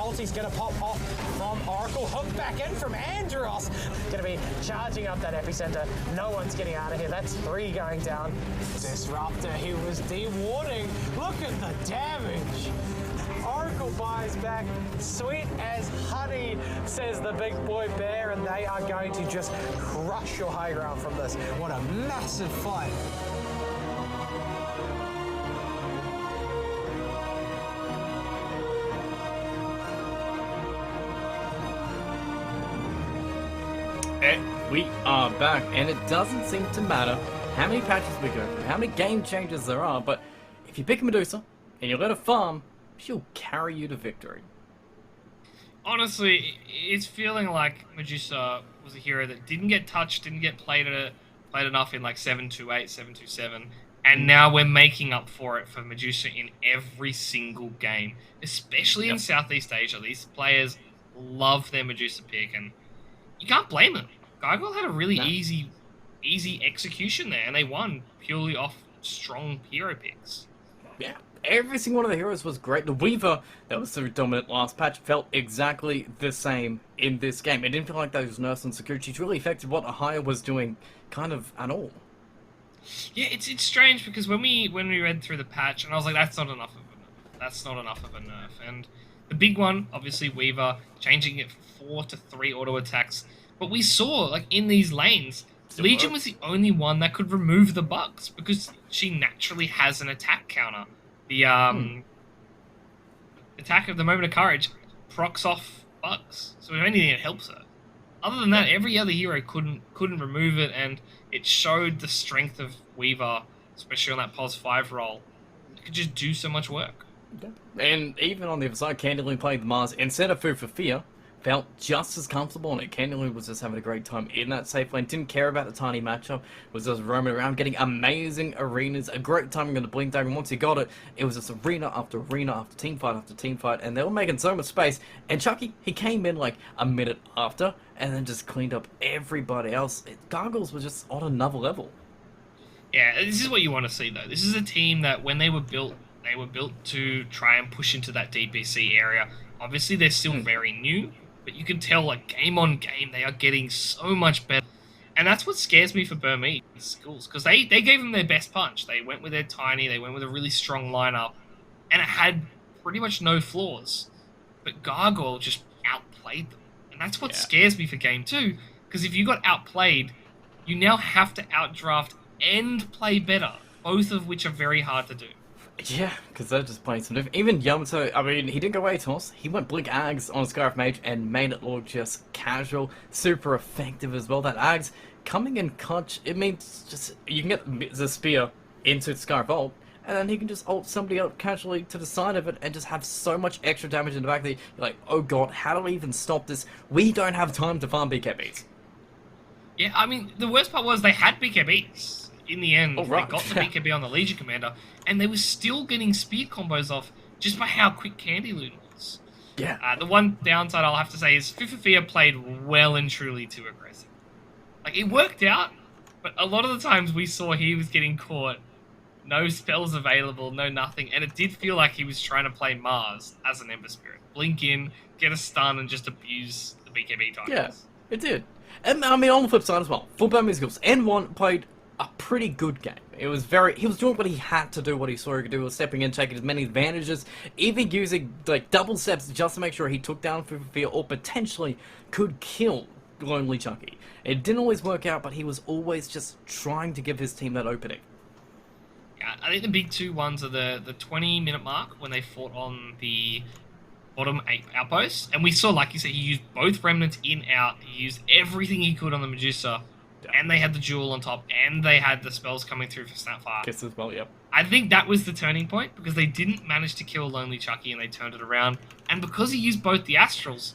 ulti's gonna pop off from Oracle. Hook back in from Andros. Gonna be charging up that epicenter. No one's getting out of here. That's 3 going down. Disruptor, he was de-warding. Look at the damage. Oracle buys back. Sweet as honey, says the big boy bear, and they are going to just crush your high ground from this. What a massive fight. And we are back, and it doesn't seem to matter how many patches we go through, how many game changes there are, but if you pick a Medusa and you let her farm, she'll carry you to victory. Honestly, it's feeling like Medusa was a hero that didn't get touched, didn't get played enough in like 7.2.8, 7.2.7, and now we're making up for it for Medusa in every single game, especially in Southeast Asia. These players love their Medusa pick, and you can't blame them. Gargoyle had a really easy execution there, and they won purely off strong hero picks. Yeah, every single one of the heroes was great. The Weaver, that was so dominant last patch, felt exactly the same in this game. It didn't feel like those Nurse and Sakuchi's really affected what Ahaya was doing kind of at all. Yeah, it's strange because when we read through the patch, and I was like, that's not enough of a nerf. That's not enough of a nerf. And the big one, obviously Weaver, changing it 4 to 3 auto attacks. But we saw, like, in these lanes, Legion was the only one that could remove the bugs because she naturally has an attack counter. The attack of the Moment of Courage procs off bugs. So if anything, it helps her. Other than that, every other hero couldn't remove it, and it showed the strength of Weaver, especially on that POS 5 role. It could just do so much work. And even on the other side, Candylune played the Mars instead of Food for Fear, felt just as comfortable on it. Candylune was just having a great time in that safe lane, didn't care about the tiny matchup, was just roaming around, getting amazing arenas, a great timing on the Blink Dagger. Once he got it, it was just arena after arena after team fight, and they were making so much space. And Chucky, he came in like a minute after, and then just cleaned up everybody else. Gargoyles were just on another level. Yeah, this is what you want to see, though. This is a team that, when they were built to try and push into that DPC area. Obviously, they're still very new, but you can tell, like, game on game, they are getting so much better. And that's what scares me for Burmese schools, because they gave them their best punch. They went with their tiny, they went with a really strong lineup, and it had pretty much no flaws. But Gargoyle just outplayed them. And that's what scares me for game 2, because if you got outplayed, you now have to outdraft and play better, both of which are very hard to do. Yeah, because they're just playing some different. Even Yamato, I mean, he didn't go ATOS. He went Blink Ags on Scarf Mage and made it look just casual, super effective as well. That Ags coming in clutch, it means just you can get the spear into Scarf ult, and then he can just ult somebody else casually to the side of it and just have so much extra damage in the back that you're like, oh god, how do we even stop this? We don't have time to farm BKBs. Yeah, I mean, the worst part was they had BKBs. In the end, they got the BKB on the Legion Commander, and they were still getting spear combos off just by how quick Candylune was. Yeah. The one downside I'll have to say is Fifafia played well and truly too aggressive. Like, it worked out, but a lot of the times we saw he was getting caught, no spells available, no nothing, and it did feel like he was trying to play Mars as an Ember Spirit. Blink in, get a stun, and just abuse the BKB titles. Yeah, it did. And I mean, on the flip side as well, for Burmese Schools, N1 played a pretty good game. It was he was doing what he had to do, what he saw he could do, was stepping in, taking as many advantages, even using like double steps just to make sure he took down Fifafia or potentially could kill Lonely Chucky. It didn't always work out, but he was always just trying to give his team that opening. Yeah, I think the big two ones are the 20-minute mark when they fought on the bottom 8 outposts, and we saw, like you said, he used both Remnants in, out, he used everything he could on the Medusa, and they had the Jewel on top, and they had the spells coming through for Snapfire. Kiss as well, yep. I think that was the turning point, because they didn't manage to kill Lonely Chucky, and they turned it around. And because he used both the Astrals,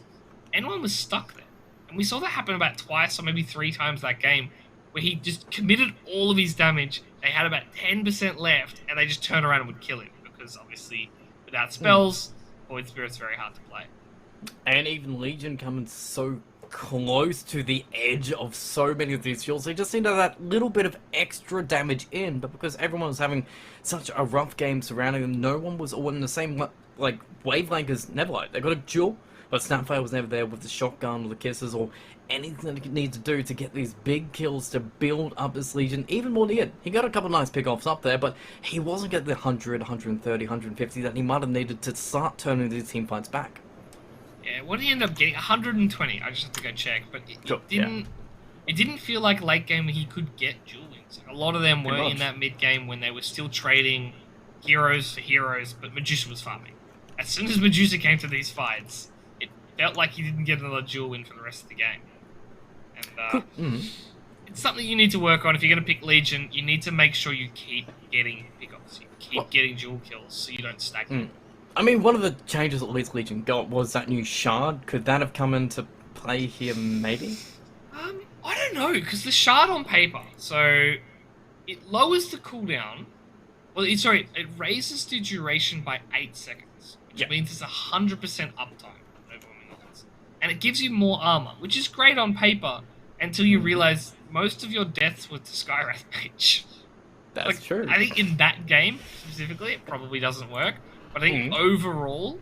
N1 was stuck there. And we saw that happen about twice, or maybe 3 times that game, where he just committed all of his damage, they had about 10% left, and they just turned around and would kill him, because obviously, without spells, Void Spirit's very hard to play. And even Legion coming so close to the edge of so many of these shields, they just needed that little bit of extra damage in, but because everyone was having such a rough game surrounding them, no one was all in the same like Wavelengthers never like. They got a duel, but Snapfire was never there with the shotgun or the kisses or anything that he needed to do to get these big kills to build up this Legion even more near. He got a couple of nice pickoffs up there, but he wasn't getting the 100, 130, 150 that he might have needed to start turning these team fights back. Yeah, what did he end up getting? 120. I just have to go check, but Sure, it didn't feel like late game he could get duel wins. A lot of them were in that mid game when they were still trading heroes for heroes, but Medusa was farming. As soon as Medusa came to these fights, it felt like he didn't get another duel win for the rest of the game. And it's something you need to work on. If you're going to pick Legion, you need to make sure you keep getting pickoffs. You keep getting dual kills so you don't stagnate. I mean, one of the changes that least Legion got was that new shard. Could that have come into play here, maybe? I don't know, because the shard on paper, so it lowers the cooldown. Well, it raises the duration by 8 seconds, which means it's 100% uptime. And it gives you more armor, which is great on paper, until you realize most of your deaths were to Skywrath Mage. That's true. I think in that game, specifically, it probably doesn't work. But I think overall,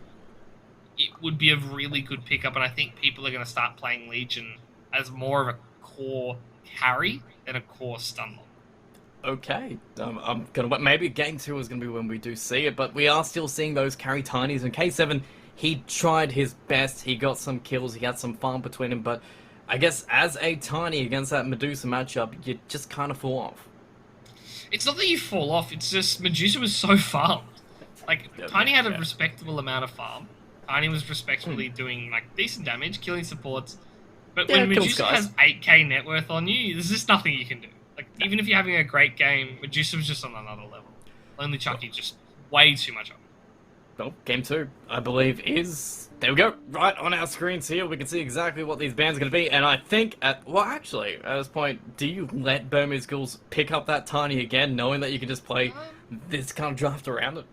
it would be a really good pickup, and I think people are going to start playing Legion as more of a core carry than a core stun lock. Okay, I'm gonna maybe game 2 is gonna be when we do see it, but we are still seeing those carry tinies. And K7, he tried his best. He got some kills. He had some farm between him, but I guess as a tiny against that Medusa matchup, you just kind of fall off. It's not that you fall off. It's just Medusa was so farmed. Like Tiny had a respectable amount of farm. Tiny was respectably doing like decent damage, killing supports. But when Medusa has 8k net worth on you, there's just nothing you can do. Like, even if you're having a great game, Medusa was just on another level. Lonely Chucky just way too much up. Well, game 2, I believe, is... There we go, right on our screens here. We can see exactly what these bands are going to be. And I think, well, actually, at this point, do you let Burmese Ghouls pick up that Tiny again, knowing that you can just play this kind of draft around it?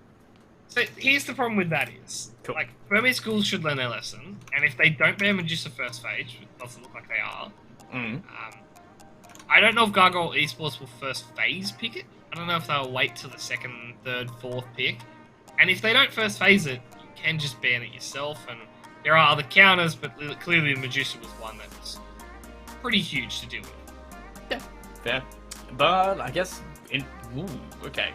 So here's the problem with that is, like, Burmese Schools should learn their lesson, and if they don't ban Medusa first phase, which doesn't look like they are, I don't know if Gargoyle Esports will first phase pick it. I don't know if they'll wait till the second, third, fourth pick. And if they don't first phase it, you can just ban it yourself, and there are other counters, but clearly Medusa was one that was pretty huge to deal with. Yeah, fair. But I guess, okay.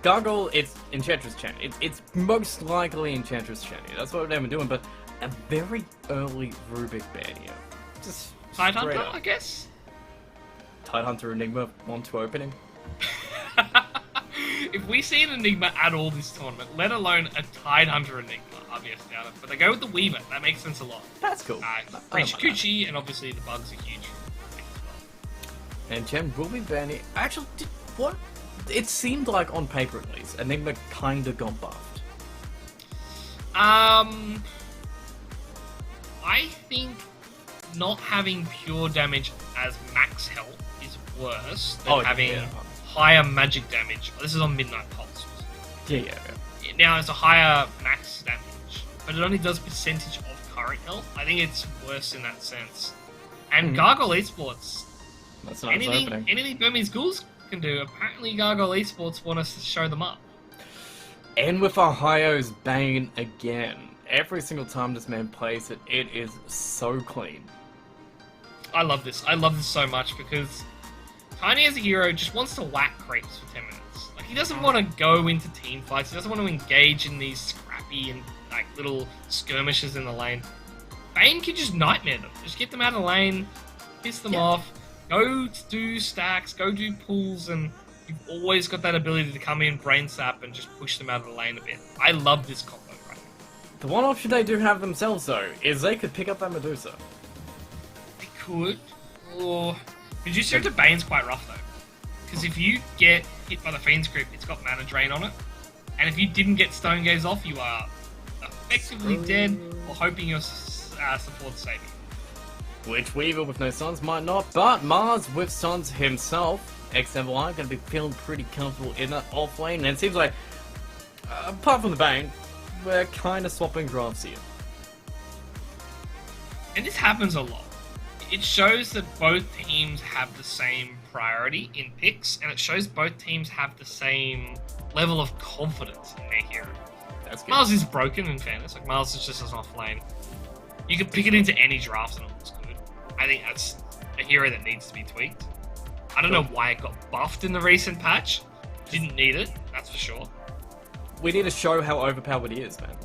Gargoyle, it's Enchantress Channy. It's most likely Enchantress Channy. That's what they've been doing, but a very early Rubik ban here. Just Tide Hunter, I guess? Tide Hunter Enigma 1-2 opening. If we see an Enigma at all this tournament, let alone a Tide Hunter Enigma, I'll be astounded. But they go with the Weaver. That makes sense a lot. That's cool. Breach Coochie, and obviously the bugs are huge. And Chen will be banning. Actually, what? It seemed like on paper at least, Enigma kinda got buffed. I think not having pure damage as max health is worse than having higher magic damage. This is on Midnight Pulse. Yeah. Now it's a higher max damage, but it only does percentage of current health. I think it's worse in that sense. And Gargoyle Esports, that's not anything Burmese Ghouls can do, apparently Gargoyle Esports want us to show them up. And with Ohio's Bane again. Every single time this man plays it, it is so clean. I love this. I love this so much because Tiny as a hero just wants to whack creeps for 10 minutes. Like, he doesn't want to go into team fights. He doesn't want to engage in these scrappy and like little skirmishes in the lane. Bane can just nightmare them. Just get them out of the lane, piss them off, go do stacks, go do pulls, and you've always got that ability to come in, brain sap, and just push them out of the lane a bit. I love this combo right now. The one option they do have themselves, though, is they could pick up that Medusa. They could, or Medusa into Bane's quite rough though, because if you get hit by the Fiend's Grip, it's got mana drain on it, and if you didn't get Stone Gaze off, you are effectively dead, or hoping your support saving. Which Weaver with no Suns might not, but Mars with Suns himself, XMY, going to be feeling pretty comfortable in that off lane, and it seems like, apart from the Bane, we're kind of swapping drafts here. And this happens a lot. It shows that both teams have the same priority in picks, and it shows both teams have the same level of confidence in their hero. That's good. Mars is broken, in fairness. Like, Mars is just as off lane. You can pick it into any draft and it looks good. I think that's a hero that needs to be tweaked. I don't know why it got buffed in the recent patch. Didn't need it, that's for sure. We need to show how overpowered he is, man.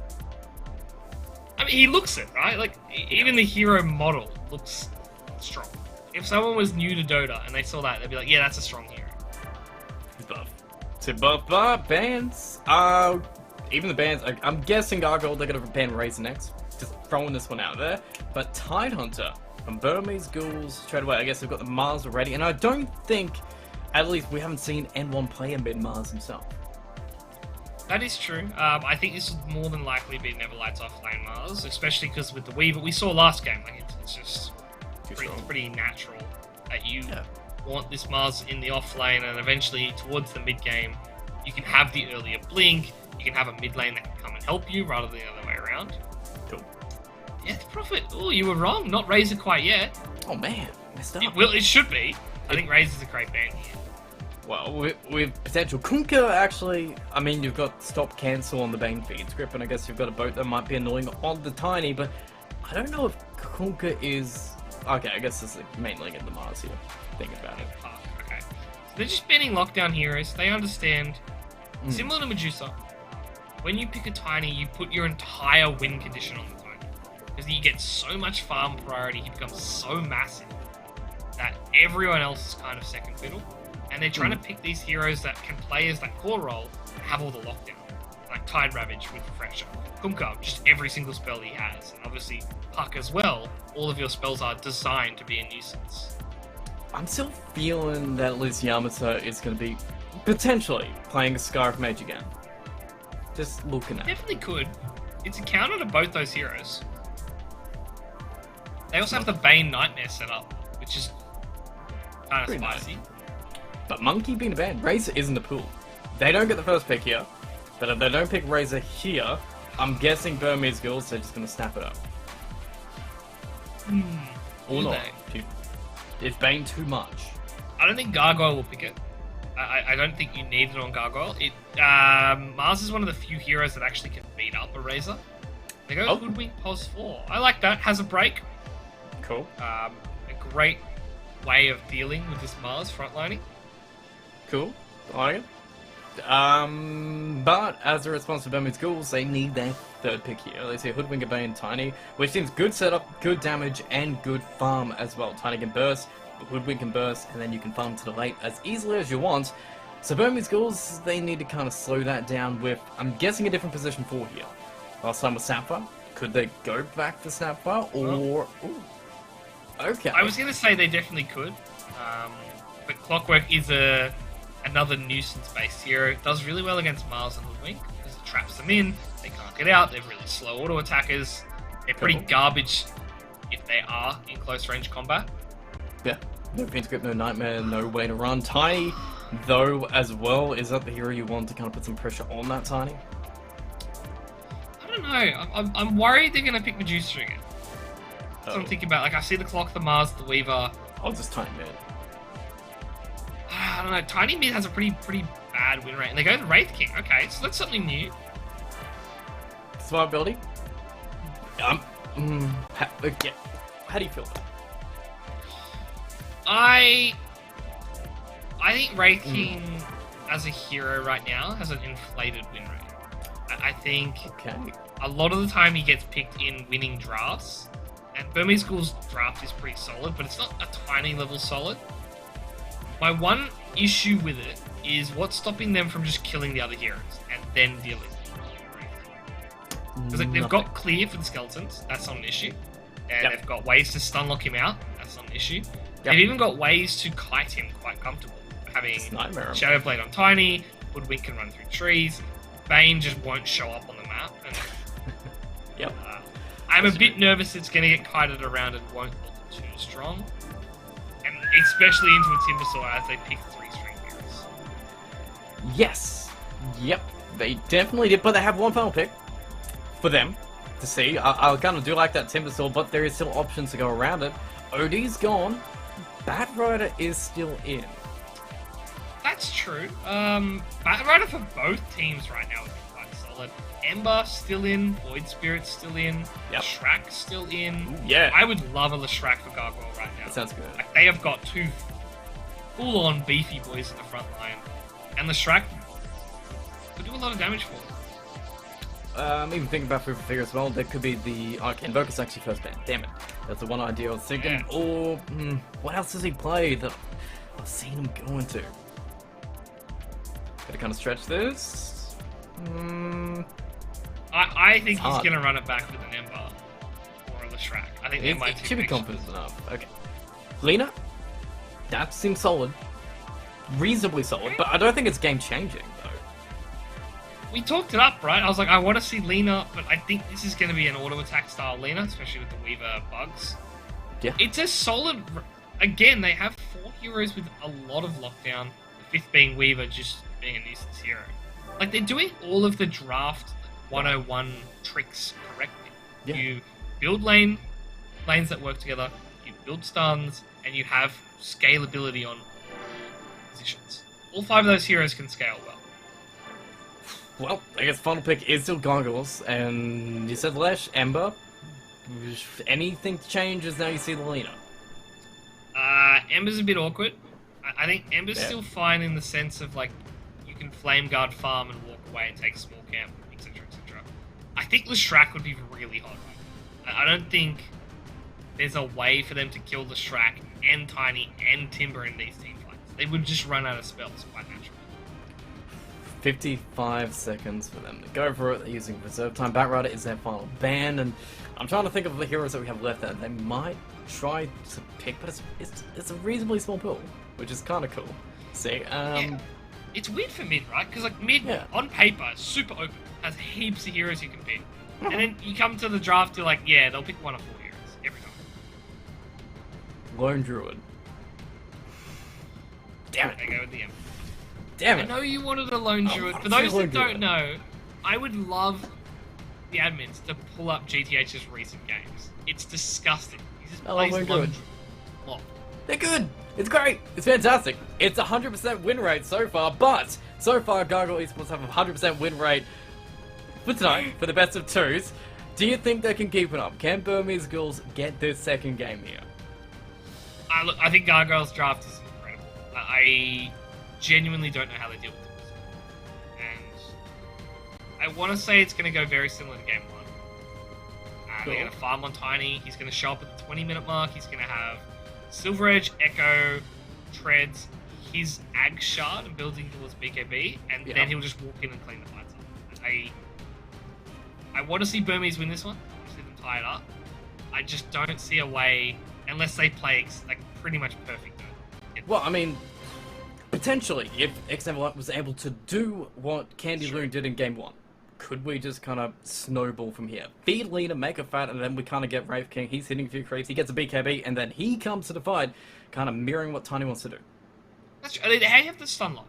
I mean, he looks it, right? Like, even the hero model looks strong. If someone was new to Dota and they saw that, they'd be like, yeah, that's a strong hero. He's buff. To buff bans. Even the bans, I'm guessing Gargoyle, they're going to ban Razor next. Just throwing this one out there. But Tidehunter from Burmese Ghouls straight away. I guess they've got the Mars already. And I don't think, at least we haven't seen N1 play him in Mars himself. That is true. I think this would more than likely be Neverlight's offlane Mars, especially because with the Weaver we saw last game, like it's just pretty natural that you want this Mars in the offlane, and eventually towards the mid game, you can have the earlier blink, you can have a mid lane that can come and help you rather than the other way around. Cool. Yeah, Prophet. Oh, you were wrong. Not Razor quite yet. Oh man, messed up. It should be. I think Razor's a great ban here. Well, with potential Kunkka, actually, I mean, you've got stop cancel on the Bane feed script, and I guess you've got a boat that might be annoying on the Tiny, but I don't know if Kunkka is... Okay, I guess this is mainly in the Mars here, thinking about it. Okay. So they're just banning lockdown heroes. They understand, similar to Medusa, when you pick a Tiny, you put your entire win condition on the Tiny. Because you get so much farm priority, he becomes so massive that everyone else is kind of second fiddle. And they're trying to pick these heroes that can play as that core role and have all the lockdown. Like Tide Ravage with Refresher. Kunkka, just every single spell he has. And obviously, Puck as well. All of your spells are designed to be a nuisance. I'm still feeling that Liz Yamato is going to be potentially playing a Scarf Mage again. Just looking at it. Definitely could. It's a counter to both those heroes. They also have the Bane Nightmare set up, which is kind of spicy. Nice. But Monkey being a ban, Razor is in the pool. They don't get the first pick here, but if they don't pick Razor here, I'm guessing Burmese Ghouls, they're just going to snap it up. Or not. Is Bane too much? I don't think Gargoyle will pick it. I don't think you need it on Gargoyle. Mars is one of the few heroes that actually can beat up a Razor. They go Hoodwink Pos 4. I like that. Has a break. Cool. A great way of dealing with this Mars frontlining. Cool. I like it. But as a response to Burmese Ghouls, they need their third pick here. They see Hoodwink, Bane, Tiny, which seems good setup, good damage, and good farm as well. Tiny can burst, Hoodwink can burst, and then you can farm to the late as easily as you want. So Burmese Ghouls, they need to kind of slow that down with, I'm guessing, a different position 4 here. Last time was Sapphire. Could they go back to Sapphire, or... Ooh. Okay. I was going to say they definitely could, but Clockwork is another nuisance-based hero. It does really well against Mars and Hoodwink, because it traps them in, they can't get out, they're really slow auto-attackers, they're pretty garbage if they are in close-range combat. Yeah, no Pin Script, no Nightmare, no way to run. Tiny, though, as well, is that the hero you want to kind of put some pressure on that Tiny? I don't know, I'm worried they're going to pick Medusa again. So I'm thinking about, like, I see the Clock, the Mars, the Weaver. I'll just Tiny Mid. I don't know, Tiny Mid has a pretty bad win rate. And they go to Wraith King. Okay, so that's something new. Survivability? How do you feel about it? I think Wraith King, as a hero right now, has an inflated win rate. I think a lot of the time he gets picked in winning drafts. And Burmese Ghouls' draft is pretty solid, but it's not a tiny level solid. My one issue with it is what's stopping them from just killing the other heroes and then dealing with because they've got clear for the skeletons, that's not an issue. And they've got ways to stunlock him out, that's not an issue. They've even got ways to kite him quite comfortable. Having Shadow Blade on Tiny, Hoodwink can run through trees, Bane just won't show up on the map. And, I'm a bit nervous it's going to get kited around and won't look too strong. And especially into a Timbersaw as they pick 3-string heroes. Yes. Yep. They definitely did, but they have one final pick for them to see. I kind of do like that Timbersaw, but there is still options to go around it. OD's gone. Batrider is still in. That's true. Batrider for both teams right now is quite solid. solid. Ember still in, Void Spirit's still in, Yep. Shrek still in. Ooh, yeah. I would love a Leshrac for Gargoyle right now. That sounds good. Like, they have got two full-on beefy boys in the front line, and Leshrac could do a lot of damage for them. Even thinking about Food for Figure as well, there could be the Arcane Invoker's actually first ban. Damn it. That's the one idea I was thinking. Yeah. Or, what else does he play that I've seen him go into? Gotta kind of stretch this. I think he's hard. going to run it back with an Ember or a Leshrac. I think they might It should be confident enough. Okay. Lena? That seems solid. Reasonably solid, but I don't think it's game-changing, though. We talked it up, right? I was like, I want to see Lena, but I think this is going to be an auto-attack style Lena, especially with the Weaver bugs. Yeah. It's a solid... Again, they have 4 heroes with a lot of lockdown, the 5th being Weaver, just being a nuisance hero. Like, they're doing all of the draft 101 tricks correctly. Yeah. You build lanes that work together, you build stuns, and you have scalability on positions. All 5 of those heroes can scale well. Well, I guess final pick is still Gargoyles, and you said Lesh, Ember. Anything changes now you see the Lena? Ember's a bit awkward. I think Ember's Yeah. still fine in the sense of, like, you can Flame Guard farm and walk away and take a small camp, etc, etc. I think Leshrac would be really hot. I don't think there's a way for them to kill Leshrac and Tiny and Timber in these team fights. They would just run out of spells quite naturally. 55 seconds for them to go for it. They're using reserve time. Batrider is their final ban, and I'm trying to think of the heroes that we have left that they might try to pick, but it's a reasonably small pool, which is kind of cool. See, Yeah. It's weird for mid, right? Because, like, mid, Yeah. on paper, super open, has heaps of heroes you can pick. And then you come to the draft, you're like, yeah, they'll pick 1 or 4 heroes every time. Lone Druid. Damn They it! go with the M. Damn I it! know you wanted a lone druid. For I those lone that don't druid. know, I would love the admins to pull up GTH's recent games. It's disgusting. He just I love plays lone lone druid. druid. Lot. They're good. It's great. It's fantastic. It's 100% win rate so far, but so far Gargoyle Esports have a 100% win rate for tonight, for the best of 2s. Do you think they can keep it up? Can Burmese Ghouls get their second game here? Look, I think Gargoyle's draft is incredible. I genuinely don't know how they deal with this. And I want to say it's going to go very similar to game 1. They're going to farm on Tiny. He's going to show up at the 20-minute mark. He's going to have Silver Edge, Echo, Treads, his Ag Shard, and building towards BKB, and Yeah. then he'll just walk in and clean the fights up. I want to see Burmese win this one. I want to see them tie it up. I just don't see a way, unless they play like pretty much perfect. Well, I mean, potentially, if XML was able to do what Candy Sure. Loon did in game 1, could we just kind of snowball from here? Feed Lena, make her fat, and then we kind of get Wraith King. He's hitting a few creeps, he gets a BKB, and then he comes to the fight, kind of mirroring what Tiny wants to do. That's true. They have the stun lock.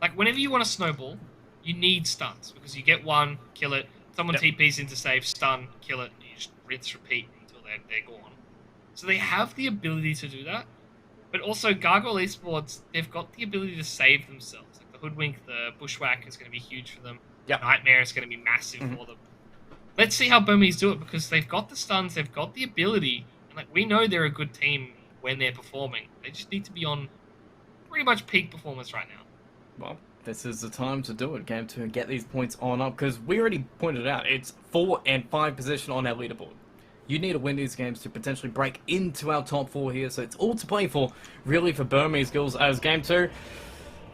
Like, whenever you want to snowball, you need stuns, because you get one, kill it, someone Yep. TPs into save, stun, kill it, and you just rinse, repeat until they're gone. So they have the ability to do that, but also Gargoyle Esports, they've got the ability to save themselves. Like the Hoodwink, the Bushwhack is going to be huge for them. Yep. Nightmare is going to be massive for them. Let's see how Burmese do it, because they've got the stuns, they've got the ability, and like we know they're a good team when they're performing. They just need to be on pretty much peak performance right now. Well, this is the time to do it, game 2, and get these points on up, because we already pointed out, it's 4 and 5 position on our leaderboard. You need to win these games to potentially break into our top 4 here, so it's all to play for, really, for Burmese Ghouls as game 2.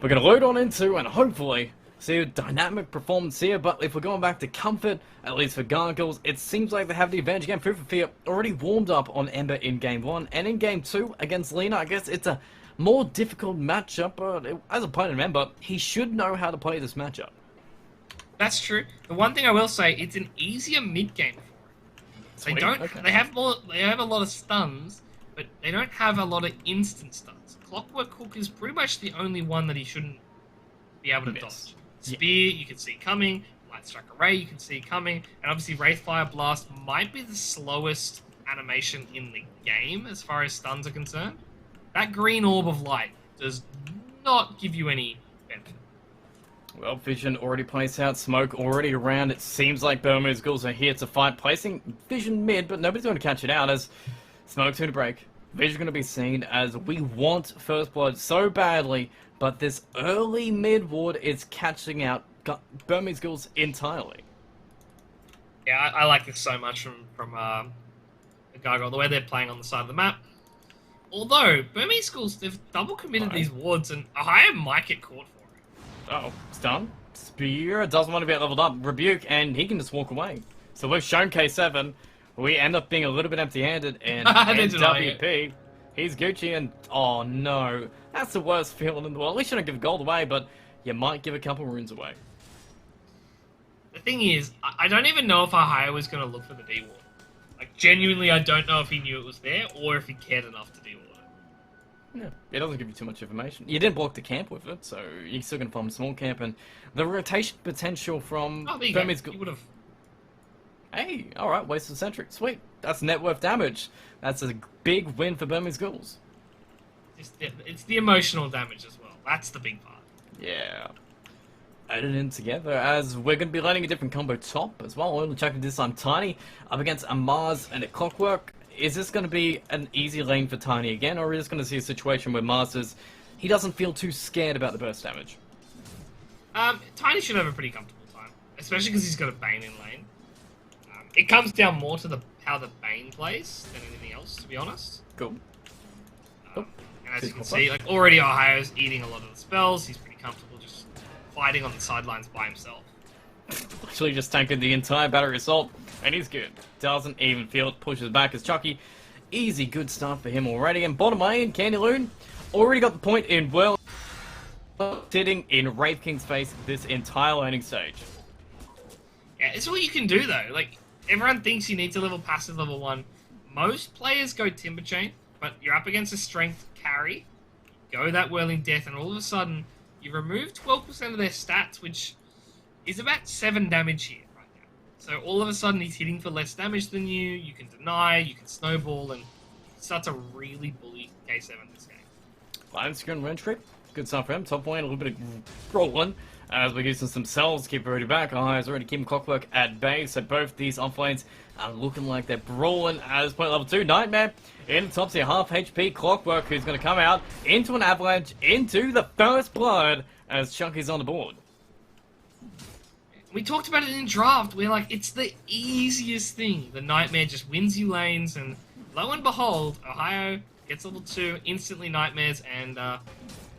We're going to load on into, and hopefully, see a dynamic performance here, but if we're going back to comfort, at least for Gargoyles, it seems like they have the advantage. Again, Food for Fear already warmed up on Ember in game 1, and in game 2 against Lena, I guess it's a more difficult matchup, but as a player member, he should know how to play this matchup. That's true. The one thing I will say, it's an easier mid game for it. They Sweet, don't. okay. They have more. They have a lot of stuns, but they don't have a lot of instant stuns. Clockwork Hook is pretty much the only one that he shouldn't be able to Miss. dodge. Spear, you can see coming. Light Strike Array, you can see coming, and obviously Wraithfire Blast might be the slowest animation in the game as far as stuns are concerned. That green orb of light does not give you any benefit. Well, Vision already placed out, Smoke already around. It seems like Burma's Ghouls are here to fight, placing Vision mid, but nobody's going to catch it out as Smoke's going to break. Vision's going to be seen as we want First Blood so badly, but this early mid ward is catching out Burmese Ghouls entirely. Yeah, I like this so much from Gargoyle, the way they're playing on the side of the map. Although, Burmese Schools, they've double committed these wards, and Ohio might get caught for it. Uh-oh, stun. Spear doesn't want to get leveled up. Rebuke, and he can just walk away. So we've shown K7. We end up being a little bit empty-handed, and NWP, he's Gucci, and oh no. That's the worst feeling in the world. At least you don't give gold away, but you might give a couple runes away. The thing is, I don't even know if Ohio was going to look for the D ward. Like, genuinely, I don't know if he knew it was there, or if he cared enough to D ward it. Yeah, it doesn't give you too much information. You didn't block the camp with it, so you're still going to farm a small camp, and the rotation potential from Burmese... You would have... Hey, alright, wasted Sentry. Sweet. That's net worth damage. That's a big win for Burmese Ghouls. It's the emotional damage as well. That's the big part. Yeah. Added in together as we're going to be learning a different combo top as well. Only checking this time Tiny up against a Mars and a Clockwork. Is this going to be an easy lane for Tiny again, or are we just going to see a situation where Mars he doesn't feel too scared about the burst damage? Tiny should have a pretty comfortable time, especially because he's got a Bane in lane. It comes down more to how the Bane plays than anything else, to be honest. Cool. And as you can see, like already Ohio's eating a lot of the spells. He's pretty comfortable just fighting on the sidelines by himself. Actually just tanking the entire battery assault, and he's good. Doesn't even feel it, pushes back as Chucky. Easy, good start for him already. And bottom lane, Candy Loon already got the point in well, sitting in Wraith King's face this entire laning stage. Yeah, it's what you can do though. Like, everyone thinks you need to level passive level 1. Most players go Timber Chain, but you're up against a strength carry, go that Whirling Death, and all of a sudden, you remove 12% of their stats, which is about 7 damage here right now. So all of a sudden, he's hitting for less damage than you can deny, you can snowball, and it starts to really bully K7 this game. Line screen win trick. Good stuff for him. Top lane, a little bit of rolling. As we're using some cells, keep already back. Ohio's already keeping Clockwork at bay, so both these off lanes are looking like they're brawling as point level 2. Nightmare in the top tier, half HP. Clockwork, who's going to come out into an avalanche, into the First Blood, as Chunky's on the board. We talked about it in draft, where like it's the easiest thing. The Nightmare just wins you lanes, and lo and behold, Ohio gets level 2, instantly Nightmares, and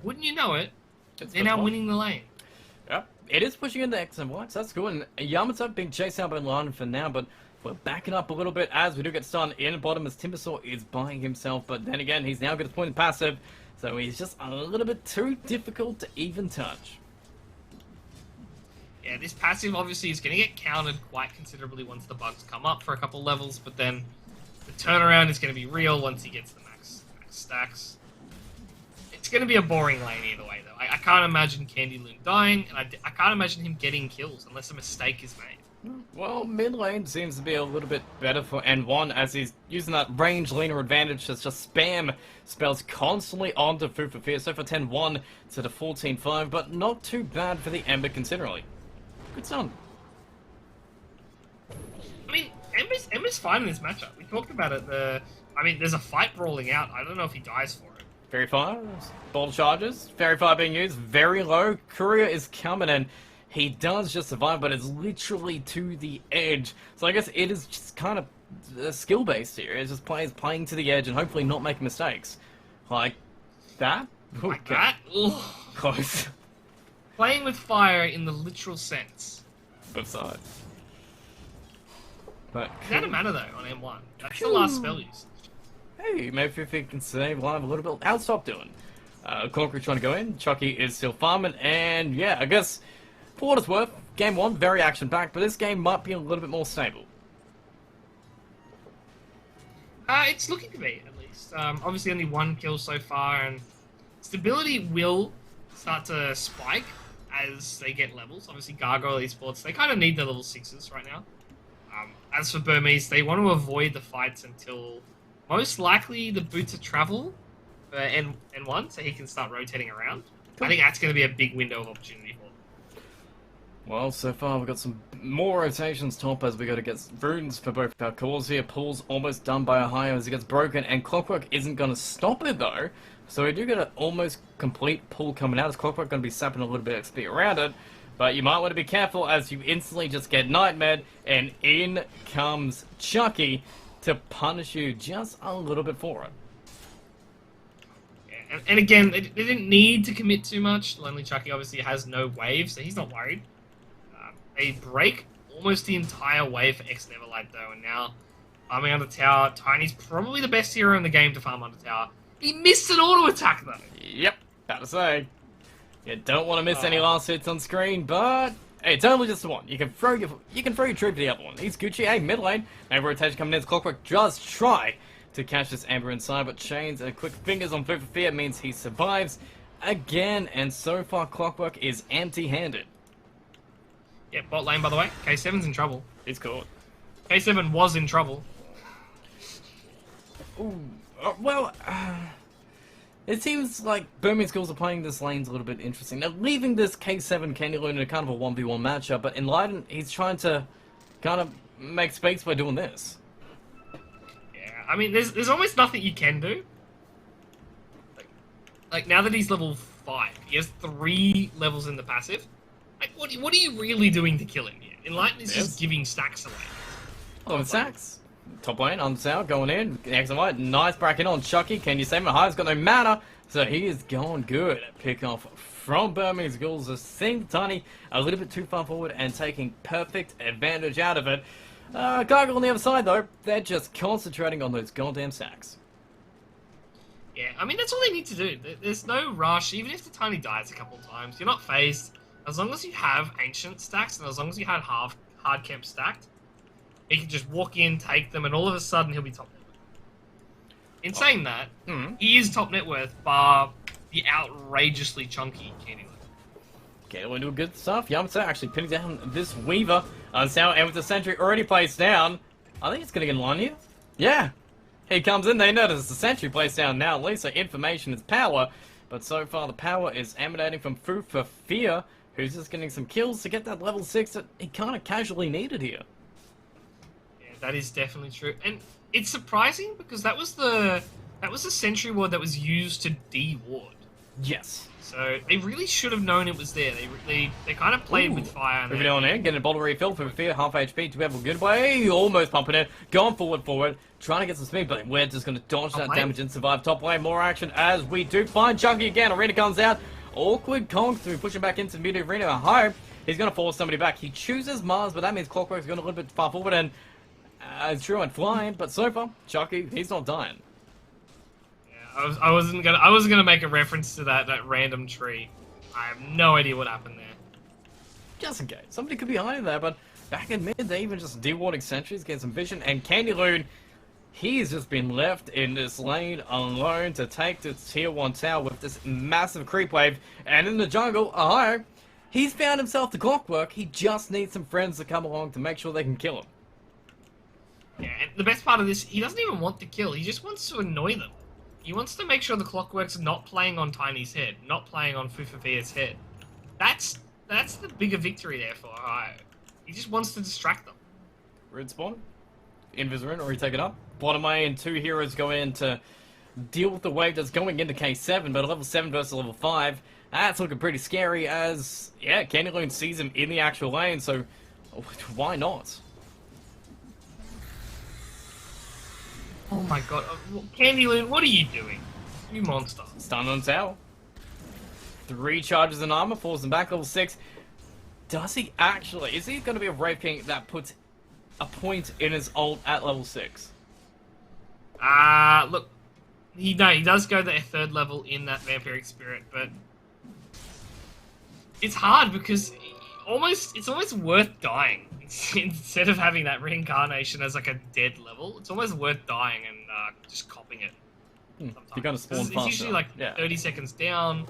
wouldn't you know it, they're now winning the lane. Yep, it is pushing into X and Y, so that's good. And Yamato being chased out by London for now, but we're backing up a little bit as we do get stunned in the bottom as Timbersaw is buying himself, but then again, he's now got his point in passive, so he's just a little bit too difficult to even touch. Yeah, this passive obviously is going to get countered quite considerably once the bugs come up for a couple levels, but then the turnaround is going to be real once he gets the max stacks. It's going to be a boring lane either way, though. I can't imagine Candy Loon dying, and I can't imagine him getting kills unless a mistake is made. Well, mid lane seems to be a little bit better for N1 as he's using that range leaner advantage to just spam spells constantly onto Food for Fear. So for 10-1 to the 14-5, but not too bad for the Ember considerably. Good son. I mean, Ember's fine in this matchup. We talked about it. I mean, there's a fight brawling out. I don't know if he dies for it. Very fire, bold charges, very fire being used, very low. Courier is coming in. He does just survive, but it's literally to the edge. So I guess it is just kind of skill-based here. It's just players playing to the edge and hopefully not making mistakes. Like that? Like that? Ugh. Close. Playing with fire in the literal sense. Both sides. But It doesn't matter though on M1. That's the last spell used. Hey, maybe if we can save live a little bit. I'll stop doing. Conqueror trying to go in. Chucky is still farming, and yeah, I guess for what it's worth, game 1 very action-packed, but this game might be a little bit more stable. It's looking to be at least. Obviously, only 1 kill so far, and stability will start to spike as they get levels. Obviously, Gargoyle Esports, they kind of need the level 6s right now. As for Burmese, they want to avoid the fights until most likely the Boots of Travel N1, so he can start rotating around. I think that's going to be a big window of opportunity for them. Well, so far we've got some more rotations top as we go to get runes for both our cores here. Pool's almost done by Ohio as it gets broken, and Clockwork isn't going to stop it though. So we do get an almost complete pool coming out. As Clockwork going to be sapping a little bit of XP around it. But you might want to be careful as you instantly just get Nightmare, and in comes Chucky to punish you just a little bit for it. Yeah, and again, they didn't need to commit too much. Lonely Chucky obviously has no wave, so he's not worried. They break almost the entire wave for X-Neverlight though, and now farming under tower. Tiny's probably the best hero in the game to farm under tower. He missed an auto attack though. Yep, about to say. You don't want to miss any last hits on screen, but hey, it's only just the one. You can throw your troop to the other one. He's Gucci. Hey, mid lane. Maybe rotation coming in. Clockwork does try to catch this Amber inside, but Chains and quick fingers on Food for Fear means he survives again. And so far, Clockwork is empty-handed. Yeah, bot lane by the way. K7's in trouble. He's caught. K7 was in trouble. Ooh, well. It seems like Birmingham Schools are playing this lane's a little bit interesting. They're leaving this K7 Candy Loon in a kind of a 1v1 matchup, but Enlighten, he's trying to kind of make space by doing this. Yeah, I mean, there's almost nothing you can do. Like now that he's level 5, he has 3 levels in the passive. Like, what are you really doing to kill him here? Enlighten is just giving stacks away. Oh, stacks. Top lane, on Sal, going in. Excellent. Nice bracket on Chucky. Can you save him? High's got no mana, so he is going good. Pick off from Birmingham Schools. Just seeing Tiny a little bit too far forward and taking perfect advantage out of it. Gargle on the other side, though, they're just concentrating on those goddamn stacks. Yeah, I mean, that's all they need to do. There's no rush. Even if the Tiny dies a couple of times, you're not phased. As long as you have Ancient stacks, and as long as you had hard camp stacked, he can just walk in, take them, and all of a sudden he'll be top net worth. In saying that, he is top net worth, bar the outrageously chunky Candy Loon. Okay, we're doing good stuff. Yamsa actually pinning down this Weaver. And with the Sentry already placed down, I think it's going to get in line here. Yeah. He comes in, they notice the Sentry placed down now. At least information is power. But so far the power is emanating from Food for Fear, who's just getting some kills to get that level 6 that he kind of casually needed here. That is definitely true, and it's surprising because that was the sentry ward that was used to de-ward. Yes. So they really should have known it was there. They kind of played with fire. Moving on in, getting a bottle refill for Fear, half HP to have a good way. Almost pumping it, going forward, trying to get some speed, but we're just going to dodge that damage and survive. Top lane, more action as we do find Chunky again. Arena comes out, awkward Kong through, pushing back into the mid arena. High, he's going to force somebody back. He chooses Mars, but that means Clockwork's going a little bit far forward and. True and flying, but so far, Chucky, he's not dying. Yeah, I wasn't gonna make a reference to that random tree. I have no idea what happened there. Just in case. Somebody could be hiding there, but back in mid, they even just de-warding sentries, get some vision, and Candy Loon, he's just been left in this lane alone to take the tier 1 tower with this massive creep wave, and in the jungle, he's found himself the Clockwork. He just needs some friends to come along to make sure they can kill him. Yeah, and the best part of this, he doesn't even want to kill. He just wants to annoy them. He wants to make sure the Clockwork's not playing on Tiny's head, not playing on Fufafia's head. That's the bigger victory there for Ohio. He just wants to distract them. Red spawn. Invis already taken up. Bottom lane, 2 heroes go in to deal with the wave that's going into K7, but a level 7 versus level 5. That's looking pretty scary as, yeah, Candy Loon sees him in the actual lane, so why not? Oh my god, Candy Loon, what are you doing? You monster. Stun on tower. 3 charges in armor, falls him back, level 6. Does he actually? Is he going to be a Brave King that puts a point in his ult at level 6? Look, he does go to a 3rd level in that Vampiric Spirit, but it's hard because it's almost worth dying. Instead of having that reincarnation as like a dead level, it's almost worth dying and just copping it. You're going to spawn faster. It's usually like 30 seconds down.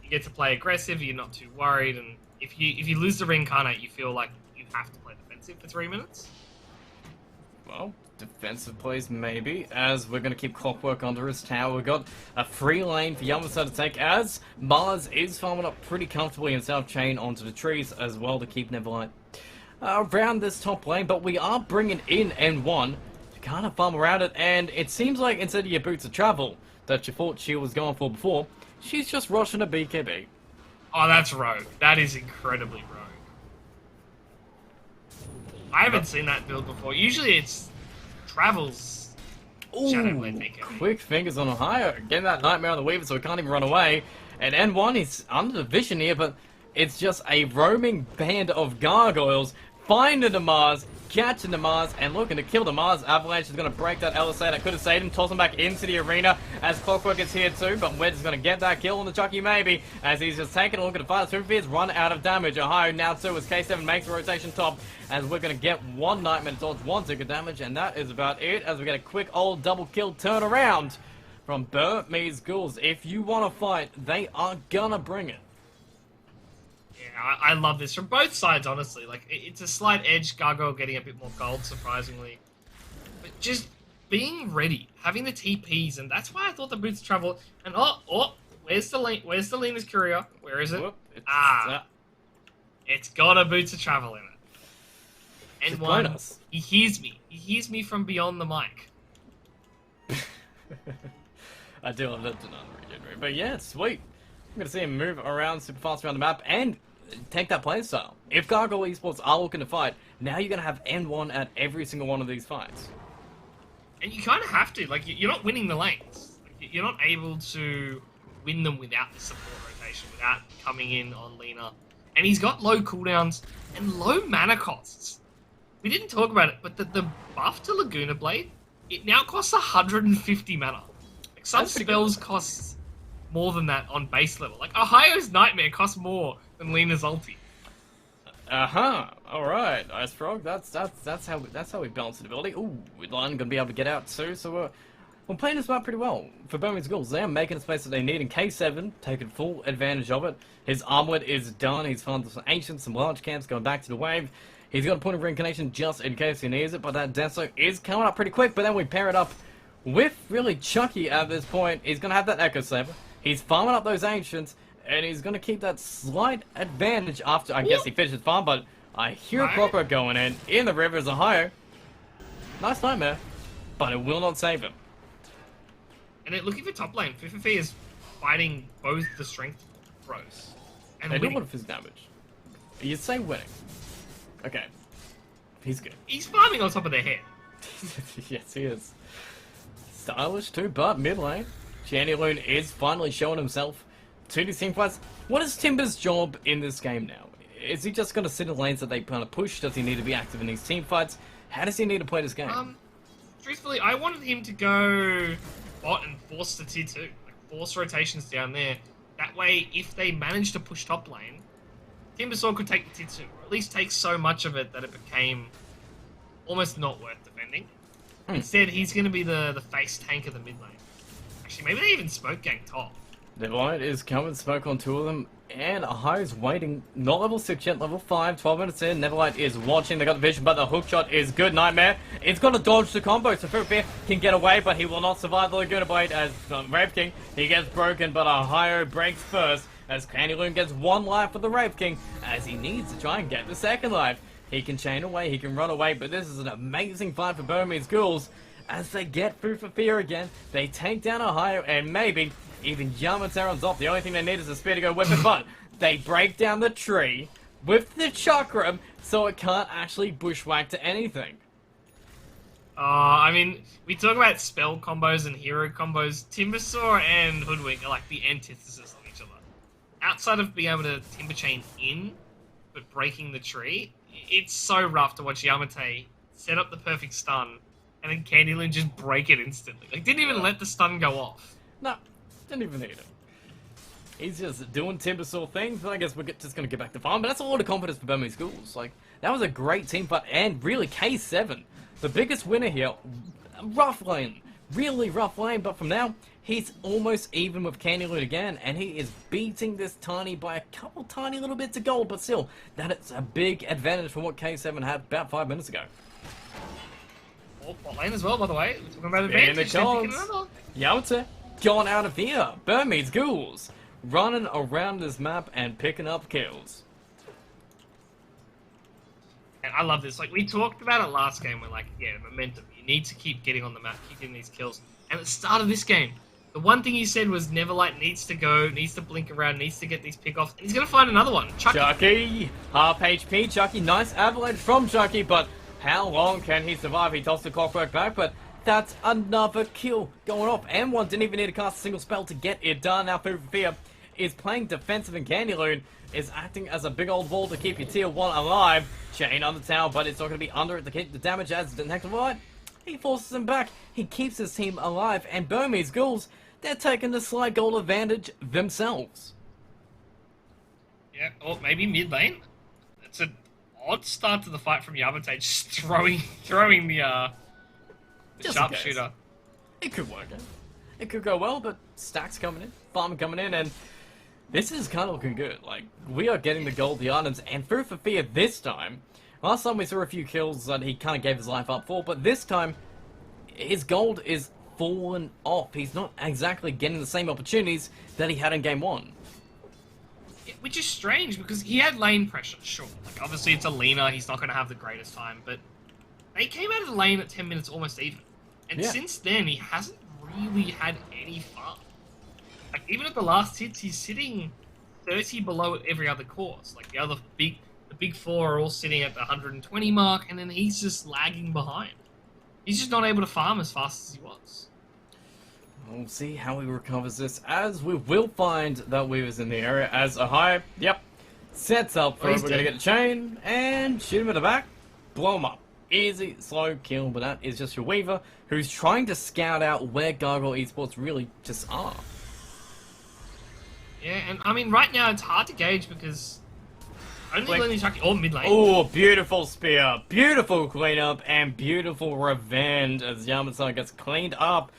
You get to play aggressive. You're not too worried, and if you lose the reincarnate, you feel like you have to play defensive for 3 minutes. well, defensive plays maybe, as we're going to keep Clockwork under his tower. We've got a free lane for Yamato to take, as Mars is farming up pretty comfortably himself, chain onto the trees as well to keep Neverlight around this top lane, but we are bringing in N1 to kind of farm around it, and it seems like instead of your boots of travel that you thought she was going for before, she's just rushing a BKB. Oh, that's rogue. That is incredibly rogue. I haven't seen that build before. Usually it's travels. Ooh, quick fingers on Ohio. Getting that Nightmare on the Weaver so it can't even run away. And N1 is under the vision here, but it's just a roaming band of gargoyles finding the Mars, catching the Mars, and looking to kill the Mars. Avalanche is going to break that LSA that could have saved him, toss him back into the arena as Clockwork is here too, but Wedge is going to get that kill on the Chucky maybe, as he's just taking a look at the fight. Superfears run out of damage. Ohio now too as K7 makes the rotation top, as we're going to get one Nightmare to dodge one ticket damage, and that is about it, as we get a quick old double kill turnaround from Burmese Ghouls. If you want to fight, they are gonna bring it. Yeah, I love this from both sides, honestly. Like, it's a slight edge, Gargoyle getting a bit more gold, surprisingly. But just being ready, having the TPs, and that's why I thought the boots of travel. And where's the Lena's courier? Where is it? It's got a boots of travel in it. And one, he hears me. He hears me from beyond the mic. I do love that Denana regenerate, but yeah, it's sweet. I'm going to see him move around super fast around the map and take that playstyle. If Gargoyle Esports are looking to fight, now you're going to have N1 at every single one of these fights. And you kind of have to. Like, you're not winning the lanes. Like, you're not able to win them without the support rotation, without coming in on Lena. And he's got low cooldowns and low mana costs. We didn't talk about it, but the buff to Laguna Blade, it now costs 150 mana. Like, some spells cost more than that on base level. Like, Ohio's Nightmare costs more than Lena's ulti. Alright, Ice Frog. That's how we balance the ability. Ooh, Line gonna be able to get out too, so we're playing this map pretty well. For Burmese Ghouls, they are making the space that they need, and K7 taking full advantage of it. His armlet is done. He's found some ancients, some large camps, going back to the wave. He's got a point of reincarnation just in case he needs it, but that Deso is coming up pretty quick, but then we pair it up with really Chucky at this point. He's gonna have that Echo Saber. He's farming up those ancients, and he's going to keep that slight advantage after, I guess, he finishes farm, but I hear Clockwork going in the rivers, Ohio. Nice Nightmare, but it will not save him. And then looking for top lane, Fifi is fighting both the strength throws. And they do want his damage. You'd say winning. Okay. He's good. He's farming on top of their head. Yes, he is. Stylish too, but mid lane. Loon is finally showing himself to these teamfights. What is Timber's job in this game now? Is he just going to sit in lanes that they kind of push? Does he need to be active in these teamfights? How does he need to play this game? Truthfully, I wanted him to go bot and force the tier 2. Like, force rotations down there. That way, if they manage to push top lane, Timbersaw could take the tier 2. Or at least take so much of it that it became almost not worth defending. Instead, he's going to be the face tank of the mid lane. Actually, maybe they even smoke gang top. The light is coming, smoke on two of them, and Ohio's waiting. Not level 6 yet, level 5, 12 minutes in. Neverlight is watching, they got the vision, but the hook shot is good. Nightmare, it's got to dodge the combo, so Fear can get away, but he will not survive the Laguna Blade as Rave King. He gets broken, but Ohio breaks first, as Candyloon gets one life for the Rave King, as he needs to try and get the second life. He can chain away, he can run away, but this is an amazing fight for Burmese Ghouls. As they get through for fear again, they take down Ohio, and maybe even Yamateron's off. The only thing they need is a spear to go weapon, but they break down the tree with the chakram, so it can't actually bushwhack to anything. I mean, we talk about spell combos and hero combos. Timbersaw and Hoodwink are like the antithesis of each other. Outside of being able to Timber Chain in, but breaking the tree, it's so rough to watch Yamate set up the perfect stun, and then Candyloon just break it instantly. Like, didn't even let the stun go off. No, didn't even need it. He's just doing Timbersaw things, but I guess we're just going to get back to farm. But that's a lot of confidence for Burmese Ghouls. Like, that was a great team fight, and really, K7, the biggest winner here. Rough lane. Really rough lane, but from now, he's almost even with Candyloon again, and he is beating this Tiny by a couple tiny little bits of gold, but still, that is a big advantage from what K7 had about 5 minutes ago. Oh, bot lane as well, by the way. We're talking about In the advantage. They're picking cards. another. Yowza, gone out of here. Burmese ghouls running around this map and picking up kills. And I love this. Like, we talked about it last game. We're like, yeah, momentum. You need to keep getting on the map, keep getting these kills. And at the start of this game, the one thing he said was Neverlight needs to go, needs to blink around, needs to get these pick-offs. And he's going to find another one. Chucky, half HP. Chucky, nice avalanche from Chucky, but how long can he survive? He tossed the clockwork back, but that's another kill going off. M1 didn't even need to cast a single spell to get it done. Now Food for Fear is playing defensive, and Candyloon is acting as a big old wall to keep your tier 1 alive. Chain on the tower, but it's not going to be under it to keep the damage as the next light. He forces him back. He keeps his team alive, and Burmese ghouls, they're taking the slight goal advantage themselves. Yeah, or maybe mid lane. It's an odd start to the fight from Yabate, just throwing the sharpshooter. It could work out. It could go well, but stacks coming in, farm coming in, and this is kind of looking good. Like, we are getting the gold, items, and Food for Fear this time. Last time we saw a few kills that he kind of gave his life up for, but this time, his gold is fallen off. He's not exactly getting the same opportunities that he had in game 1. Yeah, which is strange, because he had lane pressure, sure. Like, obviously it's a leaner, he's not going to have the greatest time, but they came out of the lane at 10 minutes almost even. And Yeah. since then, he hasn't really had any fun. Like, even at the last hits, he's sitting 30 below every other course. Like, the big four are all sitting at the 120 mark, and then he's just lagging behind. He's just not able to farm as fast as he was. We'll see how he recovers this, as we will find that Weaver's in the area, as Ahai, yep, sets up for it. We're going to get the chain, and shoot him in the back, blow him up. Easy, slow kill, but that is just your Weaver, who's trying to scout out where Gargoyle Esports really just are. Yeah, and I mean, right now it's hard to gauge because only Lenny Chucky or mid lane. Oh, beautiful spear, beautiful cleanup, and beautiful revenge as Yamasan gets cleaned up.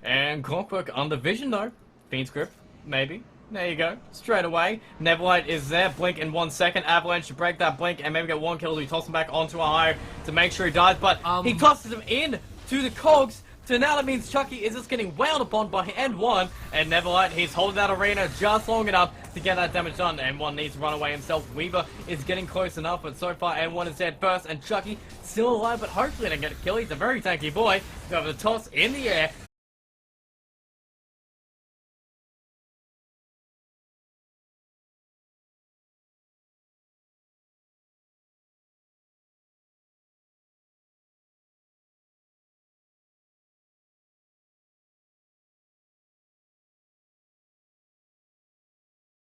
And Clockwork under vision though. Fiend's Grip, maybe. There you go. Straight away. Neverlight is there. Blink in 1 second. Avalanche to break that blink and maybe get one kill. He tosses him back onto a high to make sure he dies. But he tosses him in to the cogs. So now that means Chucky is just getting wailed upon by N1. And Neverlight, he's holding that arena just long enough to get that damage done. N1 needs to run away himself. Weaver is getting close enough. But so far N1 is dead first. And Chucky still alive. But hopefully they get a kill. He's a very tanky boy. So the toss in the air.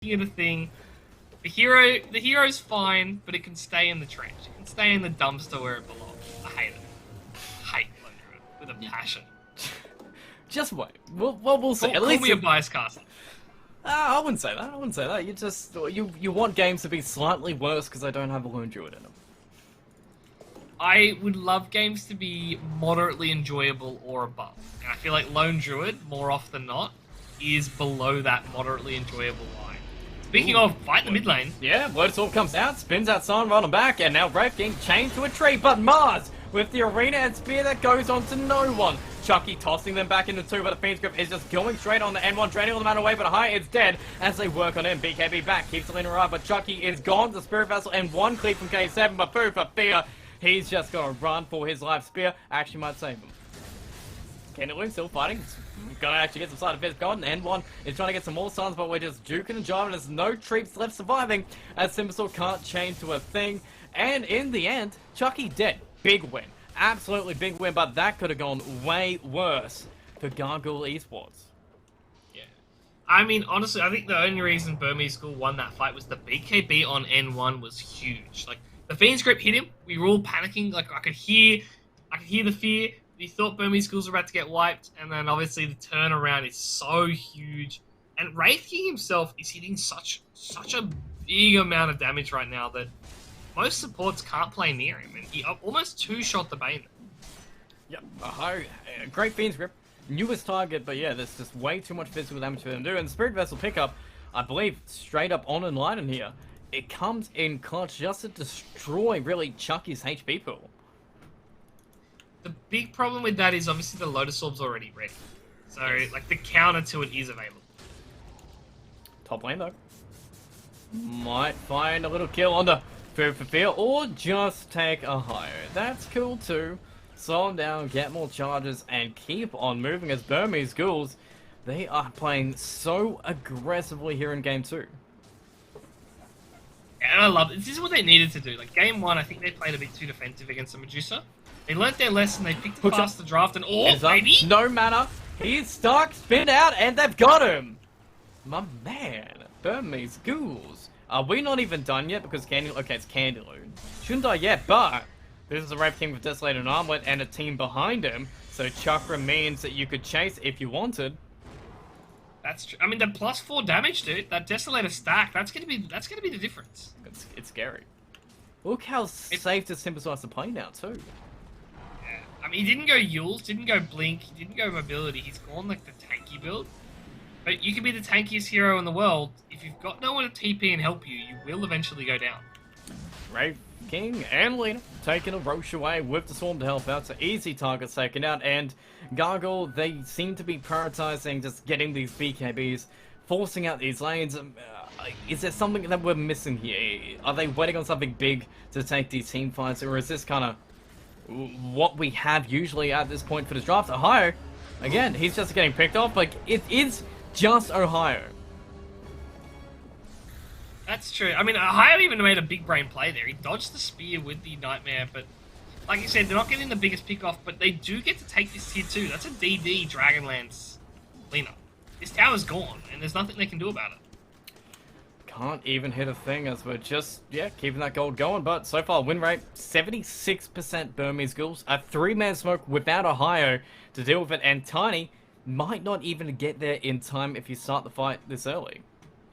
The thing, the hero's fine, but it can stay in the trash. It can stay in the dumpster where it belongs. I hate it. I hate Lundra with a passion. Just wait. We'll see. Call me a bias caster. I wouldn't say that. I wouldn't say that. You just you want games to be slightly worse because they don't have a lone druid in them. I would love games to be moderately enjoyable or above. And I feel like Lone Druid, more often than not, is below that moderately enjoyable line. Speaking of, fight the mid lane. Yeah, Bloodsorb comes out, spins that Sun right on back, and now Wraith getting chained to a tree, but Mars with the arena and spear that goes on to no one. Chucky tossing them back into two, but the Fiend's Grip is just going straight on the N1, draining all the mana away, but High is dead as they work on him. BKB back, keeps Selena alive, but Chucky is gone. The Spirit Vessel and one cleave from K7, but Food for Fear, he's just gonna run for his life. Spear actually might save him. Candyloon still fighting. Gonna actually get some side effects going. N1 is trying to get some more stuns, but we're just juking and jiving. There's no treeps left surviving as Simbasaur can't change to a thing. And in the end, Chucky dead. Big win. Absolutely big win, but that could have gone way worse for Gargoyle Esports. Yeah. I mean, honestly, I think the only reason Burmese School won that fight was the BKB on N1 was huge. Like, the Fiend's Grip hit him. We were all panicking. Like, I could hear the fear. We thought Burmese Schools were about to get wiped, and then obviously the turnaround is so huge. And Wraith King himself is hitting such a big amount of damage right now that most supports can't play near him, and he almost two-shot the Bane. Yep, a great Fiend's Grip. Newest target, but yeah, there's just way too much physical damage for them to do. And Spirit Vessel pickup, I believe, straight up on and line in here. It comes in clutch just to destroy, really, Chucky's HP pool. The big problem with that is obviously the Lotus Orb's already ready. So, like, the counter to it is available. Top lane, though. Might find a little kill on the food for fear, or just take a higher. That's cool, too. Slow them down, get more charges, and keep on moving as Burmese Ghouls. They are playing so aggressively here in Game 2. And I love it. This is what they needed to do. Like, Game 1, I think they played a bit too defensive against the Medusa. They learnt their lesson, they picked it past the draft, and baby! No matter. He's stuck, spin out, and they've got him! My man, Burmese Ghouls. Are we not even done yet? Because okay, it's Candyloon. Shouldn't die yet, but this is a Wraith King with Desolated and Armlet and a team behind him, so Chakra means that you could chase if you wanted. That's true. I mean, the +4 damage, dude. That Desolator stack. That's gonna be the difference. It's scary. Look how safe this synthesizer to play now too. Yeah. I mean, he didn't go Yules, didn't go Blink, he didn't go Mobility. He's gone like the tanky build. But you can be the tankiest hero in the world. If you've got no one to TP and help you, you will eventually go down. Wraith King and Lena taking a Roche away with the Swarm to help out. So easy targets taken out, and Gargoyle, they seem to be prioritizing just getting these BKBs, forcing out these lanes. Is there something that we're missing here? Are they waiting on something big to take these team fights, or is this kind of what we have usually at this point for this draft? Ohio, again, he's just getting picked off. Like, it is just Ohio. That's true. I mean, Ohio even made a big brain play there. He dodged the spear with the Nightmare, but like you said, they're not getting the biggest pick off, but they do get to take this tier 2. That's a DD Dragonlance Lena. This tower's gone, and there's nothing they can do about it. Can't even hit a thing as we're just, keeping that gold going. But so far, win rate, 76% Burmese Ghouls. A 3-man smoke without Ohio to deal with it, and Tiny might not even get there in time if you start the fight this early.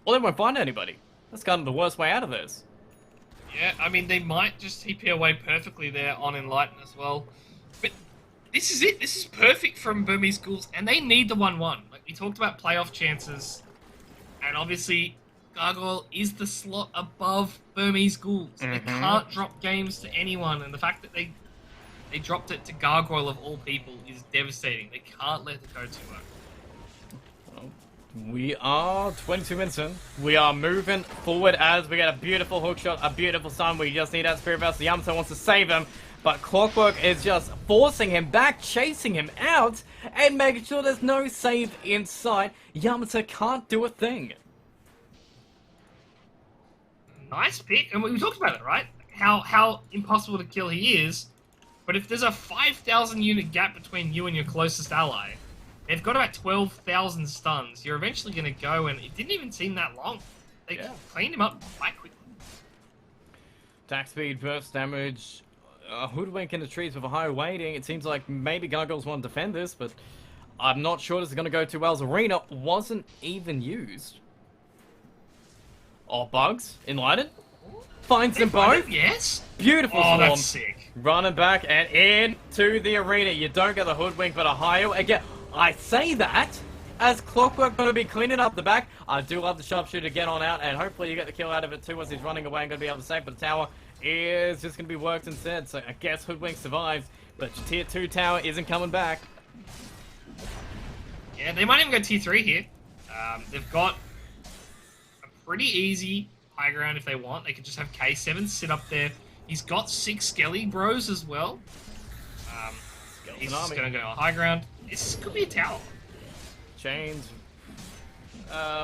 Or they won't find anybody. That's kind of the worst way out of this. Yeah, I mean, they might just TP away perfectly there on Enlighten as well. But this is it. This is perfect from Burmese Ghouls, and they need the 1-1. Like, we talked about playoff chances, and obviously Gargoyle is the slot above Burmese Ghouls. They can't drop games to anyone, and the fact that they dropped it to Gargoyle of all people is devastating. They can't let it go too much. We are 22 minutes in. We are moving forward as we get a beautiful hook shot, a beautiful stun. We just need that Spirit Vessel. The Yamato wants to save him, but Clockwork is just forcing him back, chasing him out, and making sure there's no save in sight. Yamato can't do a thing. Nice pick, and we talked about it, right? How impossible to kill he is, but if there's a 5,000 unit gap between you and your closest ally, they've got about 12,000 stuns. You're eventually going to go, and it didn't even seem that long. They cleaned him up quite quickly. Attack speed, burst damage, hoodwink in the trees with a higher weighting. It seems like maybe Gargoyles want to defend this, but I'm not sure this is going to go too well. Arena wasn't even used. Oh, Bugs, Enlightened. Finds them both. Yes. Beautiful Oh, swarm. that's sick. Running back and into the arena. You don't get the hoodwink, but a higher. Again, I say that as Clockwork going to be cleaning up the back. I do love the sharpshooter to get on out, and hopefully you get the kill out of it too as he's running away and going to be able to save. But the tower is just going to be worked instead. So I guess hoodwink survives, but tier 2 tower isn't coming back. Yeah, they might even go tier 3 here. They've got a pretty easy high ground if they want. They could just have K7 sit up there. He's got 6 Skelly Bros as well. He's just going to go high ground. This could be a tower. Chains.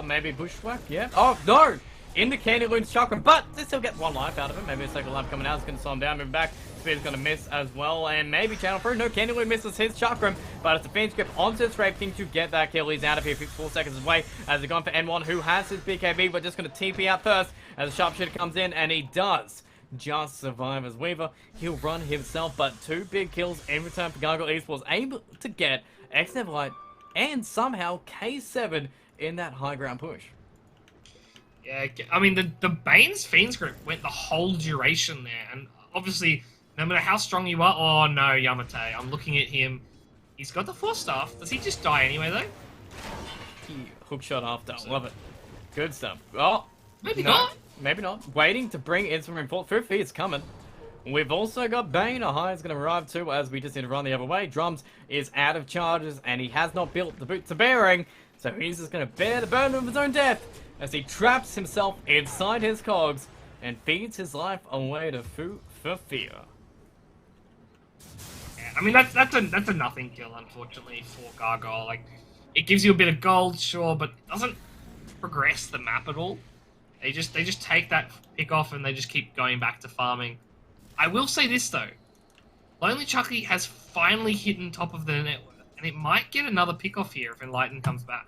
Maybe bushwhack, yeah. Oh, no! In the Candyloon's Chakra, but they still get 1 life out of it. Maybe a second life coming out. It's going to slow him down, moving back. Speed's going to miss as well, and maybe channel through. No, Candyloon misses his Chakram, but it's a Fiend Grip onto this Wraith King to get that kill. He's out of here 54 seconds away as they're going for N1, who has his BKB, but just going to TP out first as the Sharpshooter comes in, and he does just survive as Weaver. He'll run himself, but 2 big kills in return for Gargoyle Esports, able to get X-Neverlight and somehow K7 in that high ground push. Yeah, I mean, the Bane's Fiend's Grip went the whole duration there, and obviously, no matter how strong you are... Oh, no, Yamate. I'm looking at him. He's got the Force Staff. Does he just die anyway, though? Hook shot after. Love it. Good stuff. Oh, Maybe no, not. Maybe not. Waiting to bring in some reinforcement. 50 is coming. We've also got Bane. Ahire's going to arrive too, as we just need to run the other way. Drums is out of charges, and he has not built the boots of bearing, so he's just going to bear the burden of his own death as he traps himself inside his cogs and feeds his life away to food for fear. Yeah, I mean that's a nothing kill, unfortunately, for Gargoyle. Like, it gives you a bit of gold, sure, but it doesn't progress the map at all. They just take that pick off and they just keep going back to farming. I will say this though, Lonely Chucky has finally hit on top of the network, and it might get another pick off here if Enlighten comes back.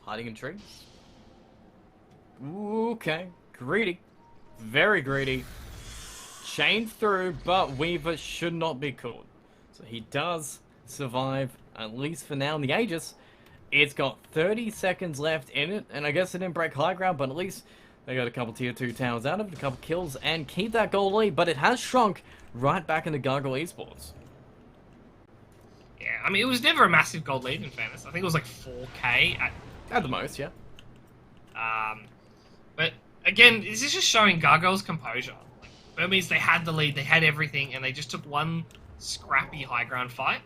Hiding in trees. Okay, greedy, very greedy. Chained through, but Weaver should not be caught. So he does survive, at least for now, in the Aegis. It's got 30 seconds left in it, and I guess it didn't break high ground, but at least they got a couple tier 2 towers out of it, a couple kills, and keep that gold lead, but it has shrunk right back into Gargoyle Esports. Yeah, I mean, it was never a massive gold lead, in fairness. I think it was like 4k At the most, yeah. But, again, this is just showing Gargoyle's composure. Like, Burmese, they had the lead, they had everything, and they just took one scrappy high ground fight,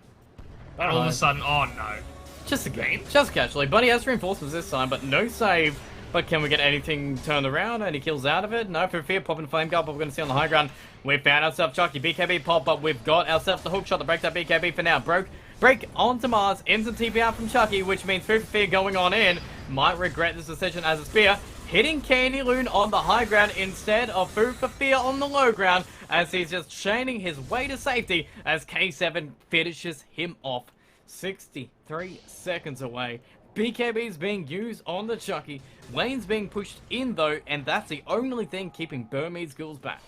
and all of a sudden, oh no. Just a game. Just casually. Buddy has reinforcements this time, but no save. But can we get anything turned around? Any kills out of it? No, for fear, popping flame guard, but we're going to see on the high ground. We found ourselves Chucky, BKB pop, but we've got ourselves the hook shot to break that BKB for now. Break onto Mars, instant TP out from Chucky, which means food for fear going on in. Might regret this decision as a spear. Hitting Candy Loon on the high ground instead of food for fear on the low ground, as he's just chaining his way to safety as K7 finishes him off. 63 seconds away. BKB's being used on the Chucky. Lane's being pushed in though, and that's the only thing keeping Burmese ghouls back.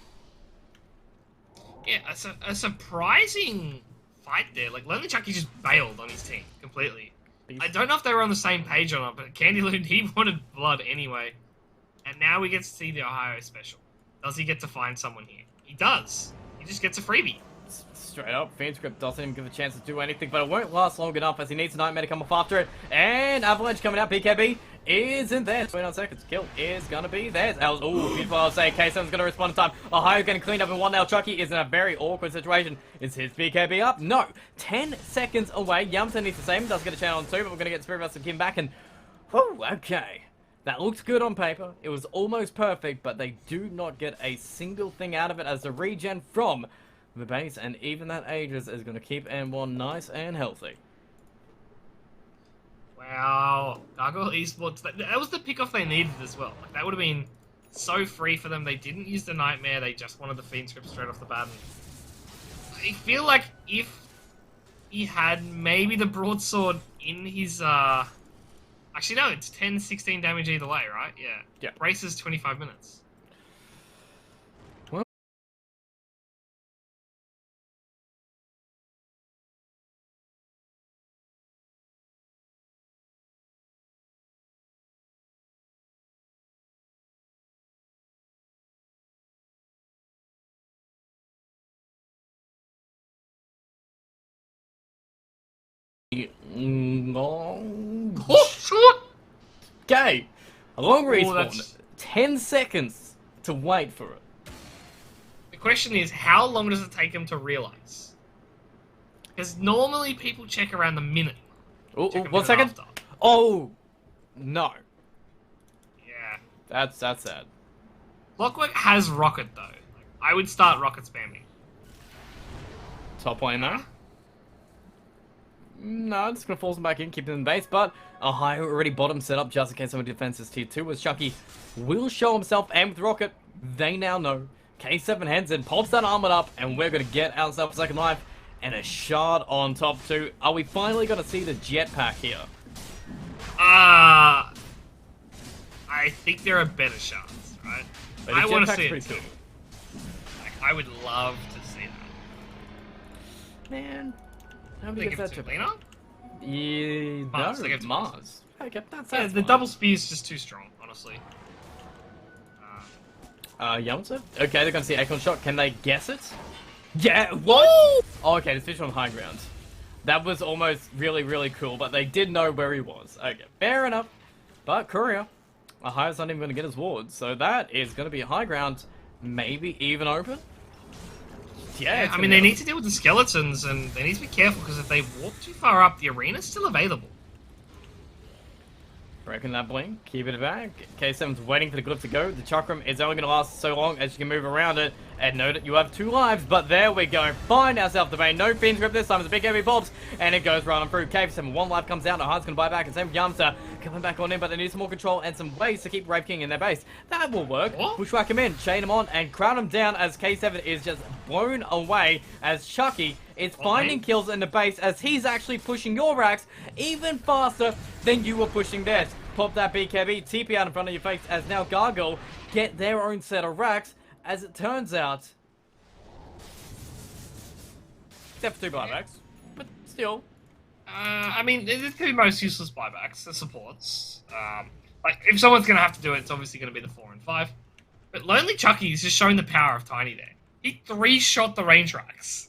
Yeah, a surprising fight there. Like, Lonely Chucky just bailed on his team completely. I don't know if they were on the same page or not, but Candy Loon, he wanted blood anyway. And now we get to see the Ohio special. Does he get to find someone here? He does. He just gets a freebie. Straight up, Fiendscript doesn't even give a chance to do anything, but it won't last long enough as he needs a Nightmare to come off after it. And Avalanche coming out, BKB isn't there. 29 seconds, kill is gonna be there. Ooh, beautiful, I'll say. K7's gonna respond in time. Ohio getting cleaned up in one now. Chucky is in a very awkward situation. Is his BKB up? No. 10 seconds away. Yamta needs to save him, does get a channel on 2, but we're gonna get Spirit Burst and Kim back and... Whew, okay. That looks good on paper. It was almost perfect, but they do not get a single thing out of it as the regen from the base, and even that Aegis is going to keep M1 nice and healthy. Wow. Gargoyle Esports, that was the pick-off they needed as well. Like, that would have been so free for them. They didn't use the Nightmare, they just wanted the Fiend script straight off the bat. I feel like if he had maybe the broadsword in his... Actually, no, it's 10, 16 damage either way, right? Yeah. Yeah. Braces 25 minutes. Long... Oh, short! Okay. A long respawn. That's... 10 seconds to wait for it. The question is, how long does it take him to realize? Because normally people check around the minute. Oh, 1 second. After. Oh, no. Yeah. That's sad. Clockwork has Rocket, though. Like, I would start Rocket spamming. Top lane, though. No, just gonna force him back in, keep him in base, but Ohio already bottom set up just in case someone defenses tier 2 as Chucky will show himself, and with Rocket, they now know. K7 heads in, pops that armor up, and we're gonna get ourselves a second life and a shard on top 2. Are we finally gonna see the jetpack here? I think there are better shards, right? I want to see it too. Like, I would love to see that. Man. Nobody gets that to Lena? Yeah, Mars, no, Mars. Okay, that's the double spear is just too strong, honestly. Yamsa? Okay, they're gonna see Acorn Shot. Can they guess it? Yeah, what? Oh, okay, the fish on high ground. That was almost really, really cool, but they did know where he was. Okay, fair enough. But Courier, Ohio's not even gonna get his ward, so that is gonna be high ground, maybe even open. Yeah, I mean, they need to deal with the skeletons, and they need to be careful, because if they walk too far up, the arena's still available. Breaking that blink, keep it back. K7's waiting for the glyph to go. The chakram is only going to last so long as you can move around it. And note that you have 2 lives, but there we go. Find ourselves the vein. No Fiend's Grip this time. It's a big heavy pops, and it goes right on through. K7, 1 life comes out. The Heart's going to buy back, and same with Yamster coming back on in, but they need some more control and some ways to keep Wraith King in their base. That will work. Bushwhack him in, chain him on, and crowd him down as K7 is just blown away as Chucky is finding kills in the base as he's actually pushing your racks even faster than you were pushing theirs. Pop that BKB, TP out in front of your face as now Gargoyle get their own set of racks, as it turns out. Except for 2 buybacks, but still. I mean, the 2 most useless buybacks, the supports. Like, if someone's going to have to do it, it's obviously going to be the 4 and 5. But Lonely Chucky is just showing the power of Tiny there. He 3-shot the range racks.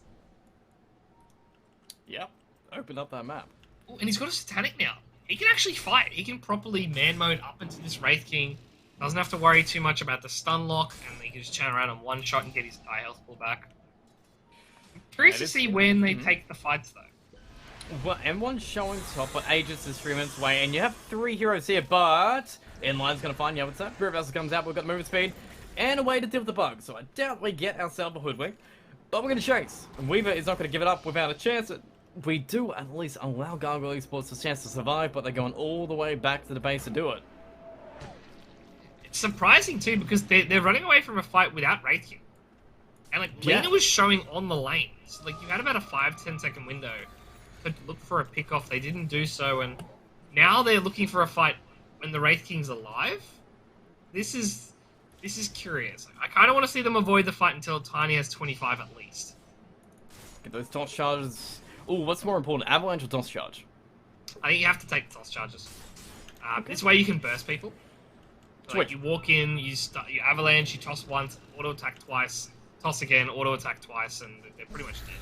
Yep, open up that map. Ooh, and he's got a Satanic now. He can actually fight. He can properly man mode up into this Wraith King. Doesn't have to worry too much about the stun lock, and he can just turn around and 1-shot and get his high health pull back. I'm curious to see when they take the fights, though. Well, M1's showing top, but Aegis is 3 minutes away, and you have 3 heroes here, but Inline's going to find you, what's that? Spirit Vessel comes out, we've got movement speed, and a way to deal with the bug, so I doubt we get ourselves a hoodwink, but we're going to chase. And Weaver is not going to give it up without a chance. We do at least allow Gargoyle Esports a chance to survive, but they're going all the way back to the base to do it. It's surprising, too, because they're running away from a fight without Wraith King. And, like, Lena was showing on the lanes. Like, you had about a 5-10 second window to look for a pick-off. They didn't do so, and now they're looking for a fight when the Wraith King's alive. This is curious. I kind of want to see them avoid the fight until Tiny has 25 at least. Get those toss charges. Ooh, what's more important, Avalanche or toss charge? I think you have to take the toss charges. This way you can burst people. Like, you walk in, you avalanche, you toss once, auto attack twice, toss again, auto attack twice, and they're pretty much dead.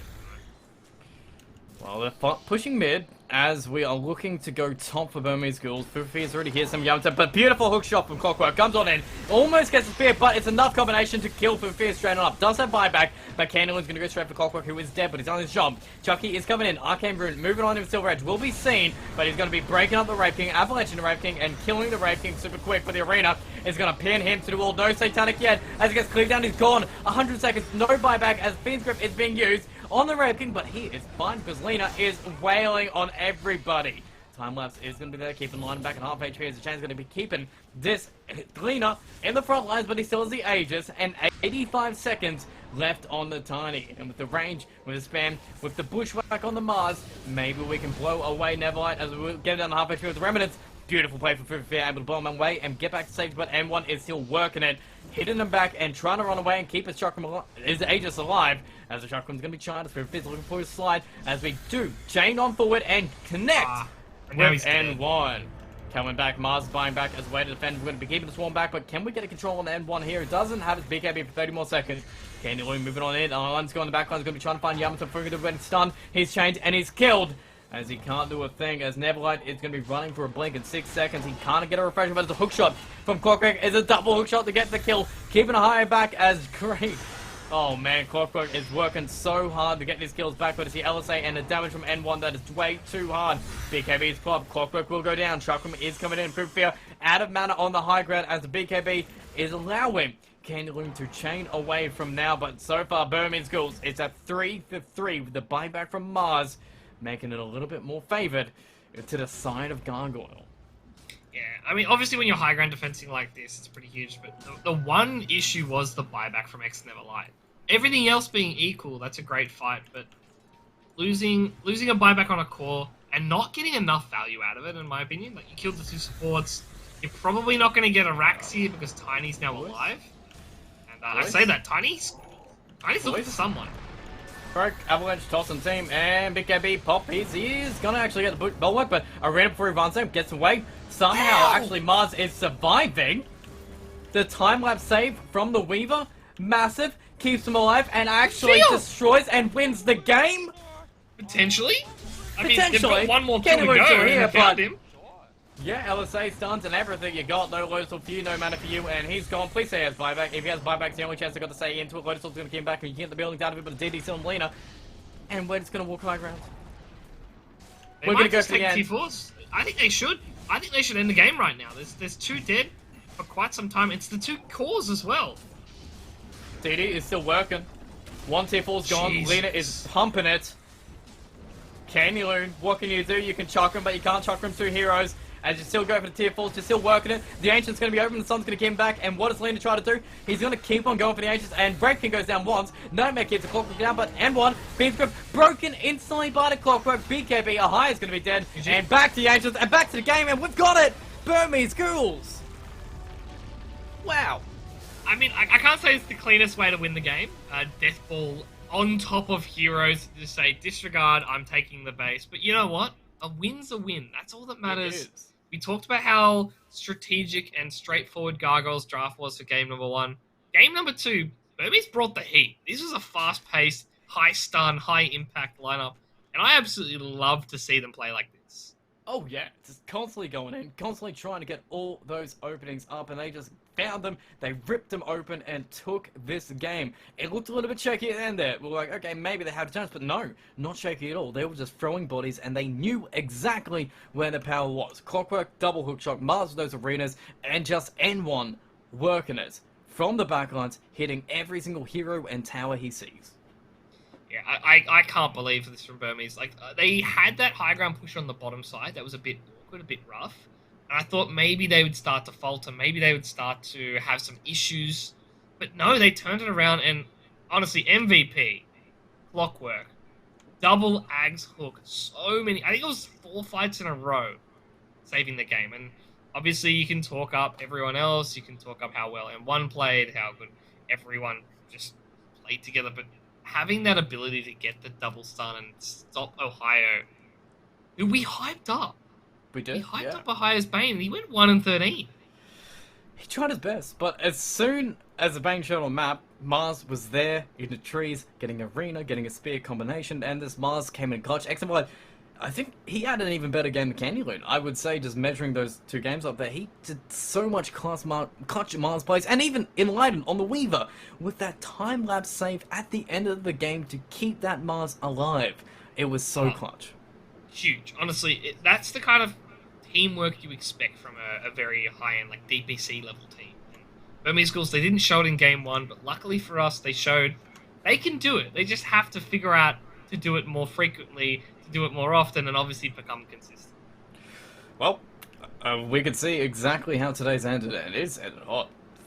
Well, they're pushing mid as we are looking to go top for Burmese Ghouls. Fufi is already here, some Yamta, but beautiful hook shot from Clockwork. Comes on in, almost gets the spear, but it's enough combination to kill Fufi straight on up. Does have buyback, but Candle's going to go straight for Clockwork, who is dead, but he's on his job. Chucky is coming in, Arcane Rune, moving on to Silver Edge, will be seen, but he's going to be breaking up the Wraith King, avalanching the Wraith King, and killing the Wraith King super quick, but the arena is going to pin him to the wall. No Satanic yet, as he gets cleared down, he's gone. 100 seconds, no buyback, as Fiend's Grip is being used on the Wraith King, but he is fine because Lena is wailing on everybody. Time-lapse is going to be there, keeping line back at half HP as the chain's going to be keeping this Lena in the front lines, but he still has the Aegis, and 85 seconds left on the Tiny. And with the range, with the spam, with the bushwhack on the Mars, maybe we can blow away Neverlight as we get down to half HP with the Remnants. Beautiful play from Fufi, able to blow him away and get back to safety, but M1 is still working it, hitting him back and trying to run away and keep his Chakram his Aegis alive, as the Chakram's going to be charged. Fufi's looking for his slide, as we do chain on forward and connect with N1. Coming back, Mars buying back as a way to defend. We're going to be keeping the Swarm back, but can we get a control on the N1 here? It doesn't have his BKB for 30 more seconds. Candy Loom moving on in. Line's going, the back line's going to be trying to find Yamato. Fuga to get stunned. He's chained and he's killed, as he can't do a thing, as Neverlight is going to be running for a blink in 6 seconds. He can't get a refresher, but it's a hook shot from Clockwork. It's a double hook shot to get the kill, keeping a high back as great. Oh man, Clockwork is working so hard to get these kills back, but it's the LSA and the damage from N1 that is way too hard. BKB is popped, Clockwork will go down, Chakram is coming in, Fear out of mana on the high ground as the BKB is allowing Candleloom to chain away from now, but so far Burmese Ghouls, it's at 3-3 with the buyback from Mars, making it a little bit more favoured to the side of Gargoyle. Yeah, I mean, obviously when you're high ground defensing like this, it's pretty huge, but the one issue was the buyback from X Neverlight. Everything else being equal, that's a great fight, but losing a buyback on a core and not getting enough value out of it, in my opinion. Like, you killed the 2 supports, you're probably not going to get a Rax here because Tiny's now alive. And I say that, Tiny's looking for someone. Broke, Avalanche, toss and team, and BKB pop. He is gonna actually get the bulwark, but Arena before he runs him, gets away. Somehow, actually, Mars is surviving. The time-lapse save from the Weaver, massive, keeps him alive, and actually destroys and wins the game. Potentially? I mean, Potentially. they've got one more kill to go here, and found him. Yeah, LSA stuns and everything. You got no Lotus for you, no mana for you, and he's gone. Please say he has buyback. If he has buyback, it's the only chance I got to say into it. Lotus going to come back and you get the buildings out of it, but DD still in Lena. And we're just going to walk right around. We're going to go for the end. T4s. I think they should. I think they should end the game right now. There's 2 dead for quite some time. It's the 2 cores as well. DD is still working. 1 T4's gone. Jesus. Lena is pumping it. Candy Loon, what can you do? You can chuck him, but you can't chuck him through heroes. As you still go for the tier 4s, you're still working it. The Ancient's going to be open, the Sun's going to come back, and what does Lena try to do? He's going to keep on going for the Ancients, and Breaking goes down once. Nightmare keeps the Clockwork down, but N1, Beam's grip broken instantly by the Clockwork. BKB, Ahai is going to be dead, and back to the Ancients, and back to the game, and we've got it! Burmese Ghouls! Wow. I mean, I can't say it's the cleanest way to win the game. Death Ball on top of heroes, just say, disregard, I'm taking the base. But you know what? A win's a win. That's all that matters. We talked about how strategic and straightforward Gargoyle's draft was for game number 1. Game number 2, Burmese brought the heat. This was a fast-paced, high-stun, high-impact lineup, and I absolutely love to see them play like this. Oh yeah, just constantly going in, constantly trying to get all those openings up, and they just found them, they ripped them open, and took this game. It looked a little bit shaky at the end there. We were like, okay, maybe they had a chance, but no, not shaky at all. They were just throwing bodies, and they knew exactly where the power was. Clockwork, double hook shot, Mars with those arenas, and just N1 working it from the backlines, hitting every single hero and tower he sees. Yeah, I can't believe this from Burmese. Like, they had that high ground push on the bottom side that was a bit awkward, a bit rough. And I thought maybe they would start to falter, maybe they would start to have some issues. But no, they turned it around, and honestly, MVP, Clockwork, double Ags hook, so many, I think it was 4 fights in a row, saving the game. And obviously you can talk up everyone else, you can talk up how well M1 played, how good everyone just played together, but having that ability to get the double stun and stop Ohio, who we hyped up. We did. We hyped up Ohio's Bane, and he went 1-13. He tried his best, but as soon as the Bane showed on map, Mars was there in the trees, getting arena, getting a spear combination, and this Mars came in clutch. XMY, I think he had an even better game than Candy Loon. I would say, just measuring those 2 games up there, he did so much clutch Mars plays, and even Enlightened on the Weaver, with that time-lapse save at the end of the game to keep that Mars alive. It was so clutch. Huge. Honestly, that's the kind of teamwork you expect from a very high-end, like, DPC level team. And Burmese Ghouls, they didn't show it in game 1, but luckily for us, they showed they can do it. They just have to figure out to do it more frequently, to do it more often, and obviously become consistent. Well, we could see exactly how today's ended, and it is at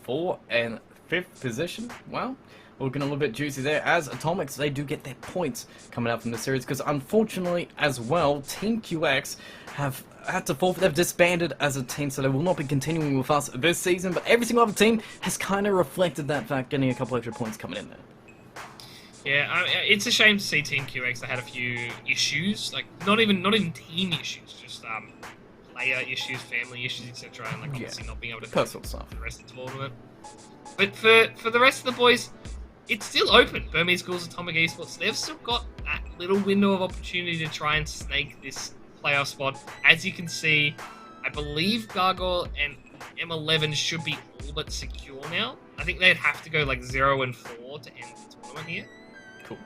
4th and 5th position. Well, looking a little bit juicy there, as Atomics, they do get their points coming out from the series, because unfortunately, as well, Team QX have had to forfeit. They've disbanded as a team, so they will not be continuing with us this season, but every single other team has kind of reflected that fact, getting a couple extra points coming in there. Yeah, it's a shame to see Team QX. They had a few issues, like not even team issues, just player issues, family issues, etc. And like obviously not being able to personal stuff for the rest of the tournament. But for the rest of the boys, it's still open. Burmese Ghouls, Atomic Esports, they've still got that little window of opportunity to try and snake this playoff spot. As you can see, I believe Gargoyle and M11 should be all but secure now. I think they'd have to go like 0-4 to end the tournament here. Cool.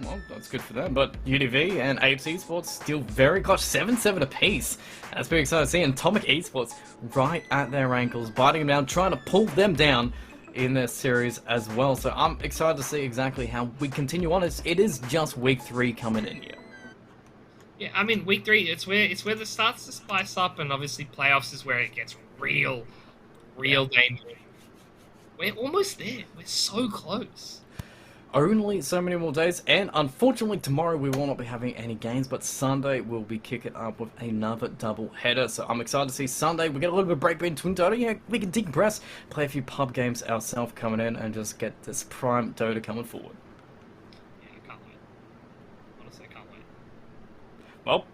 Well, that's good for them. But UDV and AFC Esports still very clutch, 7-7 apiece. That's pretty exciting to see. And Atomic Esports right at their ankles, biting them down, trying to pull them down in their series as well. So I'm excited to see exactly how we continue on. It is just week 3 coming in here. Yeah, I mean week 3, it's where it starts to spice up, and obviously playoffs is where it gets real danger. We're almost there. We're so close. Only so many more days, and unfortunately tomorrow we will not be having any games, but Sunday we'll be kicking up with another double header. So I'm excited to see Sunday. We get a little bit of break between Dota. Yeah, we can decompress, play a few pub games ourselves coming in, and just get this prime Dota coming forward. Yeah, I can't wait. Honestly, I can't wait. Well,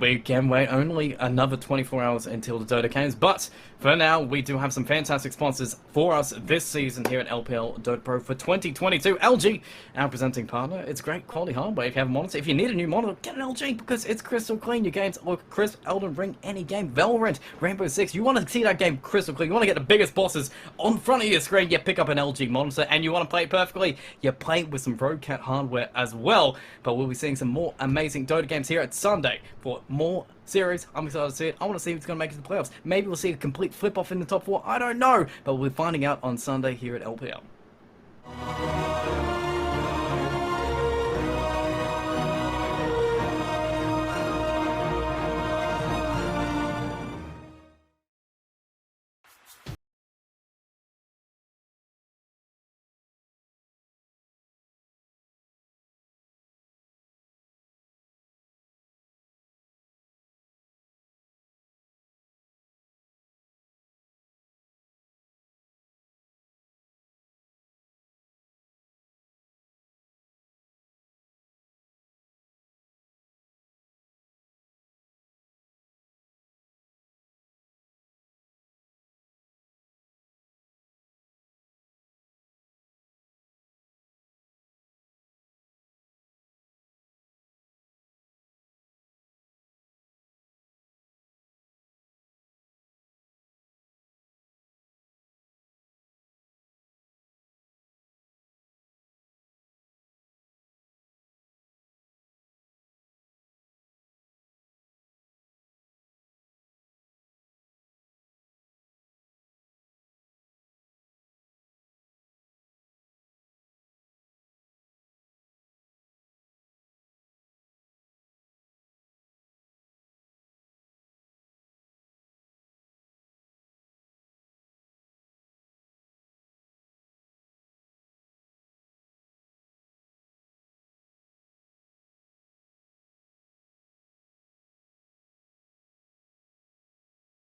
we can wait only another 24 hours until the Dota games, but for now, we do have some fantastic sponsors for us this season here at LPL Dota Pro for 2022. LG, our presenting partner. It's great quality hardware. If you have a monitor, if you need a new monitor, get an LG because it's crystal clean. Your games look crisp. Elden Ring, any game, Valorant, Rainbow Six. You want to see that game crystal clean. You want to get the biggest bosses on front of your screen. You pick up an LG monitor, and you want to play it perfectly. You play with some Broadcat hardware as well. But we'll be seeing some more amazing Dota games here at Sunday for more series. I'm excited to see it. I want to see who's going to make it to the playoffs. Maybe we'll see a complete flip-off in the top 4. I don't know. But we'll be finding out on Sunday here at LPL.